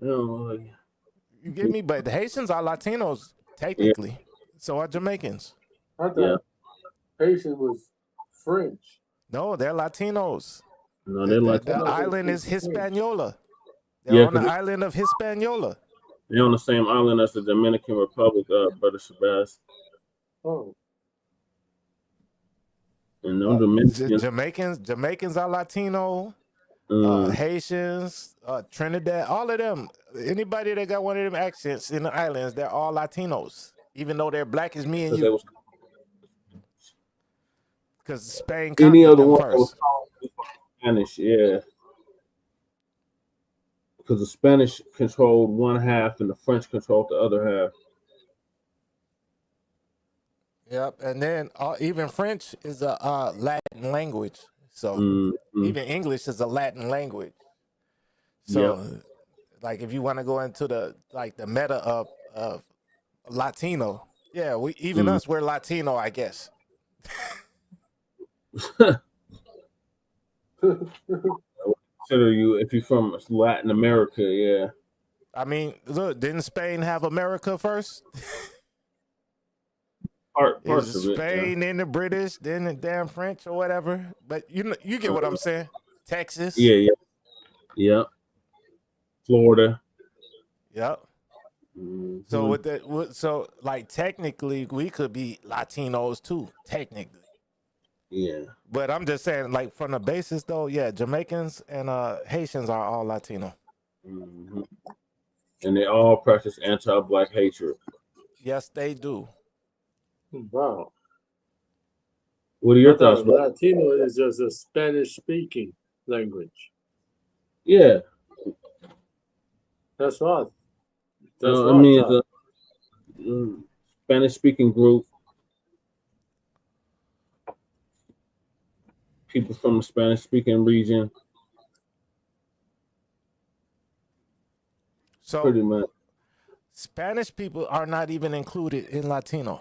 You know, like, you get me? But the Haitians are Latinos, technically. So are Jamaicans. I thought Haitian was French. No, they're Latinos. No, they're Latinos. The island is Hispaniola. They're on the island of Hispaniola. They're on the same island as the Dominican Republic, Brother Sebastian. Oh. And them Dominicans. Jamaicans are Latino. Haitians, Trinidad, all of them. Anybody that got one of them accents in the islands, they're all Latinos. Even though they're black as me and you. Because Spain conquered Any other them one first. was Spanish, yeah. Because the Spanish controlled one half and the French controlled the other half. Yep, and then even French is a Latin language. So even English is a Latin language. So like if you want to go into the meta of Latino, yeah, we us, we're Latino, I guess. Consider you if you're from Latin America, yeah. I mean, look, didn't Spain have America first? Parts of it. Spain, then the British, then the damn French or whatever. But you get what I'm saying. Texas. Yeah. Florida. Yep. So with that, so like technically we could be Latinos too, technically. Yeah. But I'm just saying, like from the basis though, yeah, Jamaicans and Haitians are all Latino. Mm-hmm. And they all practice anti-black hatred. Yes, they do. Wow. What are your thoughts? Latino is just a Spanish-speaking language. Yeah. That's right. I mean, the Spanish-speaking group, people from the Spanish-speaking region. So pretty much. Spanish people are not even included in Latino.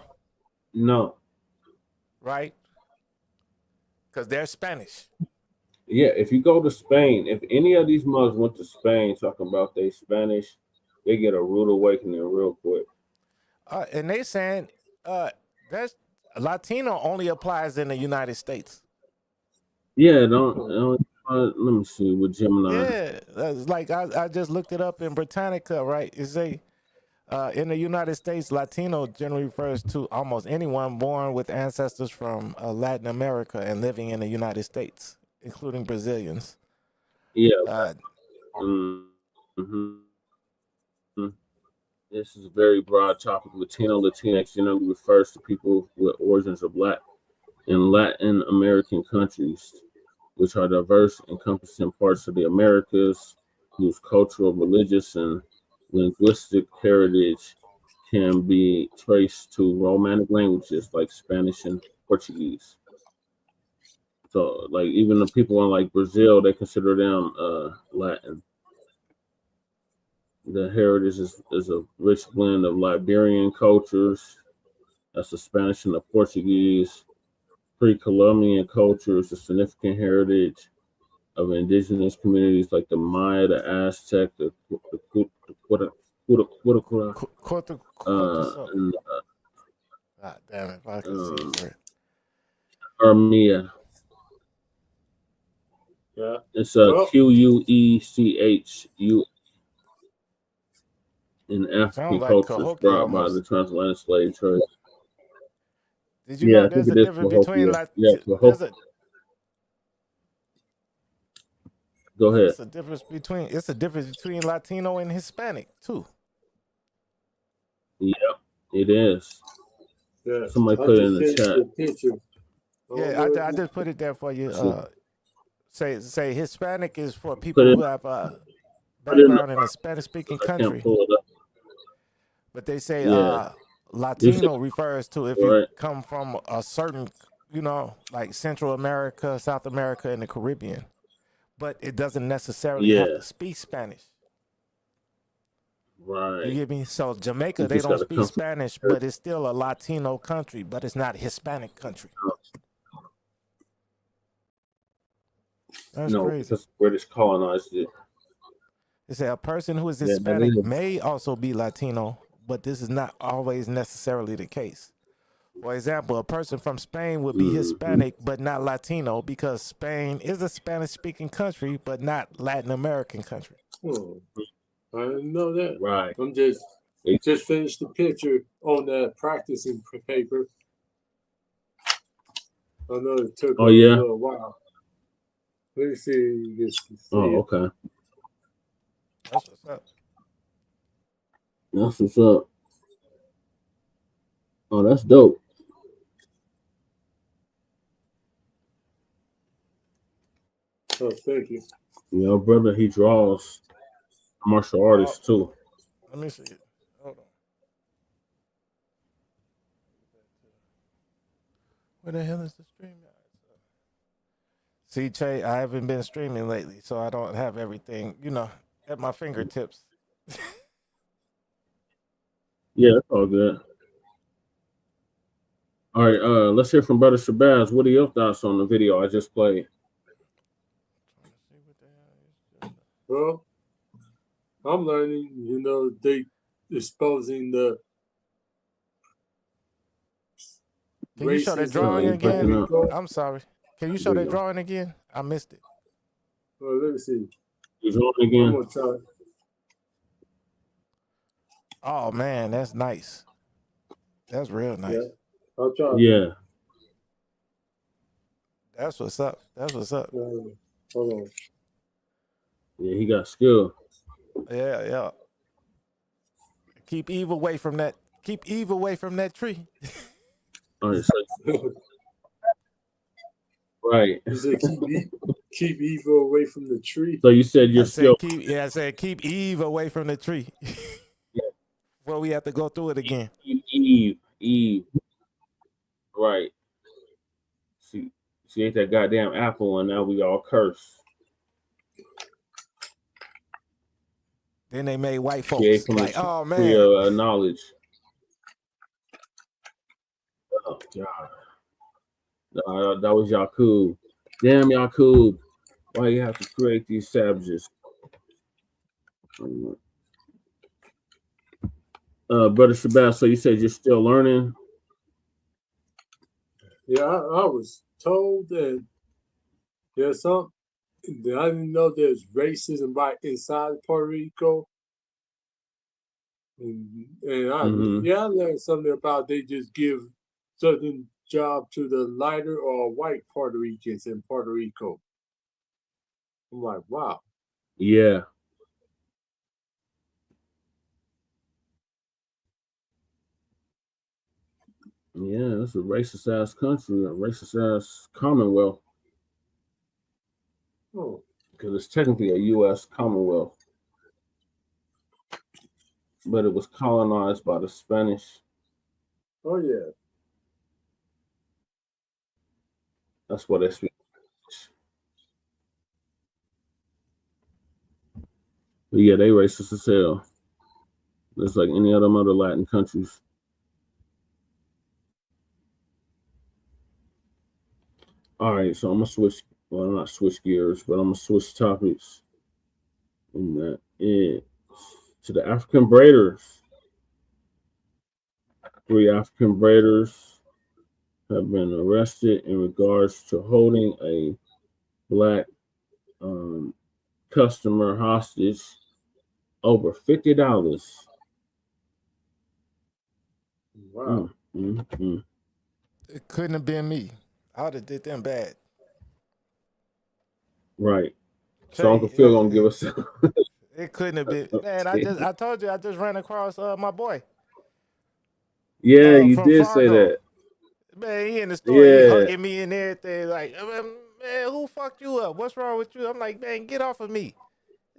No. Right? Because they're Spanish. Yeah, if you go to Spain, if any of these mugs went to Spain talking about they Spanish, they get a rude awakening real quick. And they saying that's Latino only applies in the United States. Yeah, let me see with Gemini. Yeah, that's like I just looked it up in Britannica, right? It say in the United States, Latino generally refers to almost anyone born with ancestors from Latin America and living in the United States, including Brazilians. Yeah. This is a very broad topic. Latino, Latinx generally refers to people with origins of Black in Latin American countries, which are diverse, encompassing parts of the Americas, whose cultural, religious, and linguistic heritage can be traced to Romanic languages like Spanish and Portuguese. So, like, even the people in like Brazil, they consider them Latin. The heritage is a rich blend of Liberian cultures, that's the Spanish and the Portuguese, pre-Columbian cultures, a significant heritage of indigenous communities like the Maya, the Aztec, the God damn it, if I can see it. Armia. Yeah. It's a Quechu in African Sounds like cultures Cahokia brought by almost. the transatlantic slave trade. Did you Yeah, know I think there's a it is difference between Cahokia. Yeah, Cahokia. Go ahead. it's a difference between Latino and Hispanic too. Yeah, it is. Yeah. Somebody I put it just in the sent chat. the picture. Yeah, I just put it there for you. Say Hispanic is for Put people it, who have a put it in the background in a Spanish-speaking I can't country. pull it up. But they say Yeah. Latino refers to if you Right. come from a certain, like Central America, South America, and the Caribbean. But it doesn't necessarily have Yeah. to speak Spanish. Right. You get me? So Jamaica, You they just don't gotta speak come from Spanish, but it's still a Latino country, but it's not a Hispanic country. That's crazy. because British colonized it. They say a person who is Yeah, that Hispanic is. may also be Latino, but this is not always necessarily the case. For example, a person from Spain would be Hispanic, but not Latino, because Spain is a Spanish-speaking country, but not Latin American country. Oh, I didn't know that. Right. I'm just finished the picture on that practicing paper. I know it took a little while. Let me see if you can see Oh, it. okay. That's what's up. That's what's up. Oh, that's dope. Oh, thank you. You know, brother, he draws martial artists too. Let me see it. Hold on. Where the hell is the stream? See, Che, I haven't been streaming lately, so I don't have everything, at my fingertips. Yeah, that's all good. All right, let's hear from Brother Shabazz. What are your thoughts on the video I just played? Well, I'm learning, they exposing the Can you show that drawing again? I'm sorry. Can you show that drawing again? I missed it. Well, let me see. You drawing again? I'm gonna try. Oh man, that's nice. That's real nice. Yeah, I'll try. Yeah. That's what's up. That's what's up. Hold on. Yeah, he got skill. Yeah. Keep Eve away from that. Keep Eve away from that tree. All right, so, right. You said keep Eve away from the tree. So you said you're still. I said keep Eve away from the tree. Well, we have to go through it again. Eve. Right. She ate that goddamn apple, and now we all curse. Then they made white folks like, oh man, knowledge. Oh God, that was Yaqub. Damn Yaqub, why you have to create these savages? Brother Shabazz, so you said you're still learning? Yeah, I was told that there's something. I didn't know there's racism right inside Puerto Rico. And I learned something about they just give certain job to the lighter or white Puerto Ricans in Puerto Rico. I'm like, wow. Yeah. Yeah, it's a racist ass country, a racist ass commonwealth. Oh. Because it's technically a U.S. commonwealth, but it was colonized by the Spanish. Oh yeah. That's what they speak. But yeah, they racist as hell. Just like any other Latin countries. All right, so I'm gonna switch. Well, not switch gears, but I'm gonna switch topics. And that is to the African Braiders. 3 African Braiders have been arrested in regards to holding a Black customer hostage over $50. Wow. It couldn't have been me. I would have did them bad. Right. So Uncle Phil gonna give us. It couldn't have been. Man, I told you I just ran across my boy. Yeah, you from did Fargo. say that. Man, he in the store, he Yeah. hugging me and everything. Like, man, who fucked you up? What's wrong with you? I'm like, man, get off of me.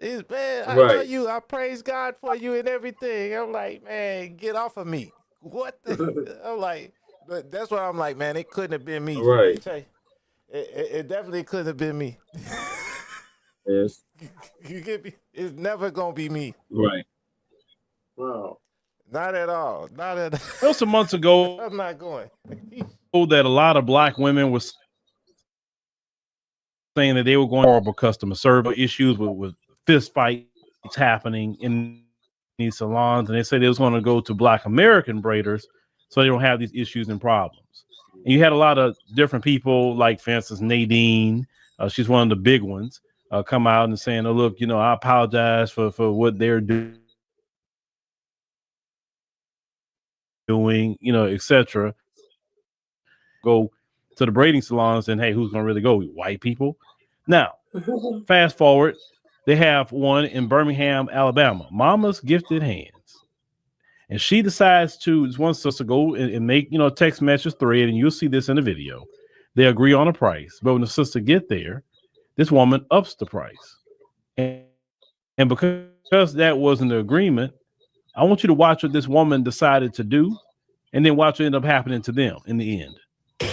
Man, I love you. I praise God for you and everything. I'm like, man, get off of me. What the? I'm like, but that's why I'm like, man, it couldn't have been me. Right. It definitely couldn't have been me. Yes. You get me? It's never gonna be me. Right. Wow. Not at all. Not at all. That was some months ago. I'm not going. That a lot of Black women were saying that they were going horrible customer service issues with fist fights happening in these salons, and they said they was going to go to Black American braiders so they don't have these issues and problems. And you had a lot of different people, like for instance Nadine, she's one of the big ones, come out and saying, "Oh look, I apologize for what they're doing, etc." Go to the braiding salons, and hey, who's going to really go? White people. Now, fast forward, they have one in Birmingham, Alabama, Mama's Gifted Hands. And she decides to, one sister, go and make, text message thread, and you'll see this in the video. They agree on a price. But when the sister get there, this woman ups the price. And because that wasn't the agreement, I want you to watch what this woman decided to do, and then watch what ended up happening to them in the end.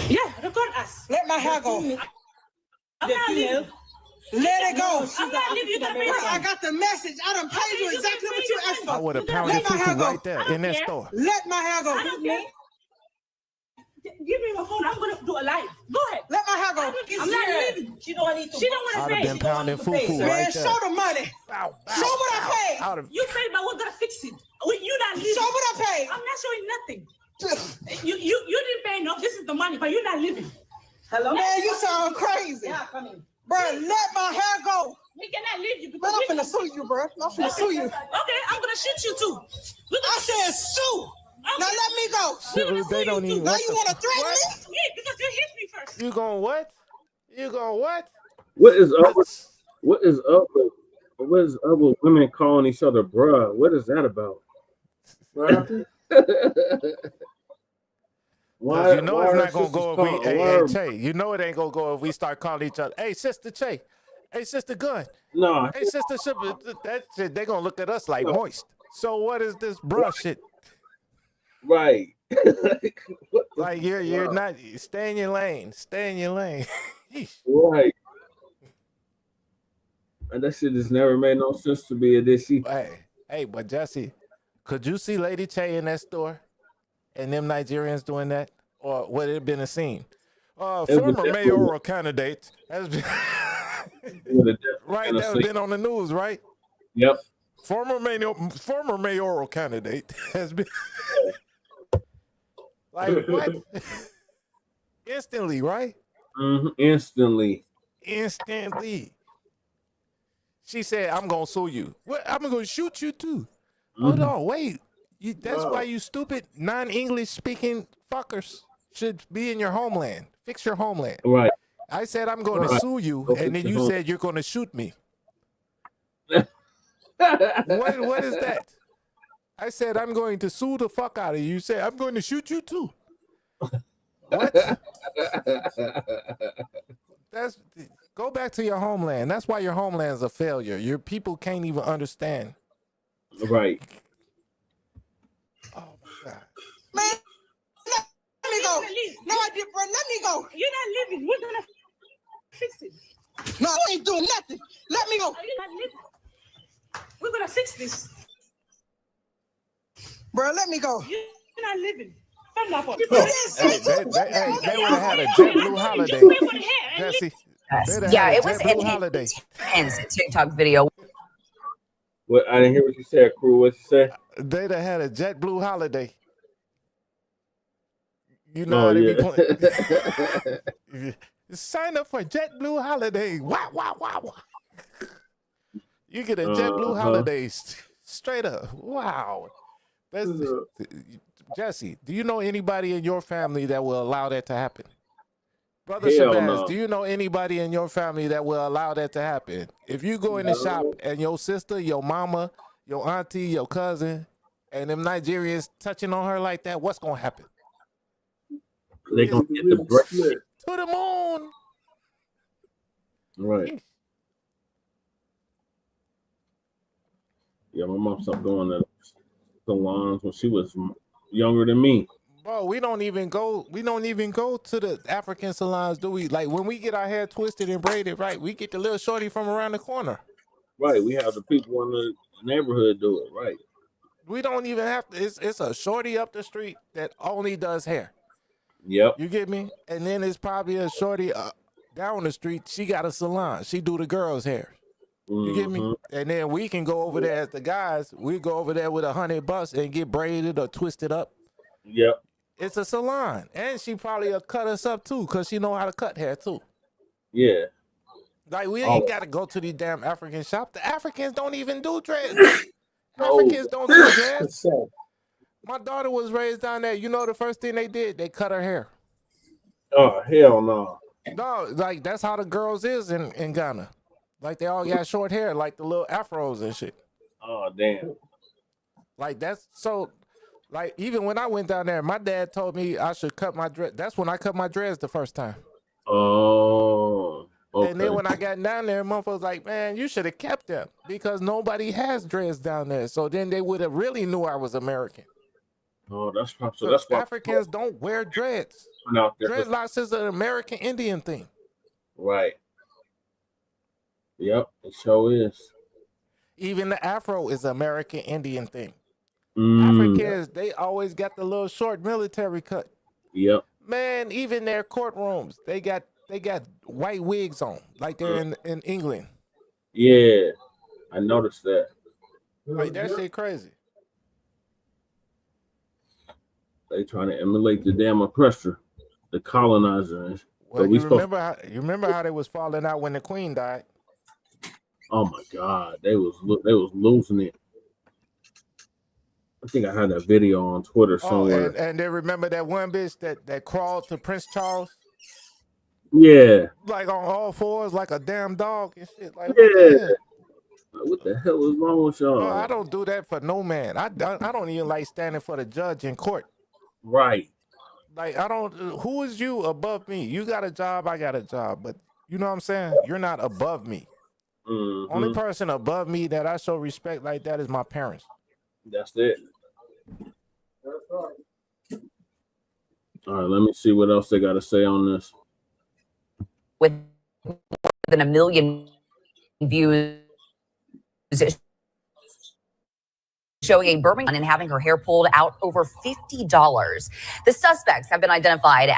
Yeah, record us. Let my hair go. I'm not leaving. Let it go. I'm not leaving. You I got the message. I done paid you exactly what you asked for. I would have pounded fufu right there in that store. Let my hair go. Give me my phone. I'm gonna do a live. Go ahead. Let my hair go. I'm not leaving. She don't need to. She don't want to I'd pay. have been pounding fufu Man, right there. show the money. Show what I paid. You paid, but we're gonna fix it. You not leaving. Show what I paid. I'm not showing nothing. You didn't pay enough. This is the money, but you're not leaving. Hello, man. You sound crazy. Yeah, come in. Bro, let my hair go. We cannot leave you. Man, I'm finna sue you, bro. I'm finna sue you. Okay, I'm gonna shoot you too. I said sue. Okay. Now let me go. They don't even. Now you wanna threaten me? Yeah, because you hit me first. You going what? You going what? What is up with women calling each other bruh? What is that about? What happened? Why, you know it's not gonna go if we hey Che, you know it ain't gonna go if we start calling each other. Hey sister Che, hey sister Gun. No. Hey sister Ship, that shit, they gonna look at us like moist. So what is this bruh shit? Right. Like you're not stay in your lane. Stay in your lane. Right. And that shit just never made no sense to me. Did she? Hey, but Jesse, could you see Lady Che in that store? And them Nigerians doing that? Or would it have been a scene? Former mayoral candidate has been right, that has been on the news, right? Yep. Former mayoral candidate has been like what? Instantly, right? Instantly. She said, I'm gonna sue you. What? I'm gonna shoot you too. Hold on, wait. That's why you stupid non-English speaking fuckers should be in your homeland. Fix your homeland. Right. I said I'm going to sue you, and then you said you're going to shoot me. What is that? I said I'm going to sue the fuck out of you. You said I'm going to shoot you too. What? That's go back to your homeland. That's why your homeland's a failure. Your people can't even understand. Right. Oh my God. Man, let me go. No, I did, bro. Let me go. You're not living. We're gonna fix it. No, I ain't doing nothing. Let me go. You're not living. We're gonna fix this. Bro, let me go. You're not living. From that point. They would have had a JetBlue holiday. Jesse. Yeah, it was an intense TikTok video. What? I didn't hear what you said, crew. What you said? They'd have had a JetBlue holiday. You know how yeah. they be playing. Sign up for JetBlue holiday. Wow, wow, wow. You get a JetBlue holiday straight up. Wow. Jesse, do you know anybody in your family that will allow that to happen? Brother Shabazz, do you know anybody in your family that will allow that to happen? If you go in the shop and your sister, your mama, your auntie, your cousin, and them Nigerians touching on her like that, what's going to happen? They're going to get the break. To the moon. Right. Yeah, my mom stopped going to salons when she was younger than me. Bro, we don't even go to the African salons, do we? Like when we get our hair twisted and braided, right? We get the little shorty from around the corner. Right. We have the people in the neighborhood do it, right? We don't even have to. It's a shorty up the street that only does hair. Yep. You get me? And then it's probably a shorty down the street. She got a salon. She do the girls' hair. You get me? And then we can go over there as the guys. We go over there with $100 and get braided or twisted up. Yep. It's a salon. And she probably will cut us up too, because she know how to cut hair too. Yeah. Like we ain't got to go to these damn African shops. The Africans don't even do dreads. Africans don't do dreads. My daughter was raised down there. You know the first thing they did? They cut her hair. Oh, hell no. No, like that's how the girls is in Ghana. Like they all got short hair, like the little afros and shit. Oh, damn. Like that's so, like even when I went down there, my dad told me I should cut my dread. That's when I cut my dreads the first time. Oh, okay. And then when I got down there, motherfuckers was like, man, you should have kept them because nobody has dreads down there. So then they would have really knew I was American. Oh, that's probably so. That's why Africans don't wear dreads. Dreadlocks is an American Indian thing. Right. Yep, it sure is. Even the afro is an American Indian thing. Africans, they always got the little short military cut. Yep. Man, even their courtrooms, they got white wigs on, like they're in England. Yeah, I noticed that. Like that shit crazy. They trying to emulate the damn oppressor, the colonizer. Well, you remember how they was falling out when the Queen died? Oh my God, they was losing it. I think I had that video on Twitter somewhere. And they remember that one bitch that crawled to Prince Charles? Yeah. Like on all fours, like a damn dog and shit. Like, yeah. What the hell is wrong with y'all? I don't do that for no man. I don't even like standing for the judge in court. Right. Like who is you above me? You got a job, I got a job. But you know what I'm saying? You're not above me. Mm-hmm. Only person above me that I show respect like that is my parents. That's it. All right, let me see what else they got to say on this. With more than 1 million views, showing a Birmingham and having her hair pulled out over $50. The suspects have been identified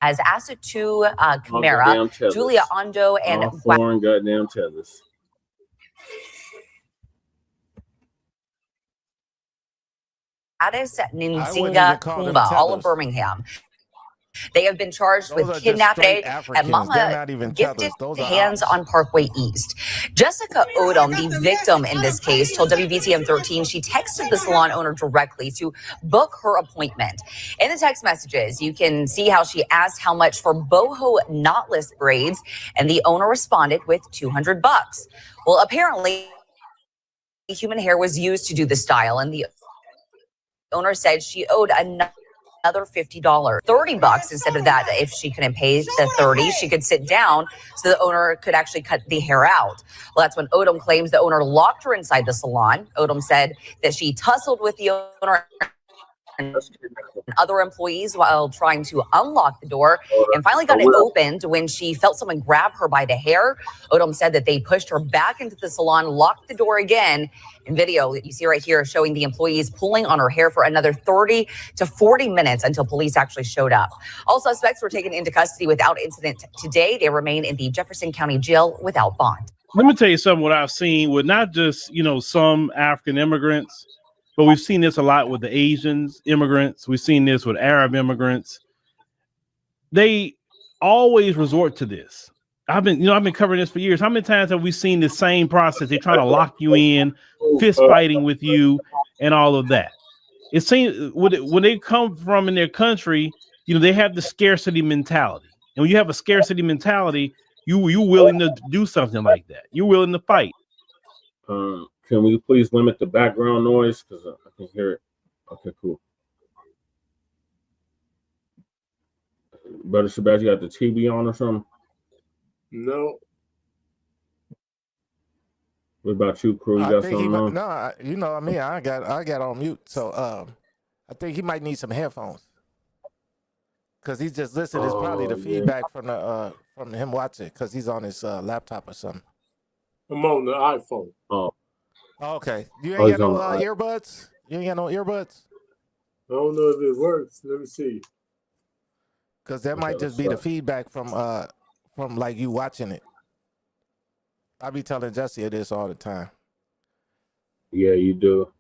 as Asatu Camara, Julia Ondo, and foreign goddamn tethers. Gladys Ninsinga Kumba, all of Birmingham. They have been charged with kidnapping at Mama Gifted Hands on Parkway East. Jessica Odom, the victim in this case, told WBTM 13 she texted the salon owner directly to book her appointment. In the text messages, you can see how she asked how much for boho knotless braids, and the owner responded with $200. Well, apparently, human hair was used to do the style, and the owner said she owed another $50, $30 instead of that. If she couldn't pay the 30, she could sit down so the owner could actually cut the hair out. Well, that's when Odom claims the owner locked her inside the salon. Odom said that she tussled with the owner and other employees while trying to unlock the door, and finally got it opened when she felt someone grab her by the hair. Odom said that they pushed her back into the salon, locked the door again. In video that you see right here showing the employees pulling on her hair for another 30 to 40 minutes until police actually showed up. All suspects were taken into custody without incident today. They remain in the Jefferson County Jail without bond. Let me tell you something, what I've seen with not just, some African immigrants, but we've seen this a lot with the Asians immigrants. We've seen this with Arab immigrants. They always resort to this. I've been covering this for years. How many times have we seen the same process? They try to lock you in, fist fighting with you, and all of that. It seems when they come from in their country, they have the scarcity mentality. And when you have a scarcity mentality, you willing to do something like that. You're willing to fight. Can we please limit the background noise? Because I can hear it. Okay, cool. Brother Shabazz, you got the TV on or something? No. What about you, crew? You got something on? No, I got on mute. So I think he might need some headphones. Because he's just listening. It's probably the feedback from him watching because he's on his laptop or something. I'm on the iPhone. Oh. Okay. You ain't got no earbuds? You ain't got no earbuds? I don't know if it works. Let me see. Because that might just be the feedback from like you watching it. I be telling Jesse this all the time. Yeah, you do.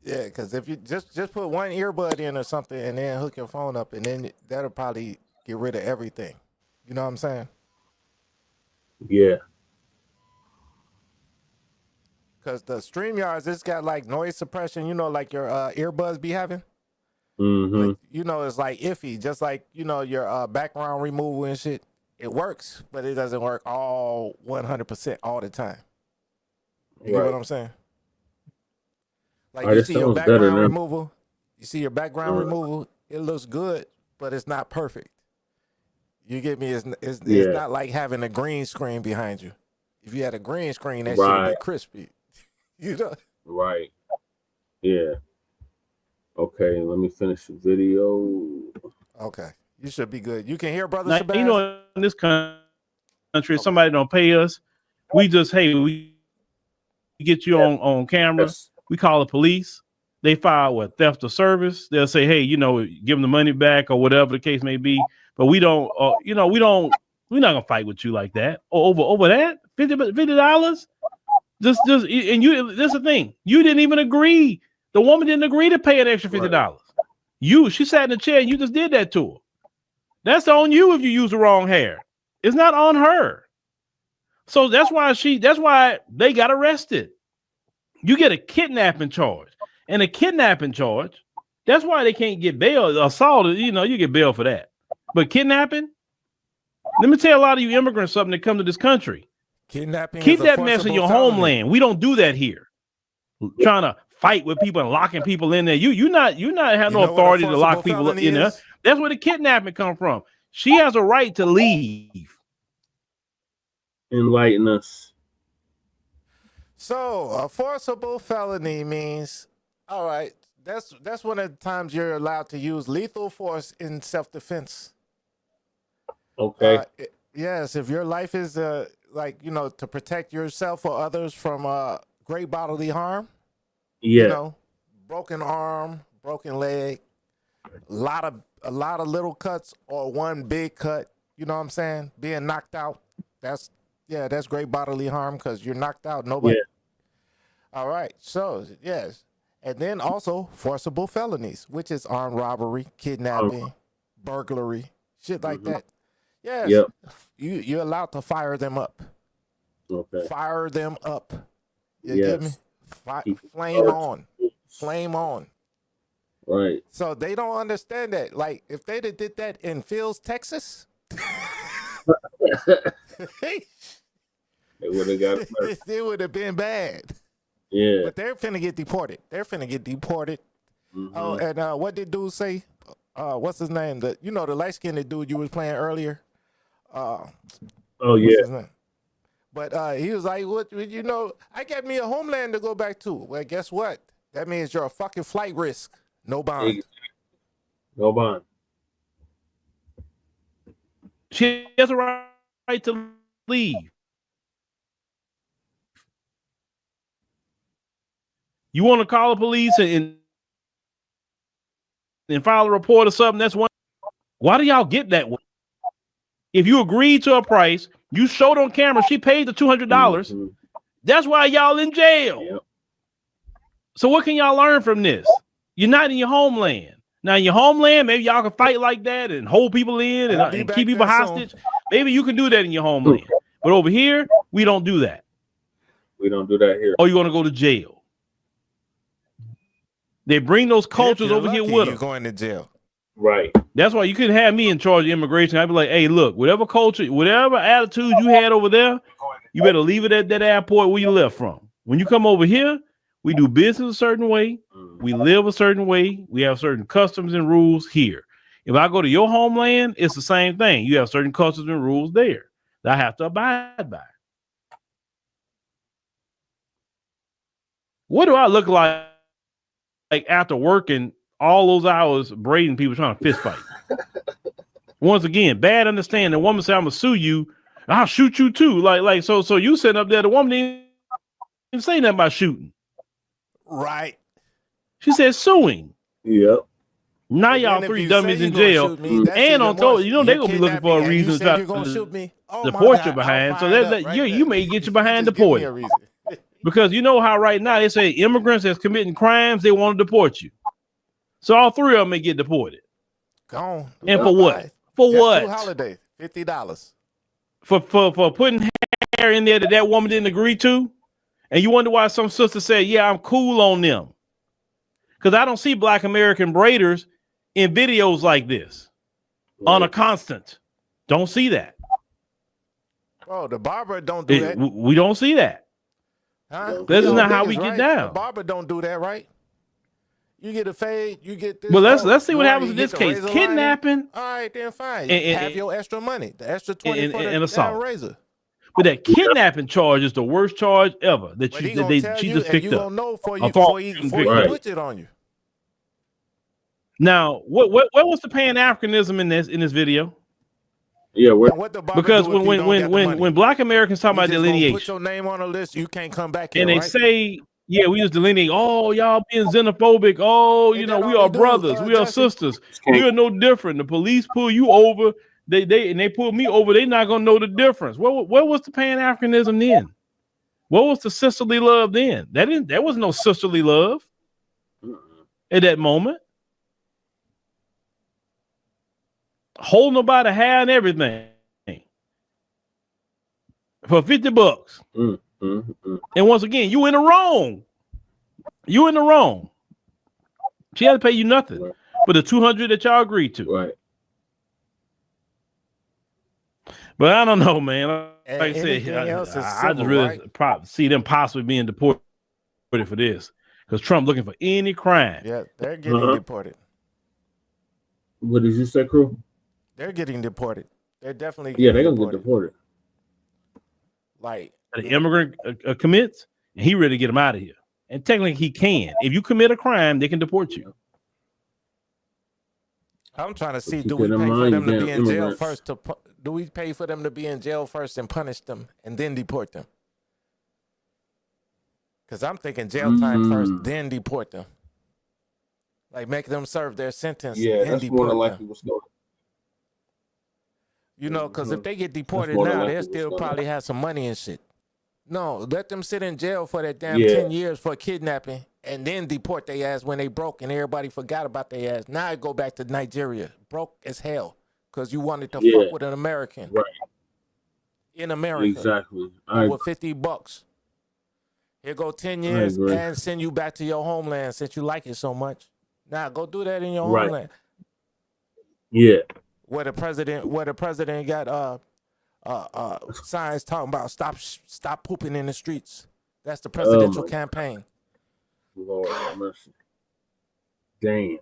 Yeah, because if you just put one earbud in or something and then hook your phone up, and then that'll probably get rid of everything. You know what I'm saying? Yeah. Because the StreamYards, it's got like noise suppression, like your earbuds be having. Mm-hmm. Like, it's like iffy, just like, your background removal and shit. It works, but it doesn't work all 100% all the time. You get what I'm saying? Like you see your background removal. You see your background removal. It looks good, but it's not perfect. You get me? It's not like having a green screen behind you. If you had a green screen, that shit would be crispy. Right. Yeah. Okay, let me finish the video. Okay. You should be good. You can hear Brother Shabazz? In this country, if somebody don't pay us, we just, we get you on camera. Yes. We call the police. They file theft of service. They'll say, hey, give them the money back or whatever the case may be. But we don't, we're not gonna fight with you like that. Over that $50. Just, and this is the thing. You didn't even agree. The woman didn't agree to pay an extra $50. Right. She sat in the chair and you just did that to her. That's on you if you use the wrong hair. It's not on her. So that's why they got arrested. You get a kidnapping charge. And a kidnapping charge, that's why they can't get bail. Assault, you get bail for that. But kidnapping, let me tell a lot of you immigrants something that come to this country. Kidnapping. Keep that mess in your homeland. We don't do that here. Trying to fight with people and locking people in there. You not have no authority to lock people in there. That's where the kidnapping come from. She has a right to leave. Enlighten us. So a forcible felony means, all right, that's one of the times you're allowed to use lethal force in self-defense. Okay. Yes, if your life is to protect yourself or others from great bodily harm. Yeah. Broken arm, broken leg, a lot of little cuts or one big cut. You know what I'm saying? Being knocked out. That's great bodily harm because you're knocked out. Nobody. Yeah. All right. So yes, and then also forcible felonies, which is armed robbery, kidnapping, burglary, shit like that. Yes. Yep. You're allowed to fire them up. Okay. Fire them up. You get me? Flame on. Flame on. Right. So they don't understand that. Like, if they did that in Fields, Texas, they would have got it would have been bad. Yeah. But they're finna get deported. They're finna get deported. Oh, and what did dude say? What's his name? The light-skinned dude you was playing earlier. Oh What's yeah. his name? But he was like, "What? I got me a homeland to go back to." Well, guess what? That means you're a fucking flight risk. No bond. No bond. She has a right to leave. You want to call the police and file a report or something? That's one. Why do y'all get that way? If you agree to a price, you showed on camera she paid the $200. That's why y'all in jail. Yep. So what can y'all learn from this? You're not in your homeland. Now in your homeland, maybe y'all can fight like that and hold people in and keep people hostage. Maybe you can do that in your homeland. But over here, we don't do that. We don't do that here. Or you're going to go to jail. They bring those cultures over here with them. You're going to jail. Right. That's why you couldn't have me in charge of immigration. I'd be like, hey, look, whatever culture, whatever attitude you had over there, you better leave it at that airport where you left from. When you come over here, we do business a certain way. We live a certain way. We have certain customs and rules here. If I go to your homeland, it's the same thing. You have certain customs and rules there that I have to abide by. What do I look like after working all those hours braiding people trying to fist fight? Once again, bad understanding. The woman said, I'm gonna sue you. I'll shoot you too. So you sitting up there, the woman didn't even say nothing about shooting. Right. She said suing. Yep. Now y'all three dummies in jail. And on top, they're gonna be looking for a reason to try to deport you behind. So you may get you behind deported. Because you know how right now they say immigrants that's committing crimes, they want to deport you. So all three of them may get deported. Gone. And for what? For what? Holiday, $50. For putting hair in there that woman didn't agree to. And you wonder why some sister said, yeah, I'm cool on them. Because I don't see Black American braiders in videos like this on a constant. Don't see that. Oh, the barber don't do that. We don't see that. Huh? That's not how we get down. The barber don't do that, right? You get a fade, you get this. Well, let's see what happens in this case. Kidnapping. All right, then fine. Have your extra money, the extra 20 for the assault. razor. But that kidnapping charge is the worst charge ever that she just picked up. Gonna know before he puts it on you. Now, what was the Pan Africanism in this video? Yeah, because when Black Americans talk about delineation, put your name on a list, you can't come back here, and they say, yeah, we just delineate. Oh, y'all being xenophobic. Oh, we are brothers, we are sisters. We are no different. The police pull you over, they pull me over. They're not gonna know the difference. Where was the Pan Africanism then? What was the sisterly love then? There was no sisterly love at that moment. Hold nobody hair and everything for $50. And once again, you in the wrong. You in the wrong. She had to pay you nothing but the $200 that y'all agreed to. Right. But I don't know, man. Like I said, I just really see them possibly being deported for this because Trump looking for any crime. Yeah, they're getting deported. What did you say, Crew? They're getting deported. They're definitely they're gonna get deported. Like the immigrant commits, and he ready to get him out of here. And technically, he can. If you commit a crime, they can deport you. I'm trying to see, do we pay for them to be in jail first? Do we pay for them to be in jail first and punish them and then deport them? Because I'm thinking jail time first, then deport them. Like make them serve their sentence. Yeah, and that's deport more than them. likely what's going. Because if they get deported now, they'll still probably have some money and shit. No, let them sit in jail for that damn 10 years for kidnapping and then deport their ass when they broke and everybody forgot about their ass. Now I go back to Nigeria, broke as hell, because you wanted to fuck with an American. Right. In America. Exactly. With $50. Here go 10 years and send you back to your homeland since you like it so much. Now go do that in your homeland. Yeah. Where the president got signs talking about stop pooping in the streets. That's the presidential campaign. Lord have mercy. Damn.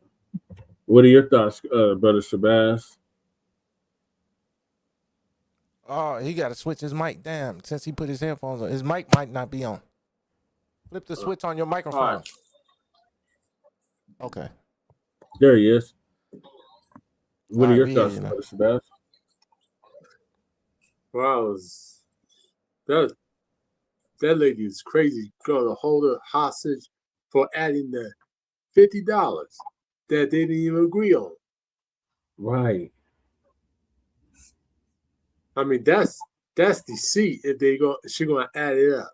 What are your thoughts, Brother Shabazz? Oh, he got to switch his mic. Damn, since he put his headphones on, his mic might not be on. Flip the switch on your microphone. Right. Okay. There he is. What are All your right, thoughts, you know. Brother Shabazz? Wow, that lady is crazy. Gonna hold her hostage for adding the $50 that they didn't even agree on. Right. I mean, that's deceit. If she gonna add it up.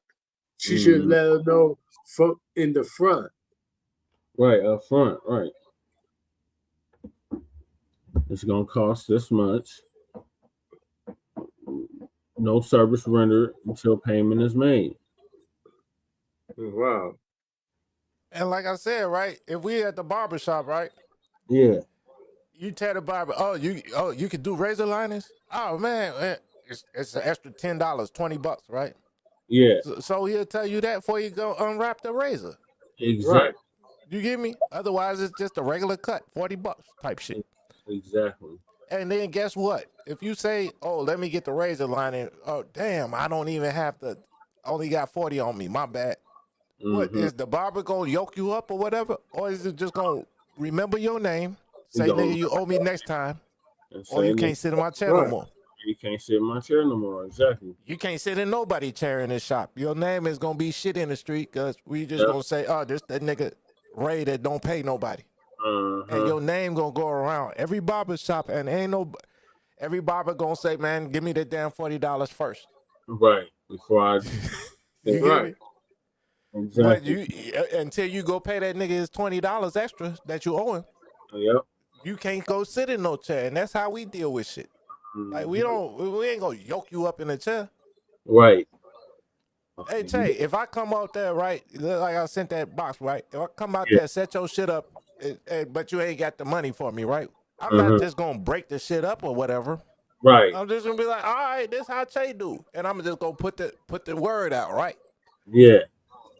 She should let her know from in the front. Right, up front, right. It's gonna cost this much. No service rendered until payment is made. Wow. And like I said, right, if we at the barbershop, right? Yeah. You tell the barber, you could do razor liners? Oh man, it's an extra $10, $20, right? Yeah. So he'll tell you that before you go unwrap the razor. Exactly. Right. You get me? Otherwise, it's just a regular cut, $40 type shit. Exactly. And then guess what? If you say, "Oh, let me get the razor lining," oh damn, I don't even have to. Only got 40 on me. My bad. What is the barber gonna yoke you up or whatever, or is it just gonna remember your name, say nigga you owe me next time, or you can't sit in my chair no more? You can't sit in my chair no more. Exactly. You can't sit in nobody's chair in this shop. Your name is gonna be shit in the street because we just gonna say, "Oh, this that nigga Ray that don't pay nobody," and your name gonna go around every barber shop, and every barber gonna say, "Man, give me the damn $40 first." Right. Before I. You get me? Exactly. But you until you go pay that nigga his $20 extra that you owe him. Yep. You can't go sit in no chair, and that's how we deal with shit. Like we ain't gonna yoke you up in a chair. Right. Hey Tay, if I come out there, right, like I sent that box, right? If I come out there, set your shit up, but you ain't got the money for me, right? I'm not just gonna break the shit up or whatever. Right. I'm just gonna be like, all right, this how Tay do, and I'm just gonna put the word out, right? Yeah.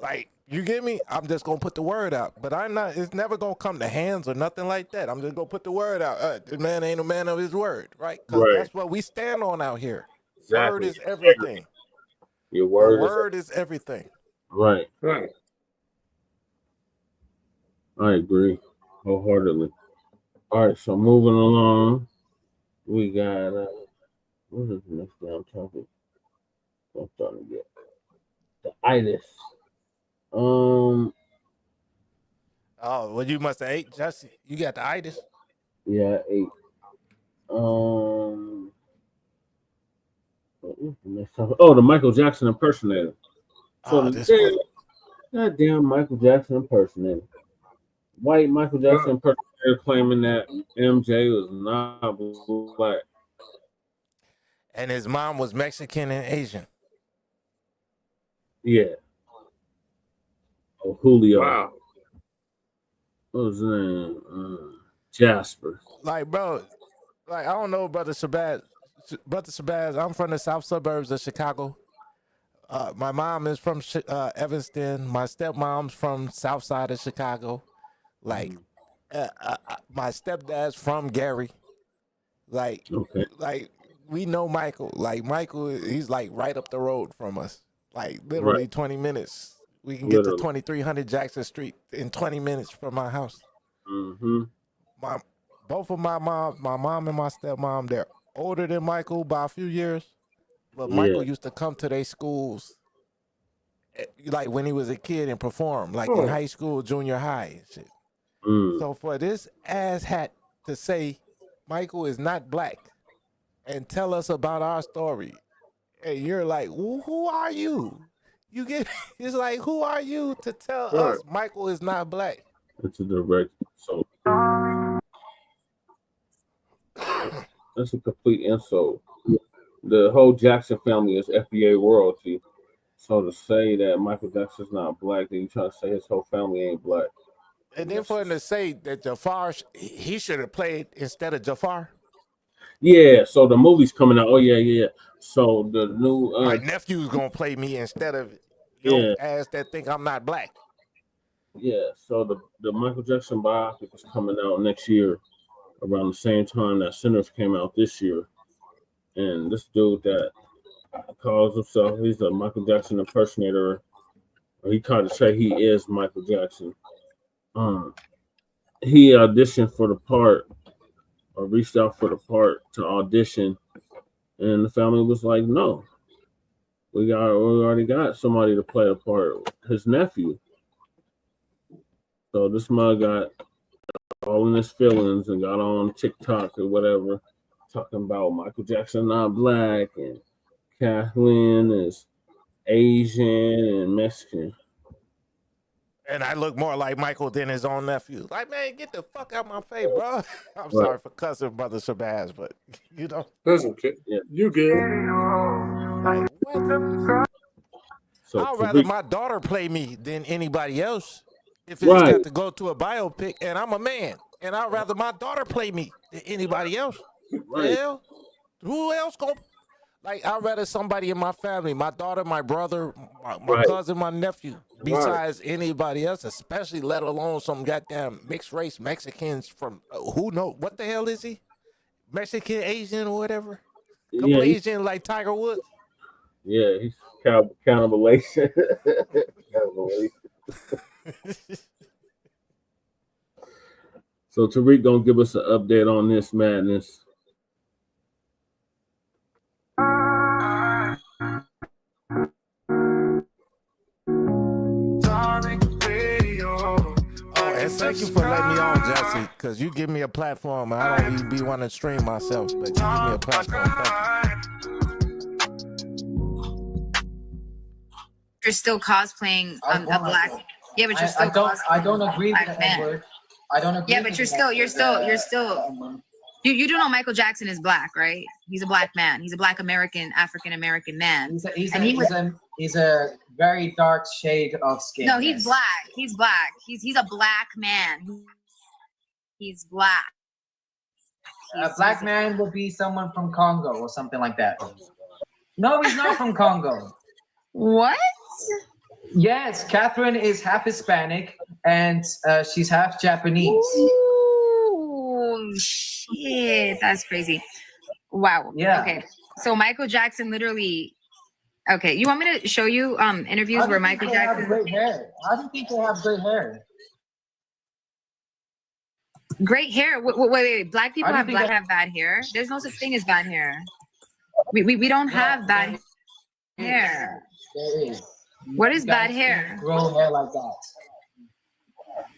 Like, you get me? I'm just gonna put the word out, but it's never gonna come to hands or nothing like that. I'm just gonna put the word out. This man ain't a man of his word, right? Because that's what we stand on out here. Exactly. Word is everything. Your word, is everything. Right. Right. I agree wholeheartedly. All right, so moving along, we got what is the next damn topic? I'm starting to get the itis. Oh, well, you must have ate, Jesse. You got the itis? Yeah, I ate. What is the next topic? Oh, the Michael Jackson impersonator. So goddamn Michael Jackson impersonator. White Michael Jackson impersonator claiming that MJ was not black. And his mom was Mexican and Asian. Yeah. Oh, Julio. Wow. What was his name? Jasper. Like, bro, I don't know, Brother Shabazz. I'm from the south suburbs of Chicago. My mom is from Evanston. My stepmom's from south side of Chicago. Like, my stepdad's from Gary. Like, we know Michael. Like, Michael, he's like right up the road from us. Like, literally 20 minutes. We can get to 2300 Jackson Street in 20 minutes from my house. Both of my mom and my stepmom, they're older than Michael by a few years. But Michael used to come to their schools like when he was a kid and perform, like in high school, junior high and shit. So for this asshat to say Michael is not black and tell us about our story, and you're like, who are you? You get it's like, who are you to tell us Michael is not black? It's a direct insult. That's a complete insult. The whole Jackson family is FBA royalty. So to say that Michael Jackson's not black, then you trying to say his whole family ain't black. And then for him to say that Jafar, he should have played instead of Jafar. Yeah, so the movie's coming out. Oh, yeah. So the new... my nephew's going to play me instead of your ass that think I'm not black. Yeah, so the Michael Jackson biopic is coming out next year around the same time that Sinners came out this year. And this dude that calls himself, he's a Michael Jackson impersonator. Or he tried to say he is Michael Jackson. He auditioned for the part or reached out for the part to audition. And the family was like, no, we already got somebody to play the part, his nephew. So this mug got all in his feelings and got on TikTok or whatever, talking about Michael Jackson not black and Kathleen is Asian and Mexican. And I look more like Michael than his own nephew. Like, man, get the fuck out my face, bro. I'm sorry for cussing Brother Shabazz, but you know. That's okay. Yeah. You good. Like, what? So I'd rather my daughter play me than anybody else. If it's got to go to a biopic and I'm a man, and I'd rather my daughter play me than anybody else. Right. Hell, who else gonna? Like, I'd rather somebody in my family, my daughter, my brother, my cousin, my nephew, besides anybody else, especially let alone some goddamn mixed race Mexicans from who knows what the hell is he? Mexican, Asian, or whatever. Couple Asian like Tiger Woods. Yeah, he's cannibalization. So Tariq gonna give us an update on this madness. And thank you for letting me on, Jaccson, because you give me a platform. I don't even be wanting to stream myself, but you give me a platform. You're still cosplaying a black. Yeah, but you're still. I don't agree with the N-word. I don't agree. Yeah, but you're still. You do know Michael Jackson is black, right? He's a black man. He's a black American, African American man. He's a very dark shade of skin. No, he's black. He's black. He's a black man. He's black. A black man would be someone from Congo or something like that. No, he's not from Congo. What? Yes, Catherine is half Hispanic and she's half Japanese. Ooh, shit, that's crazy. Wow. Yeah. Okay. So Michael Jackson literally. Okay, you want me to show you interviews where Michael Jackson? Have great hair. How do you think they have great hair? Great hair. Wait. Black people have bad hair. There's no such thing as bad hair. We don't have bad hair. There is. What is bad hair? Grow hair like that.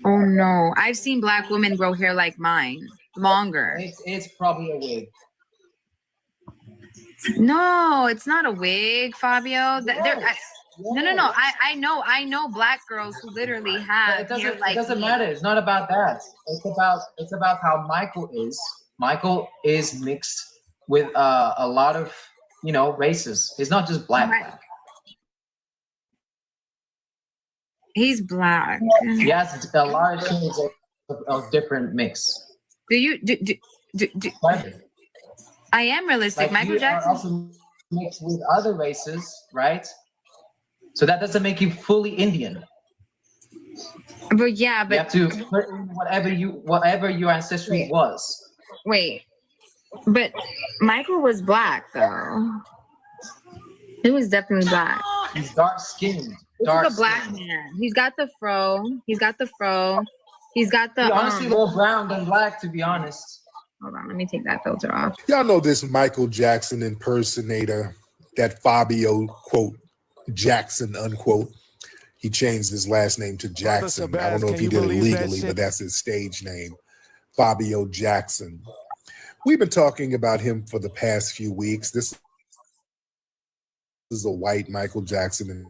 Oh no, I've seen black women grow hair like mine, longer. It's probably a wig. No, it's not a wig, Fabio. No. I know black girls who literally have hair like. It doesn't matter. It's not about that. It's about how Michael is. Michael is mixed with a lot of races. He's not just black. He's black. Yes, a lot of shades of different mix. Do I am realistic. Like Michael Jackson also mixed with other races, right? So that doesn't make you fully Indian. But you have to put in whatever your ancestry was. Wait, but Michael was black though. He was definitely black. He's dark skinned. He's a black man. He's got the fro. He's got the. He honestly more brown than black, to be honest. Hold on, let me take that filter off. Y'all know this Michael Jackson impersonator, that Fabio quote Jackson unquote. He changed his last name to Jackson. I don't know if he did it legally, but that's his stage name, Fabio Jackson. We've been talking about him for the past few weeks. This is a white Michael Jackson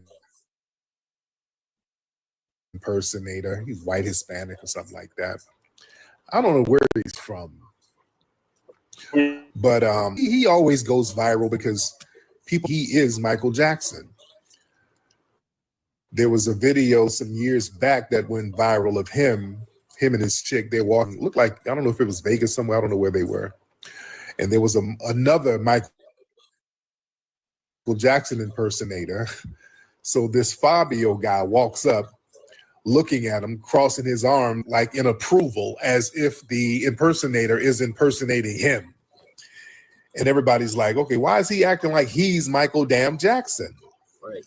impersonator. He's white Hispanic or something like that. I don't know where he's from. But he always goes viral because he is Michael Jackson. There was a video some years back that went viral of him and his chick. They're walking, looked like, I don't know if it was Vegas somewhere, I don't know where they were. And there was another Michael Jackson impersonator So this Fabio guy walks up, looking at him, crossing his arm like in approval, as if the impersonator is impersonating him. And everybody's like, okay, why is he acting like he's Michael damn Jackson? Right.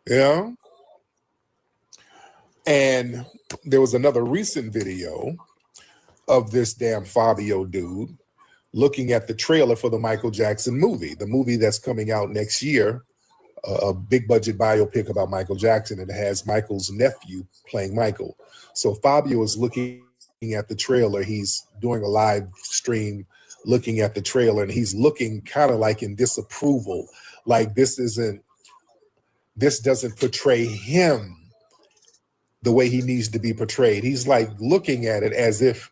Yeah. And there was another recent video of this damn Fabio dude looking at the trailer for the Michael Jackson movie, the movie that's coming out next year, a big budget biopic about Michael Jackson, and it has Michael's nephew playing Michael. So Fabio is looking at the trailer. He's doing a live stream looking at the trailer, and he's looking kind of like in disapproval, like this doesn't portray him the way he needs to be portrayed. He's like looking at it as if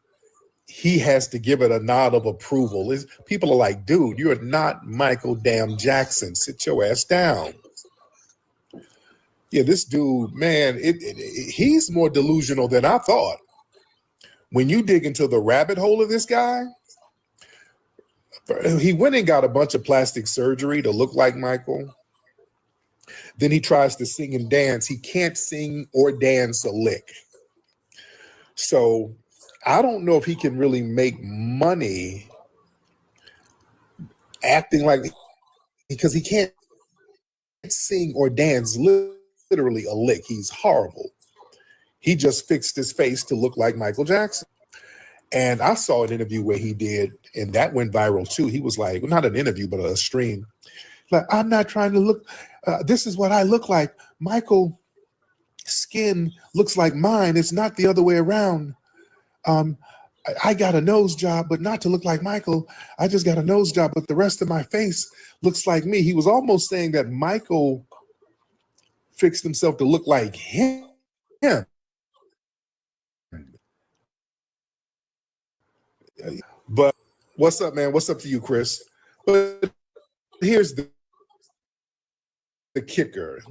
he has to give it a nod of approval. People are like, dude, you're not Michael damn Jackson. Sit your ass down. Yeah, this dude, man, he's more delusional than I thought. When you dig into the rabbit hole of this guy, he went and got a bunch of plastic surgery to look like Michael. Then he tries to sing and dance. He can't sing or dance a lick. So I don't know if he can really make money acting like, because he can't sing or dance literally a lick. He's horrible. He just fixed his face to look like Michael Jackson. And I saw an interview where he did, and that went viral too. He was like, well, not an interview, but a stream. Like, I'm not trying to look, this is what I look like. Michael skin looks like mine. It's not the other way around. I got a nose job, but not to look like Michael. I just got a nose job, but the rest of my face looks like me. He was almost saying that Michael fixed himself to look like him. But what's up, man? What's up to you, Chris? But here's the kicker.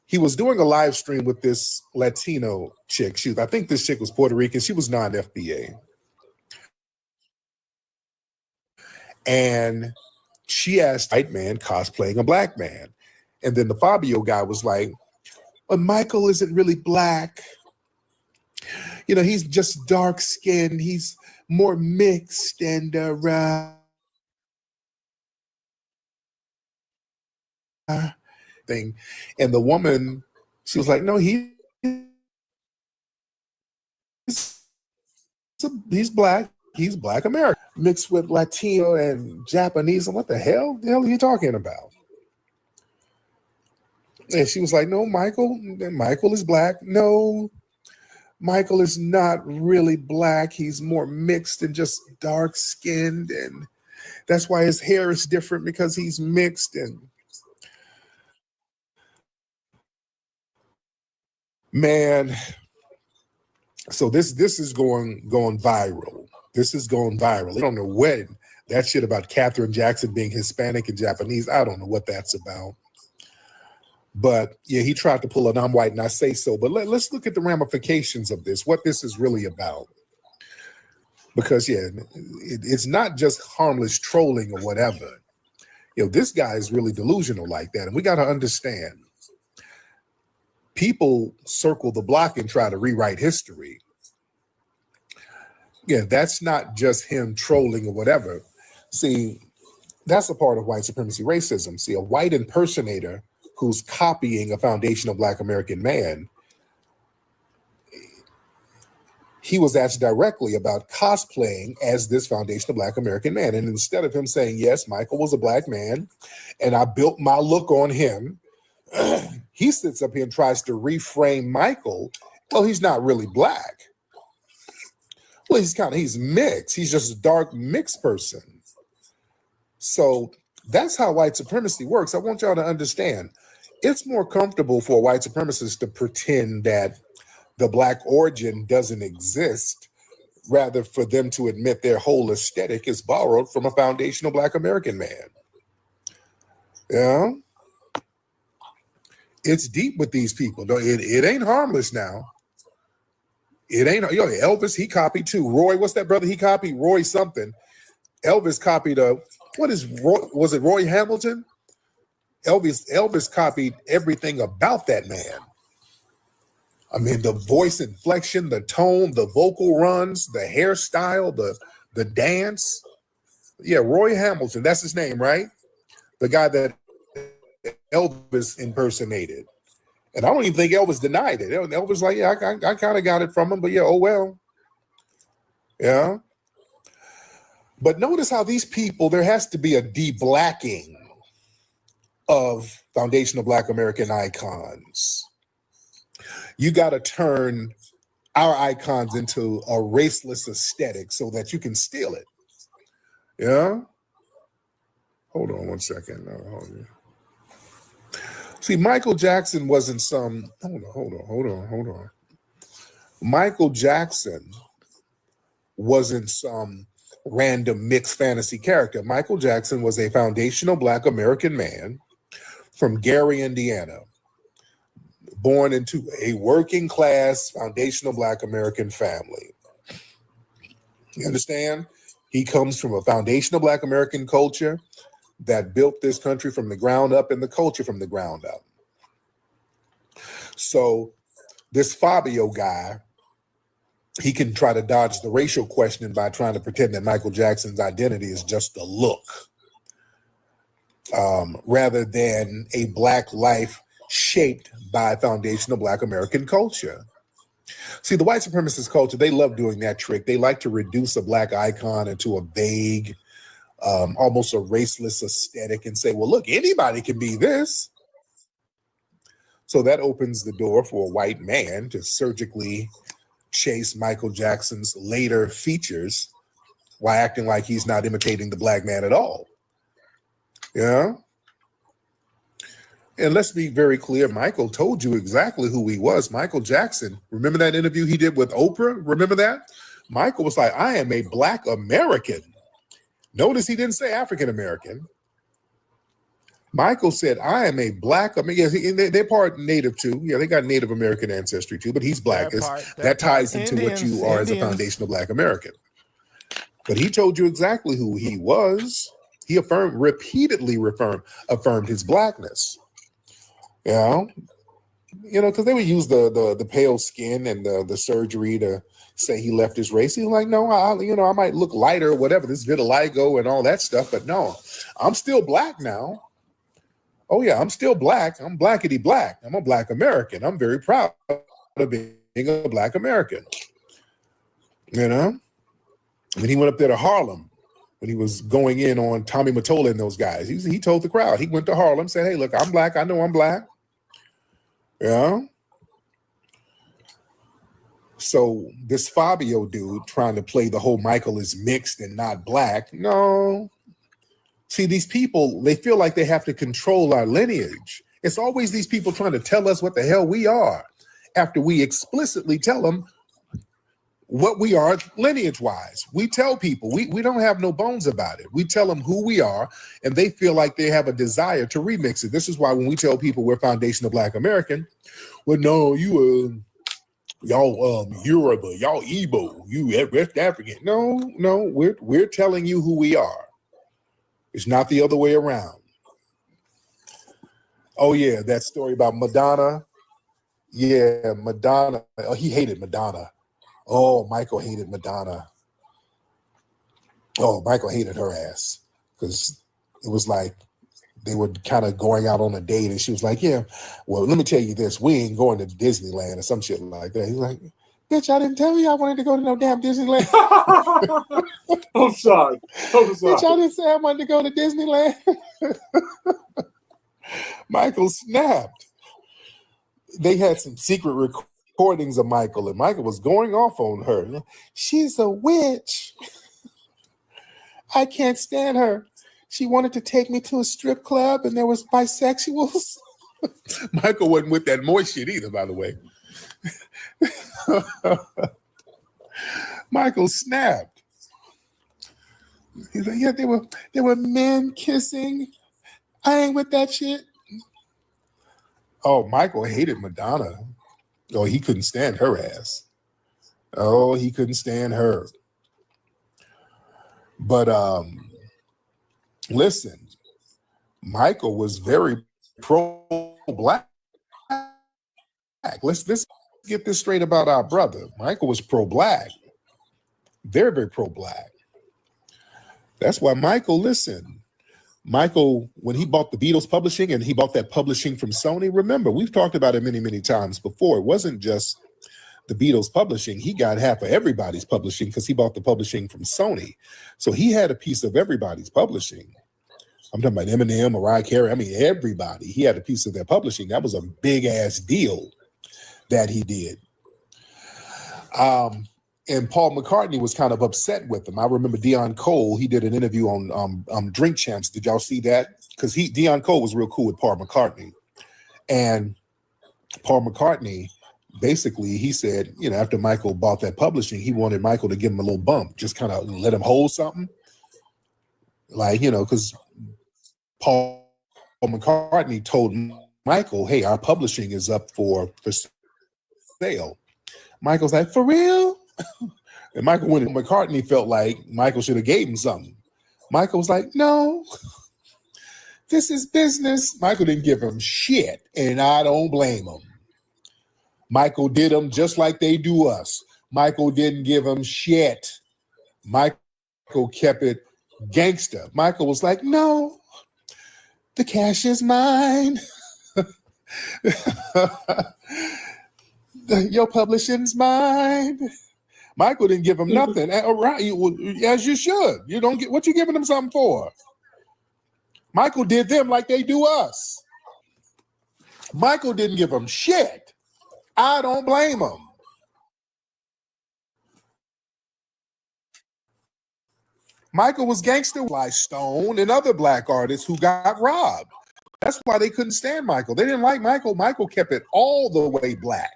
He was doing a live stream with this Latino chick. I think this chick was Puerto Rican. She was non-FBA. And she asked a white man cosplaying a black man. And then the Fabio guy was like, but Michael isn't really black. You know, he's just dark skinned. He's more mixed and thing. And the woman, she was like, no, he's black. He's Black American mixed with Latino and Japanese. And what the hell are you talking about? And she was like, no, Michael is black. No, Michael is not really black. He's more mixed and just dark skinned. And that's why his hair is different, because he's mixed. And man, so this is going viral. This is going viral. I don't know when that shit about Katherine Jackson being Hispanic and Japanese. I don't know what that's about. But yeah, he tried to pull an I'm white and I say so. But let's look at the ramifications of this, what this is really about. Because yeah, it's not just harmless trolling or whatever. You know, this guy is really delusional like that. And we got to understand, people circle the block and try to rewrite history. Yeah, that's not just him trolling or whatever. See, that's a part of white supremacy racism. See, a white impersonator who's copying a foundational Black American man, he was asked directly about cosplaying as this foundational Black American man. And instead of him saying, yes, Michael was a black man, and I built my look on him, he sits up here and tries to reframe Michael. Well, he's not really black. Well, he's mixed. He's just a dark mixed person. So that's how white supremacy works. I want y'all to understand. It's more comfortable for a white supremacist to pretend that the black origin doesn't exist, rather for them to admit their whole aesthetic is borrowed from a foundational Black American man. Yeah. It's deep with these people. It ain't harmless now. It ain't, Elvis, he copied too. Roy, what's that brother he copied? Roy something. Elvis copied was it Roy Hamilton? Elvis copied everything about that man. I mean, the voice inflection, the tone, the vocal runs, the hairstyle, the dance. Yeah, Roy Hamilton, that's his name, right? The guy that Elvis impersonated. And I don't even think Elvis denied it. Elvis was like, yeah, I kind of got it from him, but yeah, oh well. Yeah. But notice how these people, there has to be a de-blacking of foundational Black American icons. You got to turn our icons into a raceless aesthetic so that you can steal it. Yeah? Hold on one second. Hold on. See, Michael Jackson wasn't some, hold on. Michael Jackson wasn't some random mixed fantasy character. Michael Jackson was a foundational Black American man from Gary, Indiana, born into a working class foundational Black American family. You understand? He comes from a foundational Black American culture that built this country from the ground up and the culture from the ground up. So this Fabio guy, he can try to dodge the racial question by trying to pretend that Michael Jackson's identity is just a look, rather than a Black life shaped by foundational Black American culture. See, the white supremacist culture, they love doing that trick. They like to reduce a Black icon into a vague, almost a raceless aesthetic and say, well, look, anybody can be this. So that opens the door for a white man to surgically chase Michael Jackson's later features while acting like he's not imitating the Black man at all. Yeah. And let's be very clear. Michael told you exactly who he was. Michael Jackson. Remember that interview he did with Oprah? Remember that? Michael was like, I am a Black American. Notice he didn't say African American. Michael said, I am a Black American. Yeah, they're part Native too. Yeah, they got Native American ancestry too, but he's Black. That ties into what you are as a foundational Black American. But he told you exactly who he was. He repeatedly affirmed his Blackness. You know, because they would use the pale skin and the surgery to say he left his race. He's like, no, I might look lighter or whatever, this vitiligo and all that stuff, but no, I'm still Black now. Oh yeah, I'm still Black. I'm Blackity Black. I'm a Black American. I'm very proud of being a Black American. You know? When he went up there to Harlem, when he was going in on Tommy Mottola and those guys, he told the crowd, he went to Harlem, said, hey, look, I'm Black. I know I'm Black. Yeah. So this Fabio dude trying to play the whole Michael is mixed and not Black. No. See, these people, they feel like they have to control our lineage. It's always these people trying to tell us what the hell we are after we explicitly tell them what we are lineage-wise. We tell people, we don't have no bones about it. We tell them who we are, and they feel like they have a desire to remix it. This is why when we tell people we're foundational Black American, well, no, y'all Yoruba, y'all Igbo, you West African. No, we're telling you who we are. It's not the other way around. Oh yeah, that story about Madonna. Yeah, Madonna. Oh, he hated Madonna. Oh, Michael hated Madonna. Oh, Michael hated her ass because it was like they were kind of going out on a date, and she was like, "Yeah, well, let me tell you this: we ain't going to Disneyland or some shit like that." He's like, "Bitch, I didn't tell you I wanted to go to no damn Disneyland." I'm sorry. Bitch, I didn't say I wanted to go to Disneyland. Michael snapped. They had some secret recordings of Michael, and Michael was going off on her. She's a witch. I can't stand her. She wanted to take me to a strip club, and there was bisexuals. Michael wasn't with that moist shit either, by the way. Michael snapped. He's like, yeah, there were men kissing. I ain't with that shit. Oh, Michael hated Madonna. Oh, he couldn't stand her ass. Oh, he couldn't stand her. But listen, Michael was very pro-black. Let's get this straight about our brother. Michael was pro-black. Very, very pro-black. That's why Michael, listen. Michael, when he bought the Beatles publishing and he bought that publishing from Sony, remember, we've talked about it many, many times before. It wasn't just the Beatles publishing. He got half of everybody's publishing because he bought the publishing from Sony. So he had a piece of everybody's publishing. I'm talking about Eminem, Mariah Carey. I mean, everybody. He had a piece of their publishing. That was a big-ass deal that he did. And Paul McCartney was kind of upset with him. I remember Dion Cole, he did an interview on Drink Champs. Did y'all see that? Because Dion Cole was real cool with Paul McCartney. And Paul McCartney, basically, he said, you know, after Michael bought that publishing, he wanted Michael to give him a little bump, just kind of let him hold something. Like, you know, because Paul McCartney told Michael, hey, our publishing is up for sale. Michael's like, for real? And Michael, when McCartney felt like Michael should have gave him something, Michael was like, no, this is business. Michael didn't give him shit, and I don't blame him. Michael did them just like they do us. Michael didn't give him shit. Michael kept it gangster. Michael was like, no, the cash is mine. Your publishing's mine. Michael didn't give him nothing. As you should. You don't get what you giving them something for. Michael did them like they do us. Michael didn't give them shit. I don't blame him. Michael was gangster like Stone and other black artists who got robbed. That's why they couldn't stand Michael. They didn't like Michael. Michael kept it all the way black.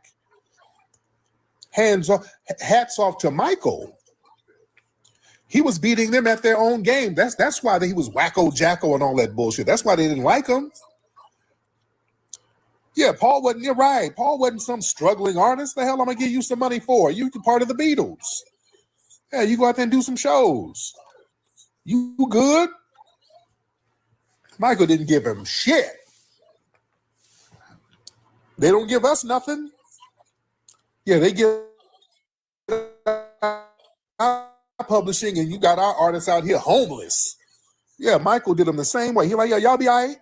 Hands off, hats off to Michael. He was beating them at their own game. That's why he was wacko jacko and all that bullshit. That's why they didn't like him. Yeah, Paul wasn't. You're right. Paul wasn't some struggling artist. The hell I'm gonna give you some money for? You part of the Beatles. Yeah, you go out there and do some shows. You good? Michael didn't give him shit. They don't give us nothing. Yeah, they give our publishing, and you got our artists out here homeless. Yeah, Michael did them the same way. He like, yeah, y'all be all right.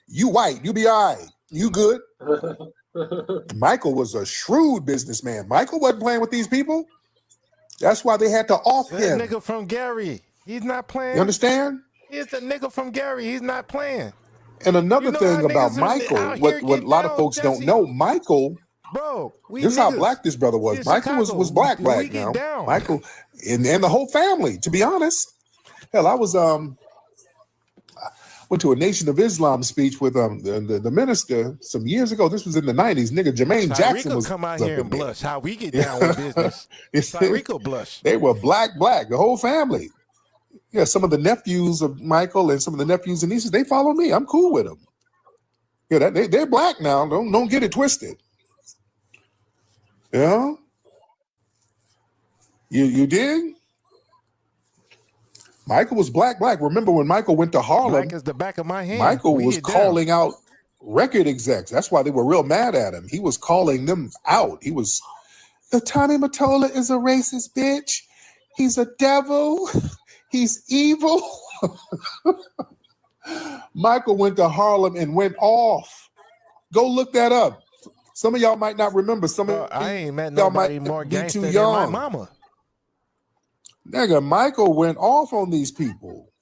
You white, you be all right. You good. Michael was a shrewd businessman. Michael wasn't playing with these people. That's why they had to off him. That nigga from Gary, he's not playing. You understand? He's the nigga from Gary. He's not playing. And another thing about Michael, what a lot of folks don't know, Michael, bro, this is how black this brother was. Michael was black now. Michael and the whole family, to be honest. Hell, I was went to a Nation of Islam speech with the minister some years ago. This was in the 90s. Nigga, Jermaine Jackson was come out here and blush. How we get down with business. Rico blush. They were black, the whole family. Yeah, some of the nephews of Michael and some of the nephews and nieces, they follow me. I'm cool with them. Yeah, they're black now. Don't get it twisted. Yeah, you did. Michael was black. Remember when Michael went to Harlem? Black is the back of my hand. Michael was calling out record execs. That's why they were real mad at him. He was calling them out. He was, the Tommy Mottola is a racist bitch. He's a devil. He's evil. Michael went to Harlem and went off. Go look that up. Some of y'all might not remember. Some of I ain't met y'all nobody might more be gangster too than young. my mama. Nigga, Michael went off on these people.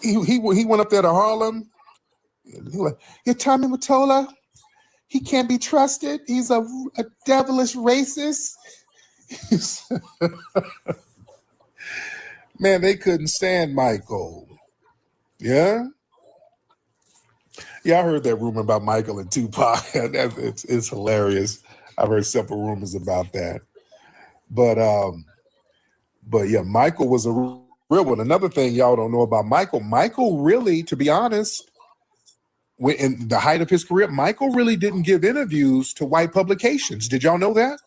He went up there to Harlem. He like, yeah, Tommy Mottola, he can't be trusted. He's a devilish racist. Man, they couldn't stand Michael. Yeah? Yeah, I heard that rumor about Michael and Tupac. It's hilarious. I've heard several rumors about that. But yeah, Michael was a real one. Another thing y'all don't know about Michael really, to be honest, in the height of his career, Michael really didn't give interviews to white publications. Did y'all know that?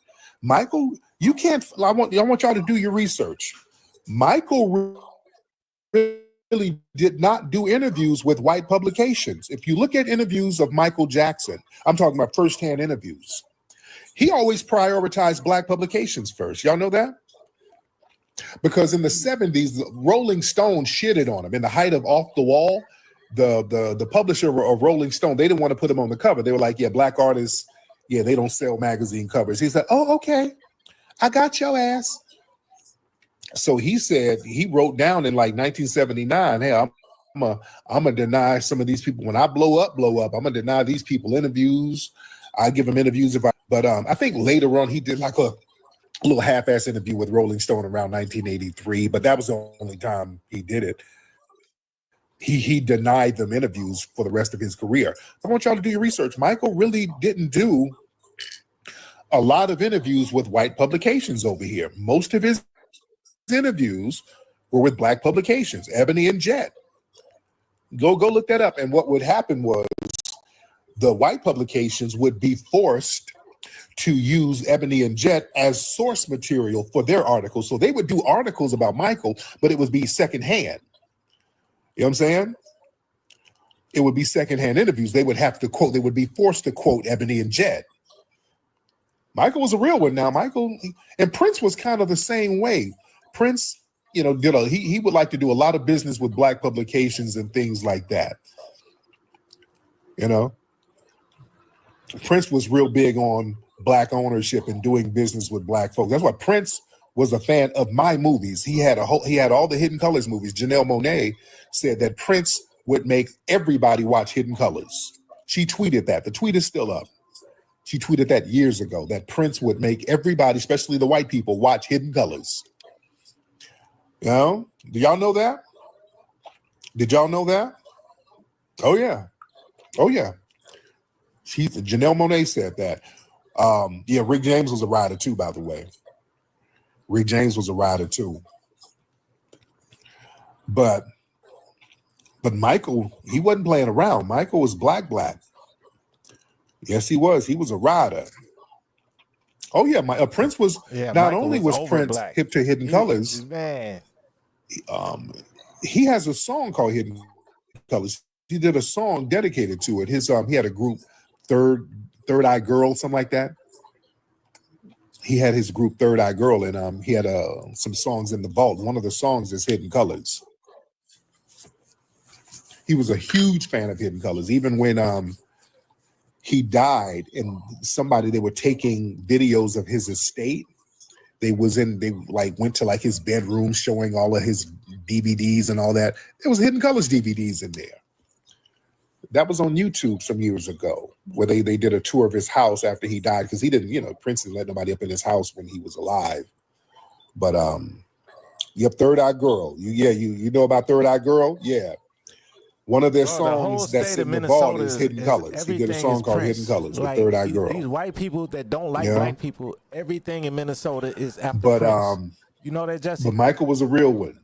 Michael, you can't, I want y'all to do your research. Michael really really did not do interviews with white publications. If you look at interviews of Michael Jackson, I'm talking about firsthand interviews, he always prioritized black publications first. Y'all know that? Because in the 70s, Rolling Stone shitted on him. In the height of Off the Wall, the publisher of Rolling Stone, they didn't want to put him on the cover. They were like, yeah, black artists, yeah, they don't sell magazine covers. He said, oh, okay, I got your ass. So he said, he wrote down in like 1979, hey, I'm gonna deny some of these people. When I blow up, I'm gonna deny these people interviews. I give them interviews but I think later on he did like a little half-ass interview with Rolling Stone around 1983, but that was the only time he did it. He denied them interviews for the rest of his career. I want y'all to do your research. Michael really didn't do a lot of interviews with white publications over here. Most of his interviews were with black publications, Ebony and Jet. Go look that up. And what would happen was the white publications would be forced to use Ebony and Jet as source material for their articles. So they would do articles about Michael, but it would be secondhand. You know what I'm saying? It would be secondhand interviews. They would have to quote, they would be forced to quote Ebony and Jet. Michael was a real one now. Michael and Prince was kind of the same way. Prince, you know, he would like to do a lot of business with black publications and things like that. You know, Prince was real big on black ownership and doing business with black folks. That's why Prince was a fan of my movies. He had all the Hidden Colors movies. Janelle Monáe said that Prince would make everybody watch Hidden Colors. She tweeted that. The tweet is still up. She tweeted that years ago, that Prince would make everybody, especially the white people, watch Hidden Colors. You know? Do y'all know that? Did y'all know that? Oh, yeah. Oh, yeah. Janelle Monáe said that. Yeah, Rick James was a rider too, by the way. Rick James was a rider too. But Michael, he wasn't playing around. Michael was black. Yes, he was. He was a rider. Oh yeah, Prince was. Not Michael only was Prince black. hip to Hidden Colors, man. He has a song called Hidden Colors. He did a song dedicated to it. He had a group, Third Eye Girl, something like that. He had his group Third Eye Girl, and he had some songs in the vault. One of the songs is Hidden Colors. He was a huge fan of Hidden Colors, even when he died, and they were taking videos of his estate. They went to like his bedroom, showing all of his DVDs and all that. There was Hidden Colors DVDs in there. That was on YouTube some years ago, where they did a tour of his house after he died, because he didn't, Prince didn't let nobody up in his house when he was alive. But yep, Third Eye Girl. You know about Third Eye Girl? Yeah. One of their songs that's in the vault is Hidden Colors. He did a song called Hidden Colors with Third Eye Girl. These white people that don't like black people, everything in Minnesota is after Prince. You know that, Jesse? But Michael was a real one.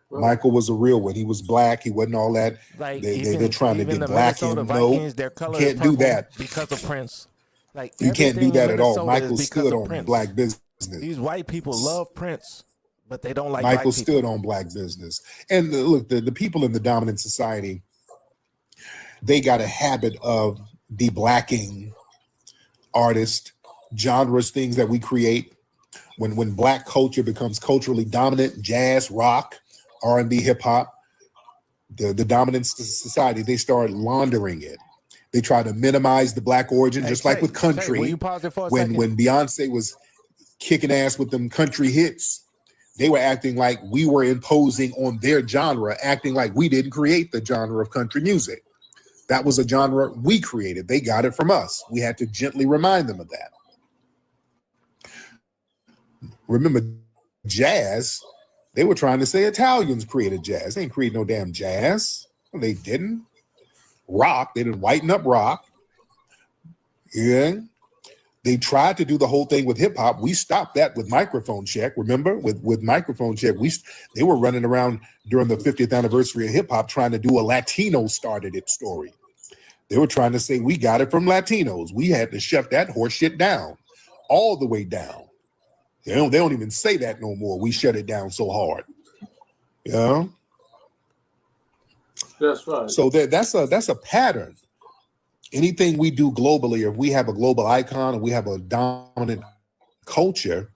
Michael was a real one. He was black. He wasn't all that. Like they're trying to get the black Minnesota him. Vikings, No, their color you can't do that. Because of Prince. Like you can't do that at all. Minnesota Michael is stood because of on Prince. black business. These white people love Prince, but they don't like Michael black stood on black business. And look, the people in the dominant society, they got a habit of de-blacking artists, genres, things that we create. When black culture becomes culturally dominant, jazz, rock, R&B, hip hop, the dominant society, they start laundering it. They try to minimize the black origin, just like with country. Will you pause it for a second? When Beyonce was kicking ass with them country hits, they were acting like we were imposing on their genre, acting like we didn't create the genre of country music. That was a genre we created. They got it from us. We had to gently remind them of that. Remember, jazz, they were trying to say Italians created jazz. They didn't create no damn jazz. Well, they didn't. Rock, they didn't whiten up rock. Yeah. They tried to do the whole thing with hip hop. We stopped that with Microphone Check. Remember, with Microphone Check, they were running around during the 50th anniversary of hip hop trying to do a Latino started it story. They were trying to say we got it from Latinos. We had to shut that horse shit down, all the way down. They don't even say that no more. We shut it down so hard. Yeah. That's right. So that's a pattern. Anything we do globally, if we have a global icon and we have a dominant culture,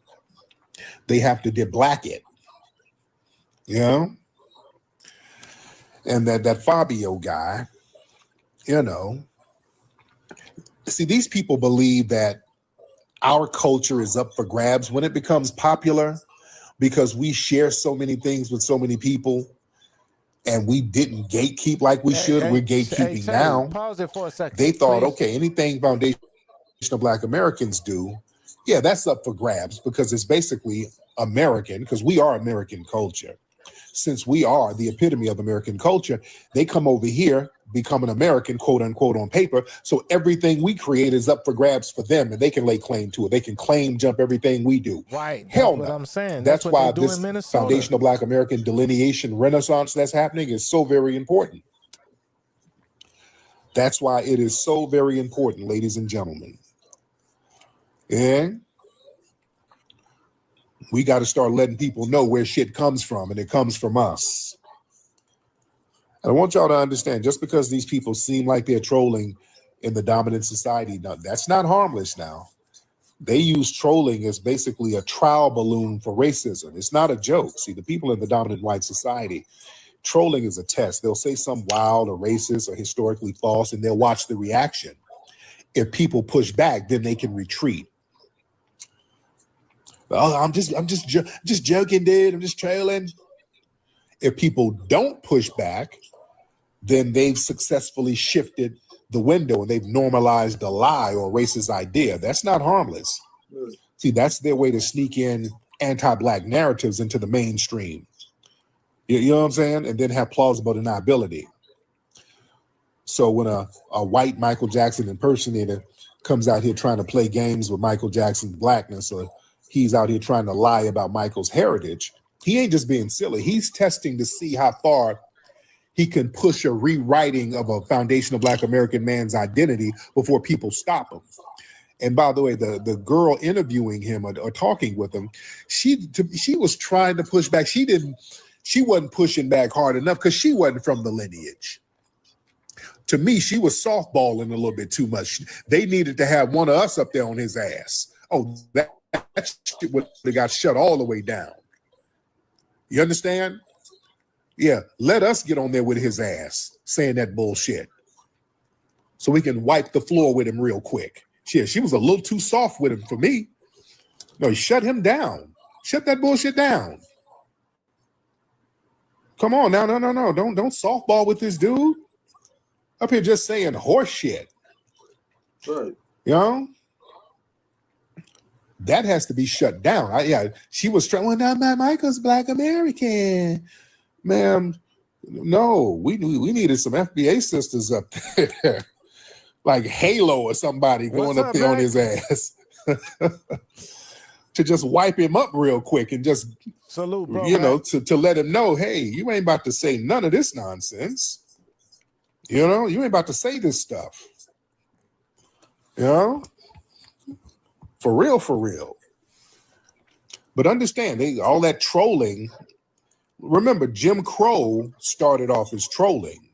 they have to de-black it. You know? And that Fabio guy, you know, see, these people believe that our culture is up for grabs when it becomes popular because we share so many things with so many people and we didn't gatekeep like we should. We're gatekeeping now. Pause it for a second. They thought, please. okay, anything foundational Black Americans do, yeah, that's up for grabs because it's basically American, because we are American culture. Since we are the epitome of American culture, they come over here, become an American, quote unquote, on paper. So everything we create is up for grabs for them, and they can lay claim to it. They can claim jump everything we do. Right. Hell That's no. what I'm saying. That's what why they do this in Minnesota. foundational Black American delineation renaissance that's happening is so very important. That's why it is so very important, ladies and gentlemen. And we got to start letting people know where shit comes from, and it comes from us. And I want y'all to understand, just because these people seem like they're trolling in the dominant society, no, that's not harmless now. They use trolling as basically a trial balloon for racism. It's not a joke. See, the people in the dominant white society, trolling is a test. They'll say something wild or racist or historically false, and they'll watch the reaction. If people push back, then they can retreat. Oh, I'm just joking, dude. I'm just trailing. If people don't push back, then they've successfully shifted the window and they've normalized a lie or racist idea. That's not harmless. See, that's their way to sneak in anti-Black narratives into the mainstream. You know what I'm saying? And then have plausible deniability. So when a white Michael Jackson impersonator comes out here trying to play games with Michael Jackson's blackness, or he's out here trying to lie about Michael's heritage, he ain't just being silly. He's testing to see how far he can push a rewriting of a foundational Black American man's identity before people stop him. And by the way, the girl interviewing him or talking with him, she was trying to push back. She wasn't pushing back hard enough because she wasn't from the lineage. To me, she was softballing a little bit too much. They needed to have one of us up there on his ass. Oh, that shit would have got shut all the way down. You understand? Yeah, let us get on there with his ass saying that bullshit so we can wipe the floor with him real quick. Shit, she was a little too soft with him for me. No, shut him down. Shut that bullshit down. Come on now, no. Don't softball with this dude. Up here just saying horse shit. Right. You know? That has to be shut down. She was trying, well, now Michael's Black American. Ma'am, no, we needed some FBA sisters up there. Like Halo or somebody going up there on his ass. To just wipe him up real quick and just salute, bro, to let him know, hey, you ain't about to say none of this nonsense. You know, you ain't about to say this stuff. You know? For real. But understand, all that trolling, remember, Jim Crow started off as trolling.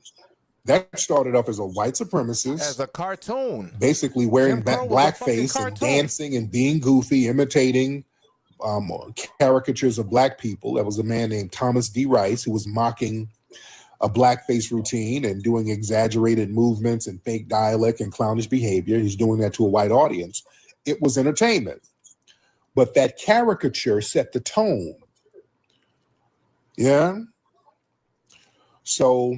That started off as a white supremacist. As a cartoon. Basically wearing blackface and dancing and being goofy, imitating caricatures of Black people. There was a man named Thomas D. Rice who was mocking a blackface routine and doing exaggerated movements and fake dialect and clownish behavior. He's doing that to a white audience. It was entertainment. But that caricature set the tone. Yeah? So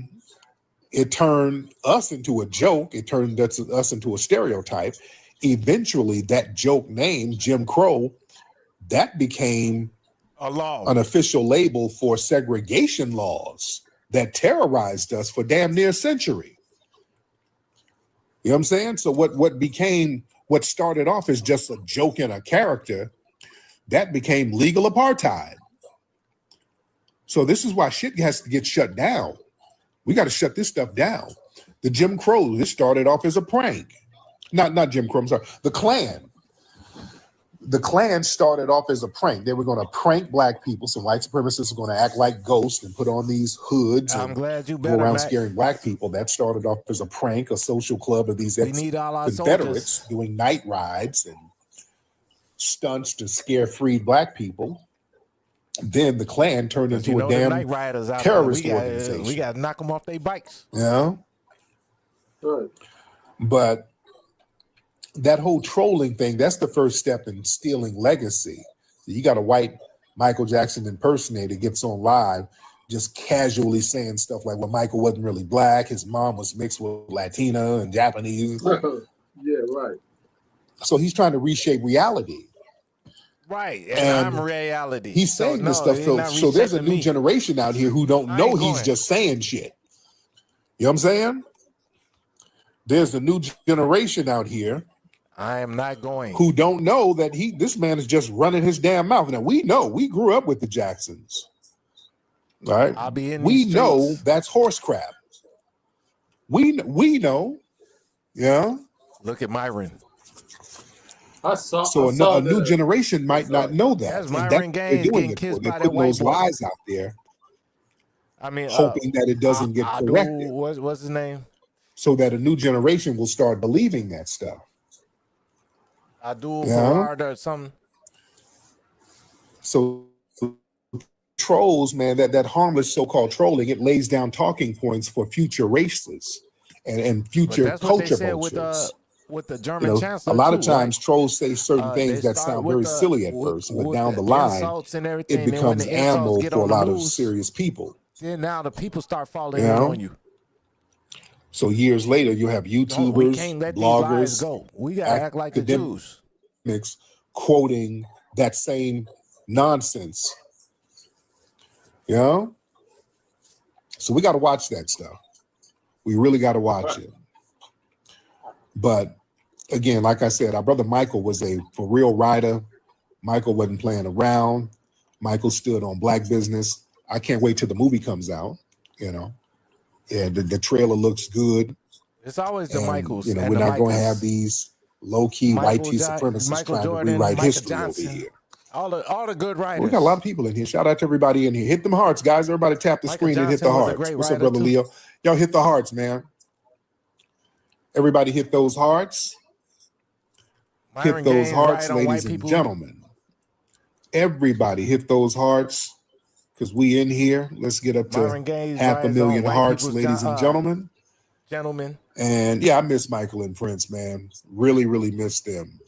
it turned us into a joke. It turned us into a stereotype. Eventually, that joke name, Jim Crow, that became a law, an official label for segregation laws that terrorized us for damn near a century. You know what I'm saying? So what started off as just a joke and a character, that became legal apartheid. So this is why shit has to get shut down. We got to shut this stuff down. The Jim Crow, this started off as a prank. Not Jim Crow, I'm sorry. The Klan. the Klan started off as a prank. They were going to prank black people. So white supremacists are going to act like ghosts and put on these hoods I'm and glad you go better, around Matt. scaring black people. That started off as a prank, a social club of these We need all our Confederates soldiers. doing night rides and stunts to scare freed black people. Then the Klan turned into You a know the damn night riders out terrorist there. organization. We got to knock them off their bikes. Yeah. Right. But that whole trolling thing, that's the first step in stealing legacy. You got a white Michael Jackson impersonator gets on live just casually saying stuff like, well, Michael wasn't really black. His mom was mixed with Latina and Japanese. Yeah, right. So he's trying to reshape reality. Right. And I'm reality. He's saying this stuff. So there's a new generation out here who don't know he's just saying shit. You know what I'm saying? There's a new generation out here. I am not going. Who don't know that this man is just running his damn mouth. Now we know, we grew up with the Jacksons. All right. I'll be in we these know streets. that's horse crap. We know. Yeah. Look at Myron. So a new generation might not know that. That's And Myron that's what they're Gaines doing getting it for. kissed They're by that putting white those boy. lies out there, I mean, hoping that it doesn't get corrected. What's his name? So that a new generation will start believing that stuff. Abdullah or something. So trolls, man, that harmless so-called trolling, it lays down talking points for future races and future That's what they culture said vultures. with the German chancellor. A lot of too, times right? trolls say certain things They that start sound with very the- silly at with- first, but with down the the line, insults and it everything. Then when becomes the insults ammo get for a on the lot of news, serious people. Then now the people start falling You in know? on you. So years later, you have We YouTubers, can't let these lies bloggers, go. We gotta act like the Jews. academics quoting that same nonsense. You know? So we got to watch that stuff. We really got to watch it. But again, like I said, our brother Michael was a for real rider. Michael wasn't playing around. Michael stood on black business. I can't wait till the movie comes out. You know, yeah, the trailer looks good. It's always the And, Michaels. you know, and we're the not going to Micahs. have these low-key Michael white tea Jo- supremacists Michael trying Jordan, to rewrite Micah history Johnson. over here. All the good writers. We got a lot of people in here. Shout out to everybody in here. Hit them hearts, guys. Everybody tap the Micah screen and hit the Johnson was a hearts. great What's up, writer, brother too. Leo? Y'all hit the hearts, man. Everybody hit those hearts. Myron Hit those Gaines hearts, write on white ladies and people. gentlemen. Everybody hit those hearts because we in here. Let's get up to Myron Gaines 500,000 writes on white hearts, people's ladies and gentlemen. Gentlemen. And yeah, I miss Michael and Prince, man. Really, really miss them.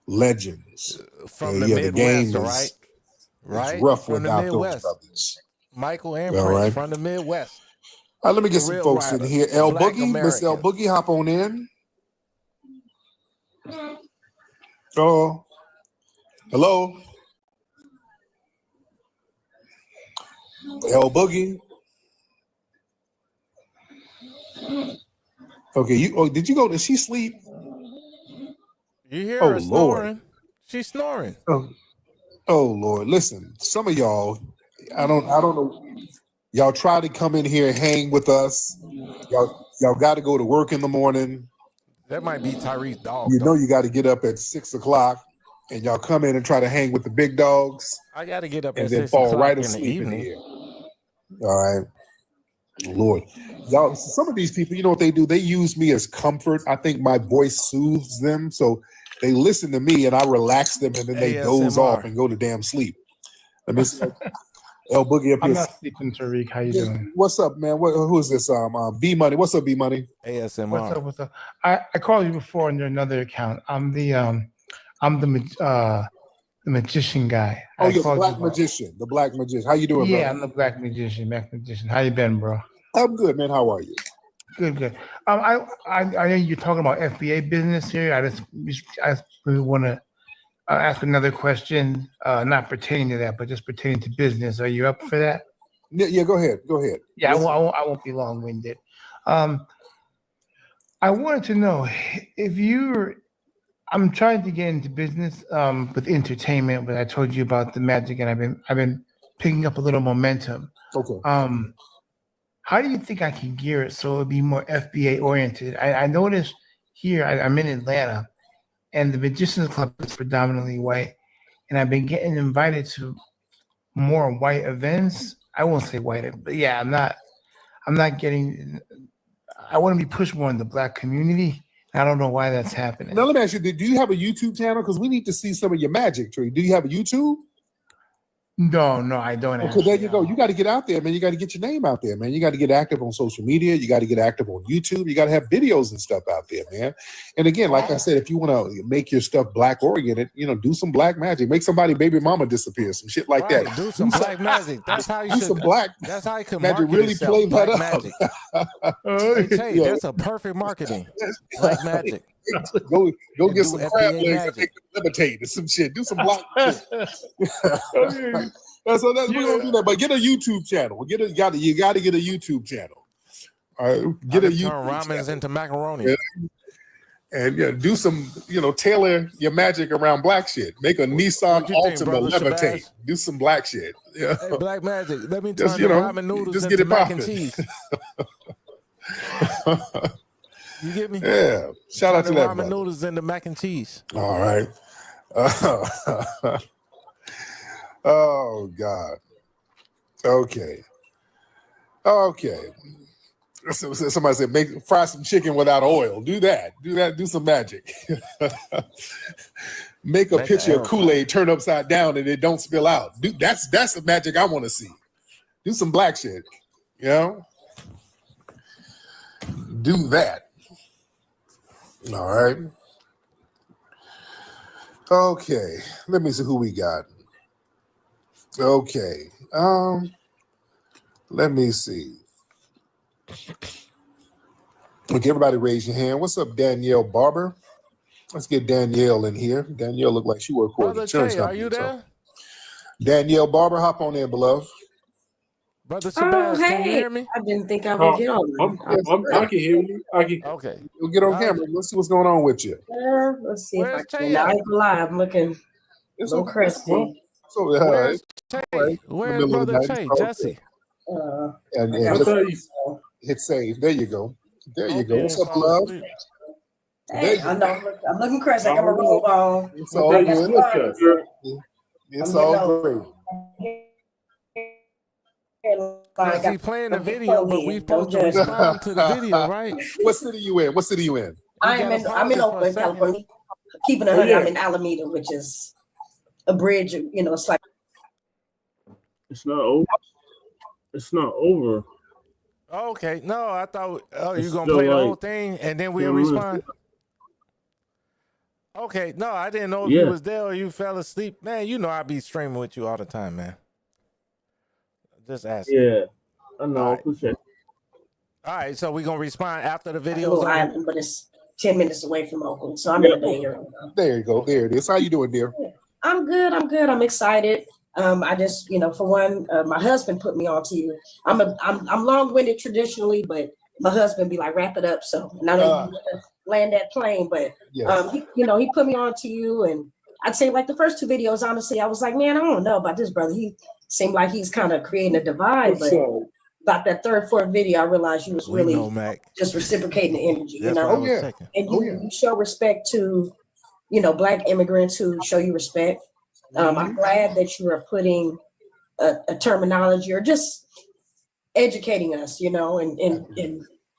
Legends. From the the Midwest, game right? is Right? rough From the without those Midwest. brothers. Michael and All Prince right. from the Midwest. All right, let me get The some real folks in writers, here. the El Black Boogie, Miss El Americans. Boogie, hop on in. Oh, hello. El Boogie. Okay, did you go? Did she sleep? You hear Oh, her Lord. snoring? She's snoring. Oh Lord, listen, some of y'all, I don't know. Y'all try to come in here and hang with us. Y'all got to go to work in the morning. That might be Tyree's dog. You though. know you got to get up at 6 o'clock, and y'all come in and try to hang with the big dogs, I got to get up and at then 6 fall o'clock right in the asleep in evening. here. All right, Lord, y'all. Some of these people, you know what they do? They use me as comfort. I think my voice soothes them, so they listen to me, and I relax them, and then they doze ASMR. off and go to damn sleep. Let me see. El Boogie up I'm here. not sleeping, Tariq. How you doing? What's up, man? Who is this? B Money. What's up, B Money? ASMR. What's up? I called you before under another account. I'm the magician guy. Oh, I you're the called black you about- magician. The black magician. How you doing, Yeah, brother? I'm the black magician. How you been, bro? I'm good, man. How are you? Good. I know you're talking about FBA business here. I just really want to ask another question, not pertaining to that, but just pertaining to business. Are you up for that? Yeah. Go ahead. Yeah, Listen. I won't be long-winded. I wanted to know if I'm trying to get into business with entertainment, but I told you about the magic, and I've been picking up a little momentum. Okay. How do you think I can gear it so it'll be more FBA oriented? I noticed here, I'm in Atlanta. and the Magicians Club is predominantly white, and I've been getting invited to more white events. I won't say white, but yeah, I'm not getting. I want to be pushed more in the Black community. I don't know why that's happening. Now let me ask you: do you have a YouTube channel? Because we need to see some of your magic, Tree. Do you have a YouTube? No, I don't. Okay, there you go. You got to get out there, man. You got to get your name out there, man. You got to get active on social media. You got to get active on YouTube. You got to have videos and stuff out there, man. And again, like I said, if you want to make your stuff Black oriented, do some Black magic. Make somebody baby mama disappear, some shit like that. Do some Black magic. That's how you do should. Some Black. That's how you can magic. market Really yourself, play that Black up. Magic. That's a perfect marketing. Black magic. Go get some FBA crab legs and magic. make them levitate or some shit. Do some Black shit. That's we're gonna do that. But get a YouTube channel. You got to get a YouTube channel. All right, get a YouTube turn ramens channel. into macaroni. And do some, tailor your magic around Black shit. Make a Nissan Altima levitate. Do some Black shit. Yeah. Hey, Black magic. Let me turn Just, the ramen noodles just into get it mac and popping. cheese. You get me? Yeah. Shout out to Turn that. ramen Brother. noodles into mac and cheese. All right. Oh God. Okay. Somebody said fry some chicken without oil. Do that. Do some magic. Make a picture of Kool-Aid turn upside down and it don't spill out. That's the magic I want to see. Do some Black shit. Do that. All right. Okay. Let me see who we got. Okay. Let me see. Okay, everybody raise your hand. What's up, Danielle Barber? Let's get Danielle in here. Danielle look like she works for an Brother insurance Tay, are company. you there? Danielle Barber, hop on in, beloved. Brother Sebastian, can you hey. hear me? I didn't think I would get on. I can hear you. Okay. We'll get on camera. Let's see what's going on with you. Let's see if I Where's can. Tay Now, I at? ain't gonna lie, I'm looking a little crusty. Where's Tay? Right. Where's Middle of the Brother night, Tay? it's all Jesse. And I just got hit save. There you go. There you go. you What's ain't up, fall love? asleep. Hey, I know. I'm looking crusty. I got my robe on. It's all I got good. started. It's I'm all getting great. Cause he playing the video, but we supposed to respond to the video, right? What city you in? What city you in? I'm in Oakland, California. Keeping it 100, I'm in Alameda, which is a bridge. It's like It's not over. It's not over. Okay, no, I thought you It's gonna still play the like whole thing and then we'll 10 minutes. respond. Okay, no, I didn't know if Yeah. you was there or you fell asleep. Man, I be streaming with you all the time, man. Just asking. Yeah, I know. All right. Appreciate it. All right, so we're gonna respond after the a video's little over. island, but it's 10 minutes away from Oakland, so I'm in the Bay Area. There you go. There it is. How you doing, dear? I'm good. I'm excited. I just, for one, my husband put me on to you. I'm long-winded traditionally, but my husband be like, wrap it up. So, and I know you want to land that plane, but Yes. he put me on to you, and I'd say like the first two videos, honestly, I was like, man, I don't know about this brother. He seemed like he's kind of creating a divide, but about that third, fourth video, I realized you was really just reciprocating the energy, That's what I was checking. and you show respect to, Black immigrants who show you respect. I'm glad that you are putting a terminology or just educating us, and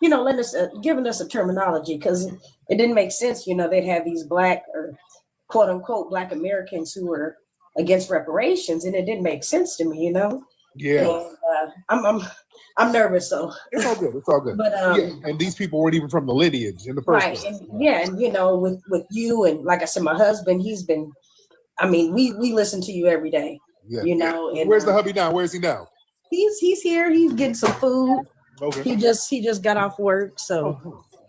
letting us, giving us a terminology, because it didn't make sense, they'd have these Black or quote unquote Black Americans who were against reparations, and it didn't make sense to me, Yeah. And, I'm nervous, so It's all good. It's all good. But, and these people weren't even from the lineage in the first right, place. and with you, and like I said, my husband, he's been, we listen to you every day, Yeah. and Where's the hubby now? Where is he now? he's here, he's getting some food. Okay. He just got off work, so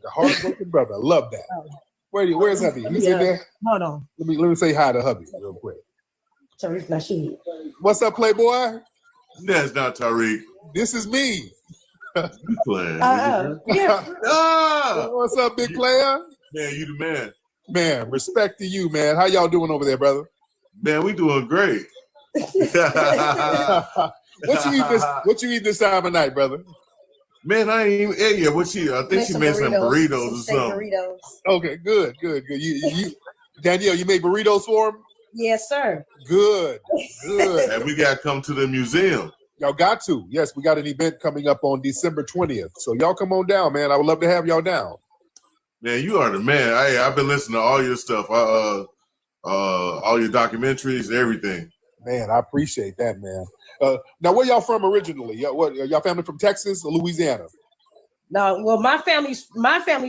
The hardworking brother. I love that. Where's hubby? He's in there. Hold on. Let me say hi to hubby real quick. Tariq Nasheed. What's up, Playboy? That's not Tariq. This is me. You playing? Yeah. What's up, big player? Man, you the man. Man, respect to you, man. How y'all doing over there, brother? Man, we doing great. What you eat this time of night, brother? Man, I ain't even ate yet. I think she made some burritos or something. Burritos. Okay, good. You Danielle, you made burritos for him? Yes, sir. Good. And we got to come to the museum. Y'all got to. Yes, we got an event coming up on December 20th. So y'all come on down, man. I would love to have y'all down. Man, you are the man. I've been listening to all your stuff. All your documentaries, everything. Man, I appreciate that, man. Now, where y'all from originally? Y'all family from Texas or Louisiana? No, well, my family's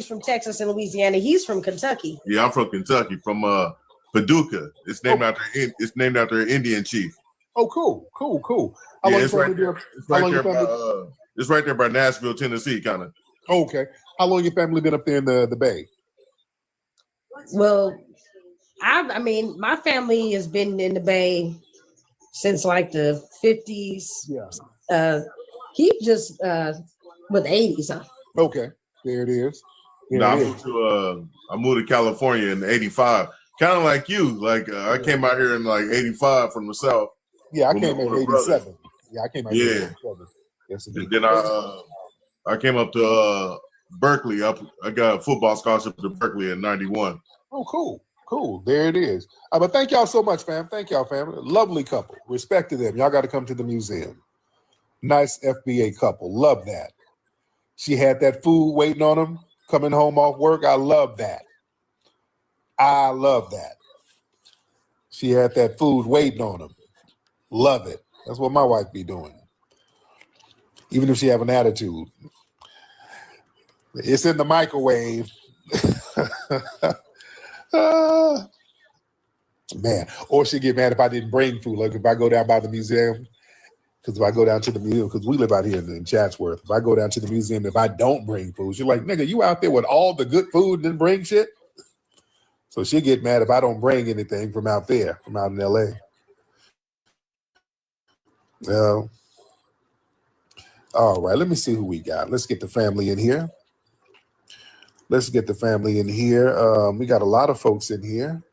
from Texas and Louisiana. He's from Kentucky. Yeah, I'm from Kentucky, from Paducah. It's named after an Indian chief. Oh, cool. How long it's right there. It's right there by Nashville, Tennessee, kind of. Oh, okay. How long your family been up there in the Bay? Well, I mean, my family has been in the Bay since like the 50s. Yeah. He just with the 80s, huh? Okay, there it is. I moved to California in '85, kind of like you. Like I came out here in like '85 from the South. Yeah, I came in '87. Yeah, I came out here in '87. Yes, and then I came up to Berkeley. I got a football scholarship to Berkeley in '91. Oh, cool. There it is. But thank y'all so much, fam. Thank y'all, family. Lovely couple. Respect to them. Y'all got to come to the museum. Nice FBA couple. Love that. She had that food waiting on them, coming home off work. I love that. She had that food waiting on them. Love it. That's what my wife be doing. Even if she have an attitude. It's in the microwave. Man, or she get mad if I didn't bring food. Like if I go down by the museum, because if I go down to the museum, because we live out here in Chatsworth, if I go down to the museum, if I don't bring food, she's like, nigga, you out there with all the good food and didn't bring shit? So she get mad if I don't bring anything from out there, from out in LA. All right, let me see who we got. Let's get the family in here. We got a lot of folks in here.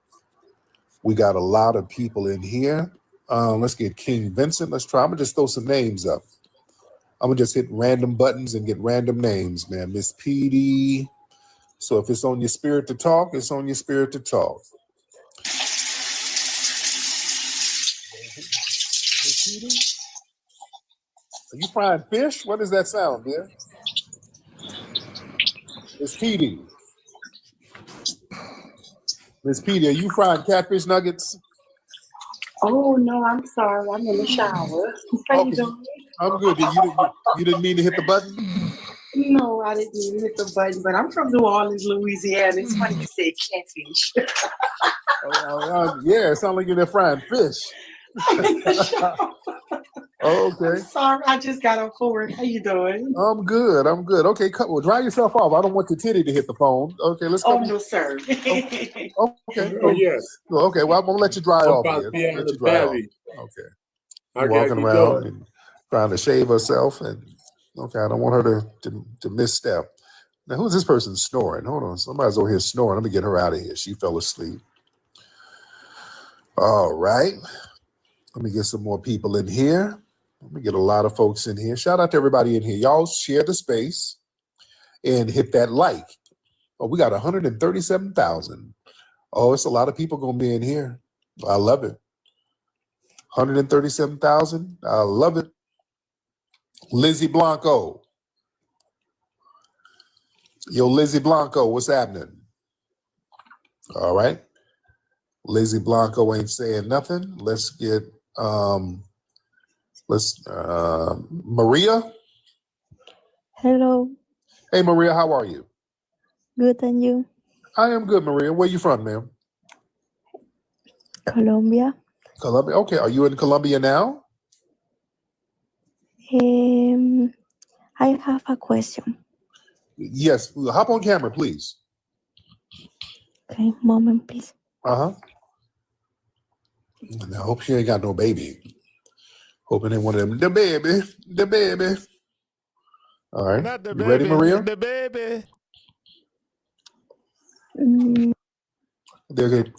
We got a lot of people in here. Let's get King Vincent. Let's try. I'm going to just throw some names up. I'm going to just hit random buttons and get random names, man. Miss PD. So if it's on your spirit to talk, it's on your spirit to talk. Miss PD? Are you frying fish? What does that sound, dear? Miss PD. Miss PD, are you frying catfish nuggets? Oh no, I'm sorry. I'm in the shower. How you doing? I'm good. You didn't mean to hit the button? No, I didn't mean to hit the button, but I'm from New Orleans, Louisiana. It's funny you say catfish. Yeah, it sounds like you're there frying fish. Okay. I'm sorry, I just got off work. How you doing? I'm good. Okay, well, dry yourself off. I don't want your titty to hit the phone. Okay, let's go. Oh, no, sir. Okay. Oh, yes. Okay, well, I'm going to let you dry off here. Let you dry off. Okay. Walking around and trying to shave herself. And okay, I don't want her to misstep. Now, who's this person snoring? Hold on. Somebody's over here snoring. Let me get her out of here. She fell asleep. All right. Let me get some more people in here. Let me get a lot of folks in here. Shout out to everybody in here. Y'all share the space and hit that like. Oh, we got 137,000. Oh, it's a lot of people going to be in here. I love it. 137,000. I love it. Lizzie Blanco. Yo, Lizzie Blanco, what's happening? All right. Lizzie Blanco ain't saying nothing. Let's get Maria. Hello. Hey, Maria, how are you? Good, and you? I am good, Maria. Where you from, ma'am? Colombia. Colombia. Okay, are you in Colombia now? I have a question. Yes. Hop on camera, please. Okay, moment, please. Uh-huh. I hope she ain't got no baby. Hoping ain't one of them. The baby. All right. Not the You baby, ready, Maria? the baby. They're good.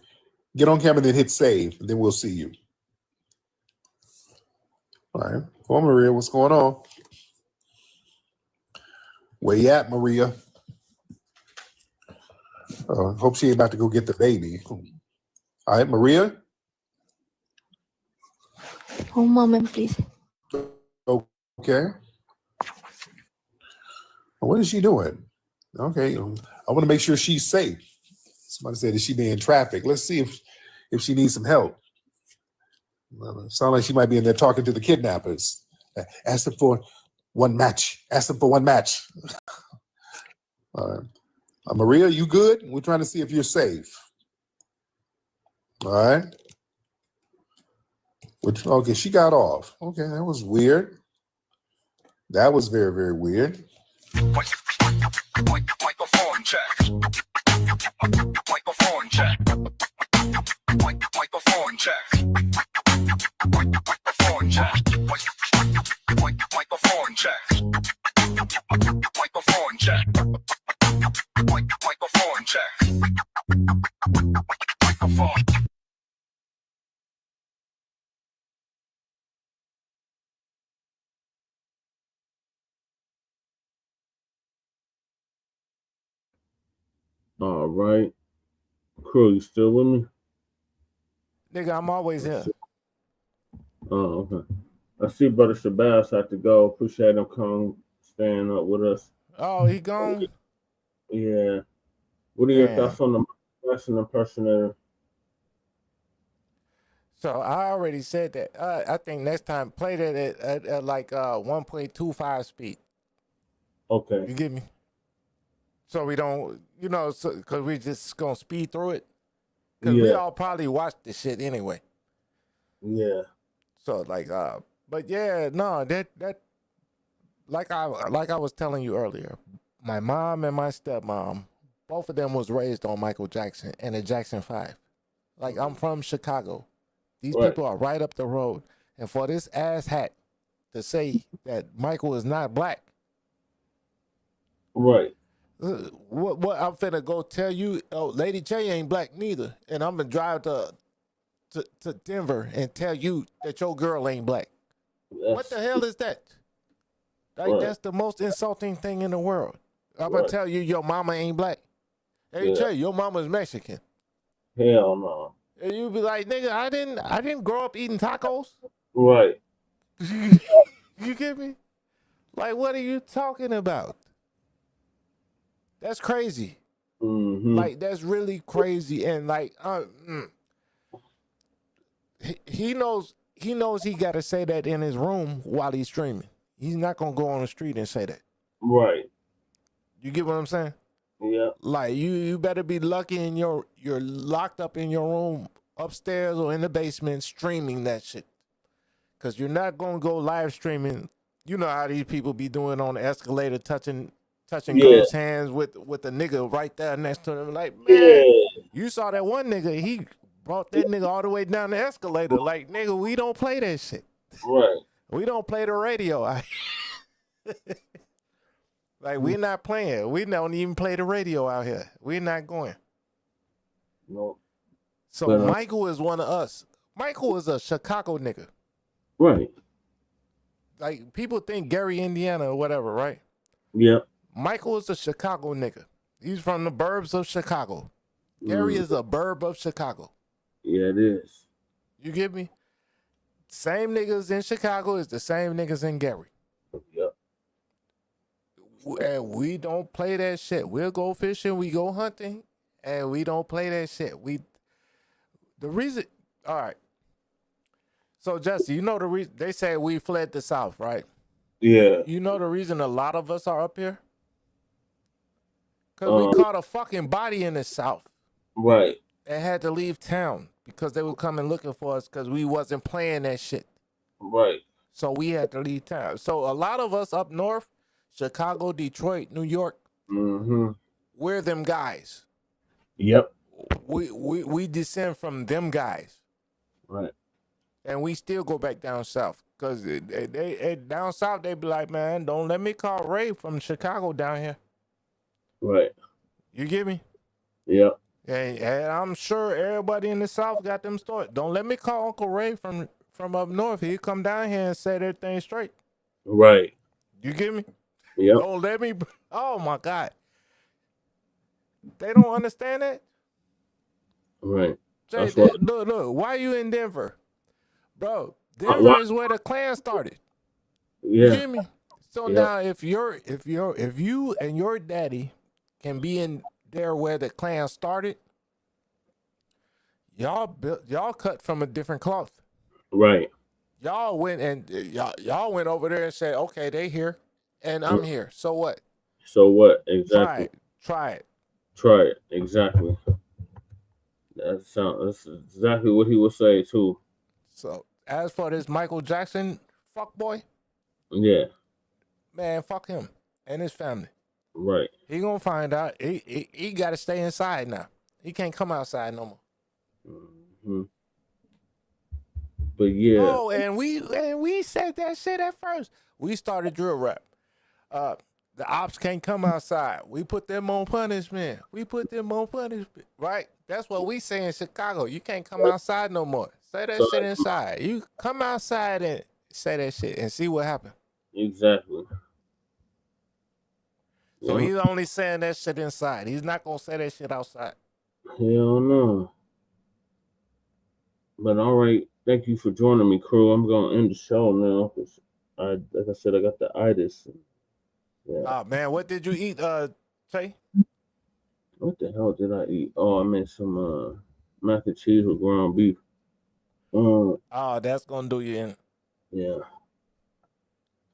Get on camera and then hit save, and then we'll see you. All right. Come on, Maria. What's going on? Where you at, Maria? Hope she ain't about to go get the baby. All right, Maria. One moment, please. Okay. What is she doing? Okay, I want to make sure she's safe. Somebody said, is she being trafficked? Let's see if she needs some help. Sound like she might be in there talking to the kidnappers. Ask them for one match. Ask them for one match. Maria, you good? We're trying to see if you're safe. All right. Okay, she got off. Okay, that was weird. That was very, very weird. Microphone check. Microphone check. Microphone check. Microphone check. Microphone check. Microphone check. Microphone check. Microphone. All right. Crew, you still with me? Nigga, I'm always here. Oh, okay. I see Brother Shabazz had to go. Appreciate him coming, staying up with us. Oh, he gone? Yeah. What are your thoughts on the Jackson Impersonator? So I already said that. I think next time play that at like 1.25 speed. Okay. You get me? So we don't, because we just gonna speed through it. Because we all probably watched this shit anyway. Yeah. So like, but yeah, no, that like I was telling you earlier, my mom and my stepmom, both of them was raised on Michael Jackson and the Jackson 5. Like I'm from Chicago. These people are right up the road. And for this ass hat to say that Michael is not black. Right. What I'm finna go tell you, oh, Lady J ain't black neither. And I'm gonna drive to Denver and tell you that your girl ain't black. What the hell is that? Like that's the most insulting thing in the world. I'm gonna tell you your mama ain't black. Hey Jay, your mama's Mexican. Hell no. And you be like, nigga, I didn't grow up eating tacos. Right. You get me? Like, what are you talking about? That's crazy. Mm-hmm. Like, that's really crazy. And like, he knows he got to say that in his room while he's streaming. He's not gonna go on the street and say that. Right. You get what I'm saying? Yeah. Like you better be lucky and you're locked up in your room upstairs or in the basement streaming that shit. Cause you're not gonna go live streaming. You know how these people be doing on the escalator, touching girls' hands with a nigga right there next to them. Like, man, you saw that one nigga, he brought that nigga all the way down the escalator. Like, nigga, we don't play that shit. Right. We don't play the radio. Like, we're not playing. We don't even play the radio out here. We're not going. No. So Michael is one of us. Michael is a Chicago nigga. Right. Like, people think Gary, Indiana or whatever, right? Yeah. Michael is a Chicago nigga. He's from the burbs of Chicago. Gary is a burb of Chicago. Yeah, it is. You get me? Same niggas in Chicago is the same niggas in Gary. Yep. And we don't play that shit. We'll go fishing, we go hunting, and we don't play that shit. The reason, all right. So Jesse, you know the reason they say we fled the South, right? Yeah. You know the reason a lot of us are up here? Because we caught a fucking body in the South. Right. And had to leave town because they were coming looking for us because we wasn't playing that shit. Right. So we had to leave town. So a lot of us up north, Chicago, Detroit, New York, we're them guys. Yep. We descend from them guys. Right. And we still go back down south. Because they down south, they be like, man, don't let me call Ray from Chicago down here. Right. You get me? Yep. And I'm sure everybody in the South got them stories. Don't let me call Uncle Ray from up north. He'll come down here and set everything straight. Right. You get me? Yep. Don't let me. Oh, my God. They don't understand that? Right. Jay, That's what. look. Why you in Denver, bro? Denver is where the Klan started. You Yeah. hear me? So Yep. now, if you and your daddy can be in there where the Klan started, y'all cut from a different cloth. Right. Y'all went and y'all went over there and said, okay, they here, and I'm here. So what? So what? Exactly. Try it. Try it. Exactly. That's exactly what he would say too. So as for this Michael Jackson fuck boy, Yeah. man, fuck him and his family. Right. He gonna find out. He got to stay inside now. He can't come outside no more. Mm-hmm. But yeah. Oh, and we said that shit at first. We started drill rap. The ops can't come outside. We put them on punishment. Right? That's what we say in Chicago. You can't come outside no more. Say that shit inside. You come outside and say that shit and see what happens. Exactly. So he's only saying that shit inside. He's not gonna say that shit outside. Hell no. But all right, thank you for joining me, crew. I'm gonna end the show now because like I said, I got the itis. Yeah. Man, what did you eat, Tay? What the hell did I eat? Oh, I made some mac and cheese with ground beef. That's gonna do you in. Yeah.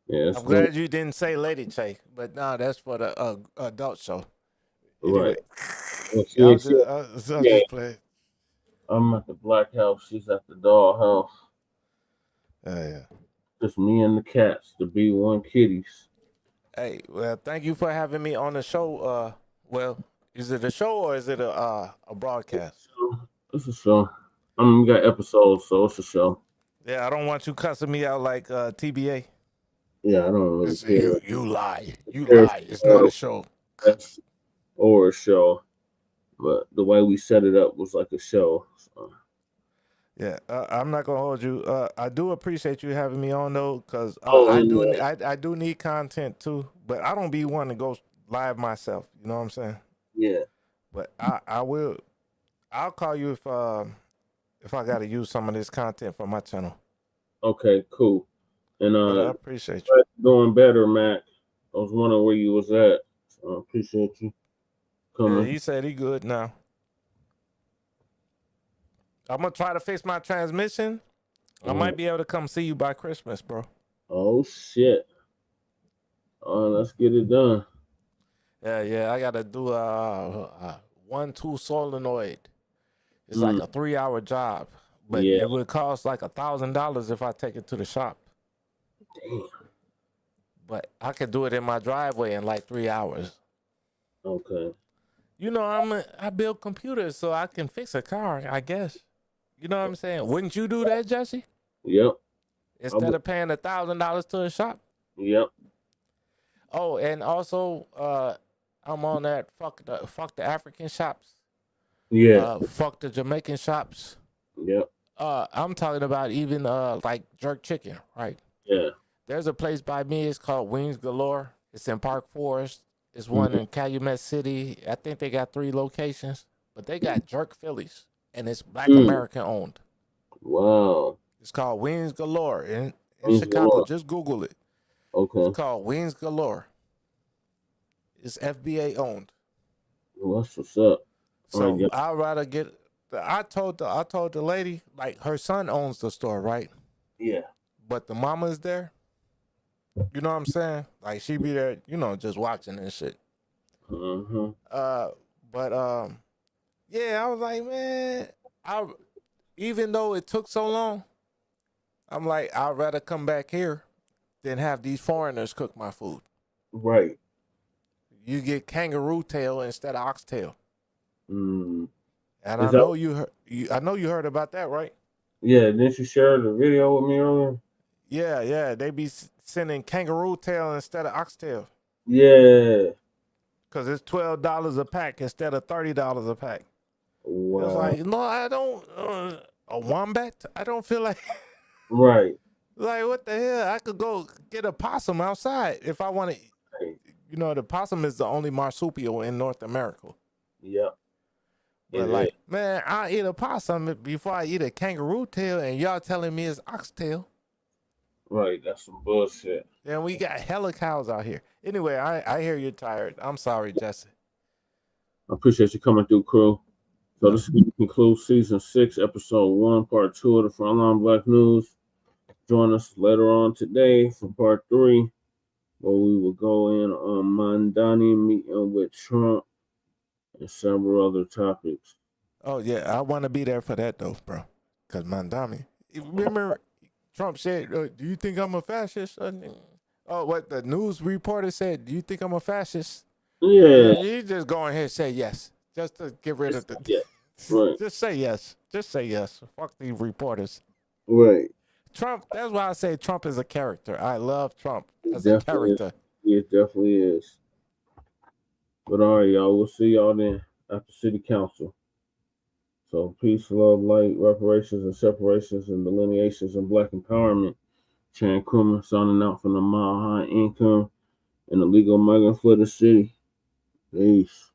Yeah. I'm glad you didn't say Lady Tay, but no, that's for the adult show. Anyway, Right. just play. I'm at the Black house. She's at the doll house. Yeah. Just me and the cats, the B1 kitties. Hey, well, thank you for having me on the show. Well, is it a show or is it a broadcast? It's a show. I mean, we got episodes, so it's a show. Yeah, I don't want you cussing me out like TBA. Yeah, I don't really care. You lie. You lie. It's not a show. Or a show. But the way we set it up was like a show. So. Yeah, I'm not gonna hold you. I do appreciate you having me on though, because I do need content too. But I don't be wanting to go live myself. You know what I'm saying? Yeah. But I will. I'll call you if I got to use some of this content for my channel. Okay, cool. And I appreciate you. Doing better, Mac. I was wondering where you was at. So I appreciate you coming. Yeah, he said he good now. I'm gonna try to fix my transmission. I might be able to come see you by Christmas, bro. Oh shit. Let's get it done. Yeah. I gotta do a 1-2 solenoid. It's like a 3-hour job, but it would cost like $1,000 if I take it to the shop. Damn. But I could do it in my driveway in like 3 hours. Okay. You know, I build computers so I can fix a car, I guess. You know what I'm saying? Wouldn't you do that, Jesse? Yep. Instead of paying $1,000 to a shop? Yep. Oh, and also, I'm on that fuck the African shops. Yeah. Fuck the Jamaican shops. Yep. I'm talking about even like jerk chicken, right? Yeah. There's a place by me. It's called Wings Galore. It's in Park Forest. It's one in Calumet City. I think they got 3 locations, but they got jerk Phillies, and it's Black American owned. Wow. It's called Wings Galore in Wings Chicago. Galore. Just Google it. Okay. It's called Wings Galore. It's FBA owned. Well, that's what's up. So I'd rather get. I told the lady, like, her son owns the store, right? Yeah. But the mama is there. You know what I'm saying? Like, she be there, you know, just watching and shit. Mm-hmm. Yeah, I was like, man, even though it took so long, I'm like, I'd rather come back here than have these foreigners cook my food. Right. You get kangaroo tail instead of oxtail. Mm. And I know you heard about that, right? Yeah, didn't you share the video with me earlier? Yeah, they be sending kangaroo tail instead of oxtail. Yeah. Because it's $12 a pack instead of $30 a pack. Wow. It's like, no, I don't, a wombat? I don't feel like. Right. Like, what the hell? I could go get a possum outside if I want to. You know, the possum is the only marsupial in North America. Yep. But like, Man, I eat a possum before I eat a kangaroo tail, and y'all telling me it's oxtail. Right, that's some bullshit. Then we got hella cows out here. Anyway, I hear you're tired. I'm sorry, Jesse. I appreciate you coming through, crew. So this concludes season 6, episode 1, part 2 of the Frontline Black News. Join us later on today for part 3, where we will go in on Mamdani meeting with Trump and several other topics. Oh yeah, I want to be there for that though, bro. Cause Mamdani. Remember, Trump said, "Do you think I'm a fascist?" Oh, what the news reporter said? Do you think I'm a fascist? Yeah. You just go ahead and say yes, just to get rid of the. Yeah. Right. Just say yes. Just say yes. Fuck these reporters. Right. Trump. That's why I say Trump is a character. I love Trump as a character. It definitely is. But all right, y'all. We'll see y'all then after City Council. So peace, love, light, reparations and separations and delineations and black empowerment. Chan Krummer signing out from the Mile High Income and the Legal Migrant for the City. Peace.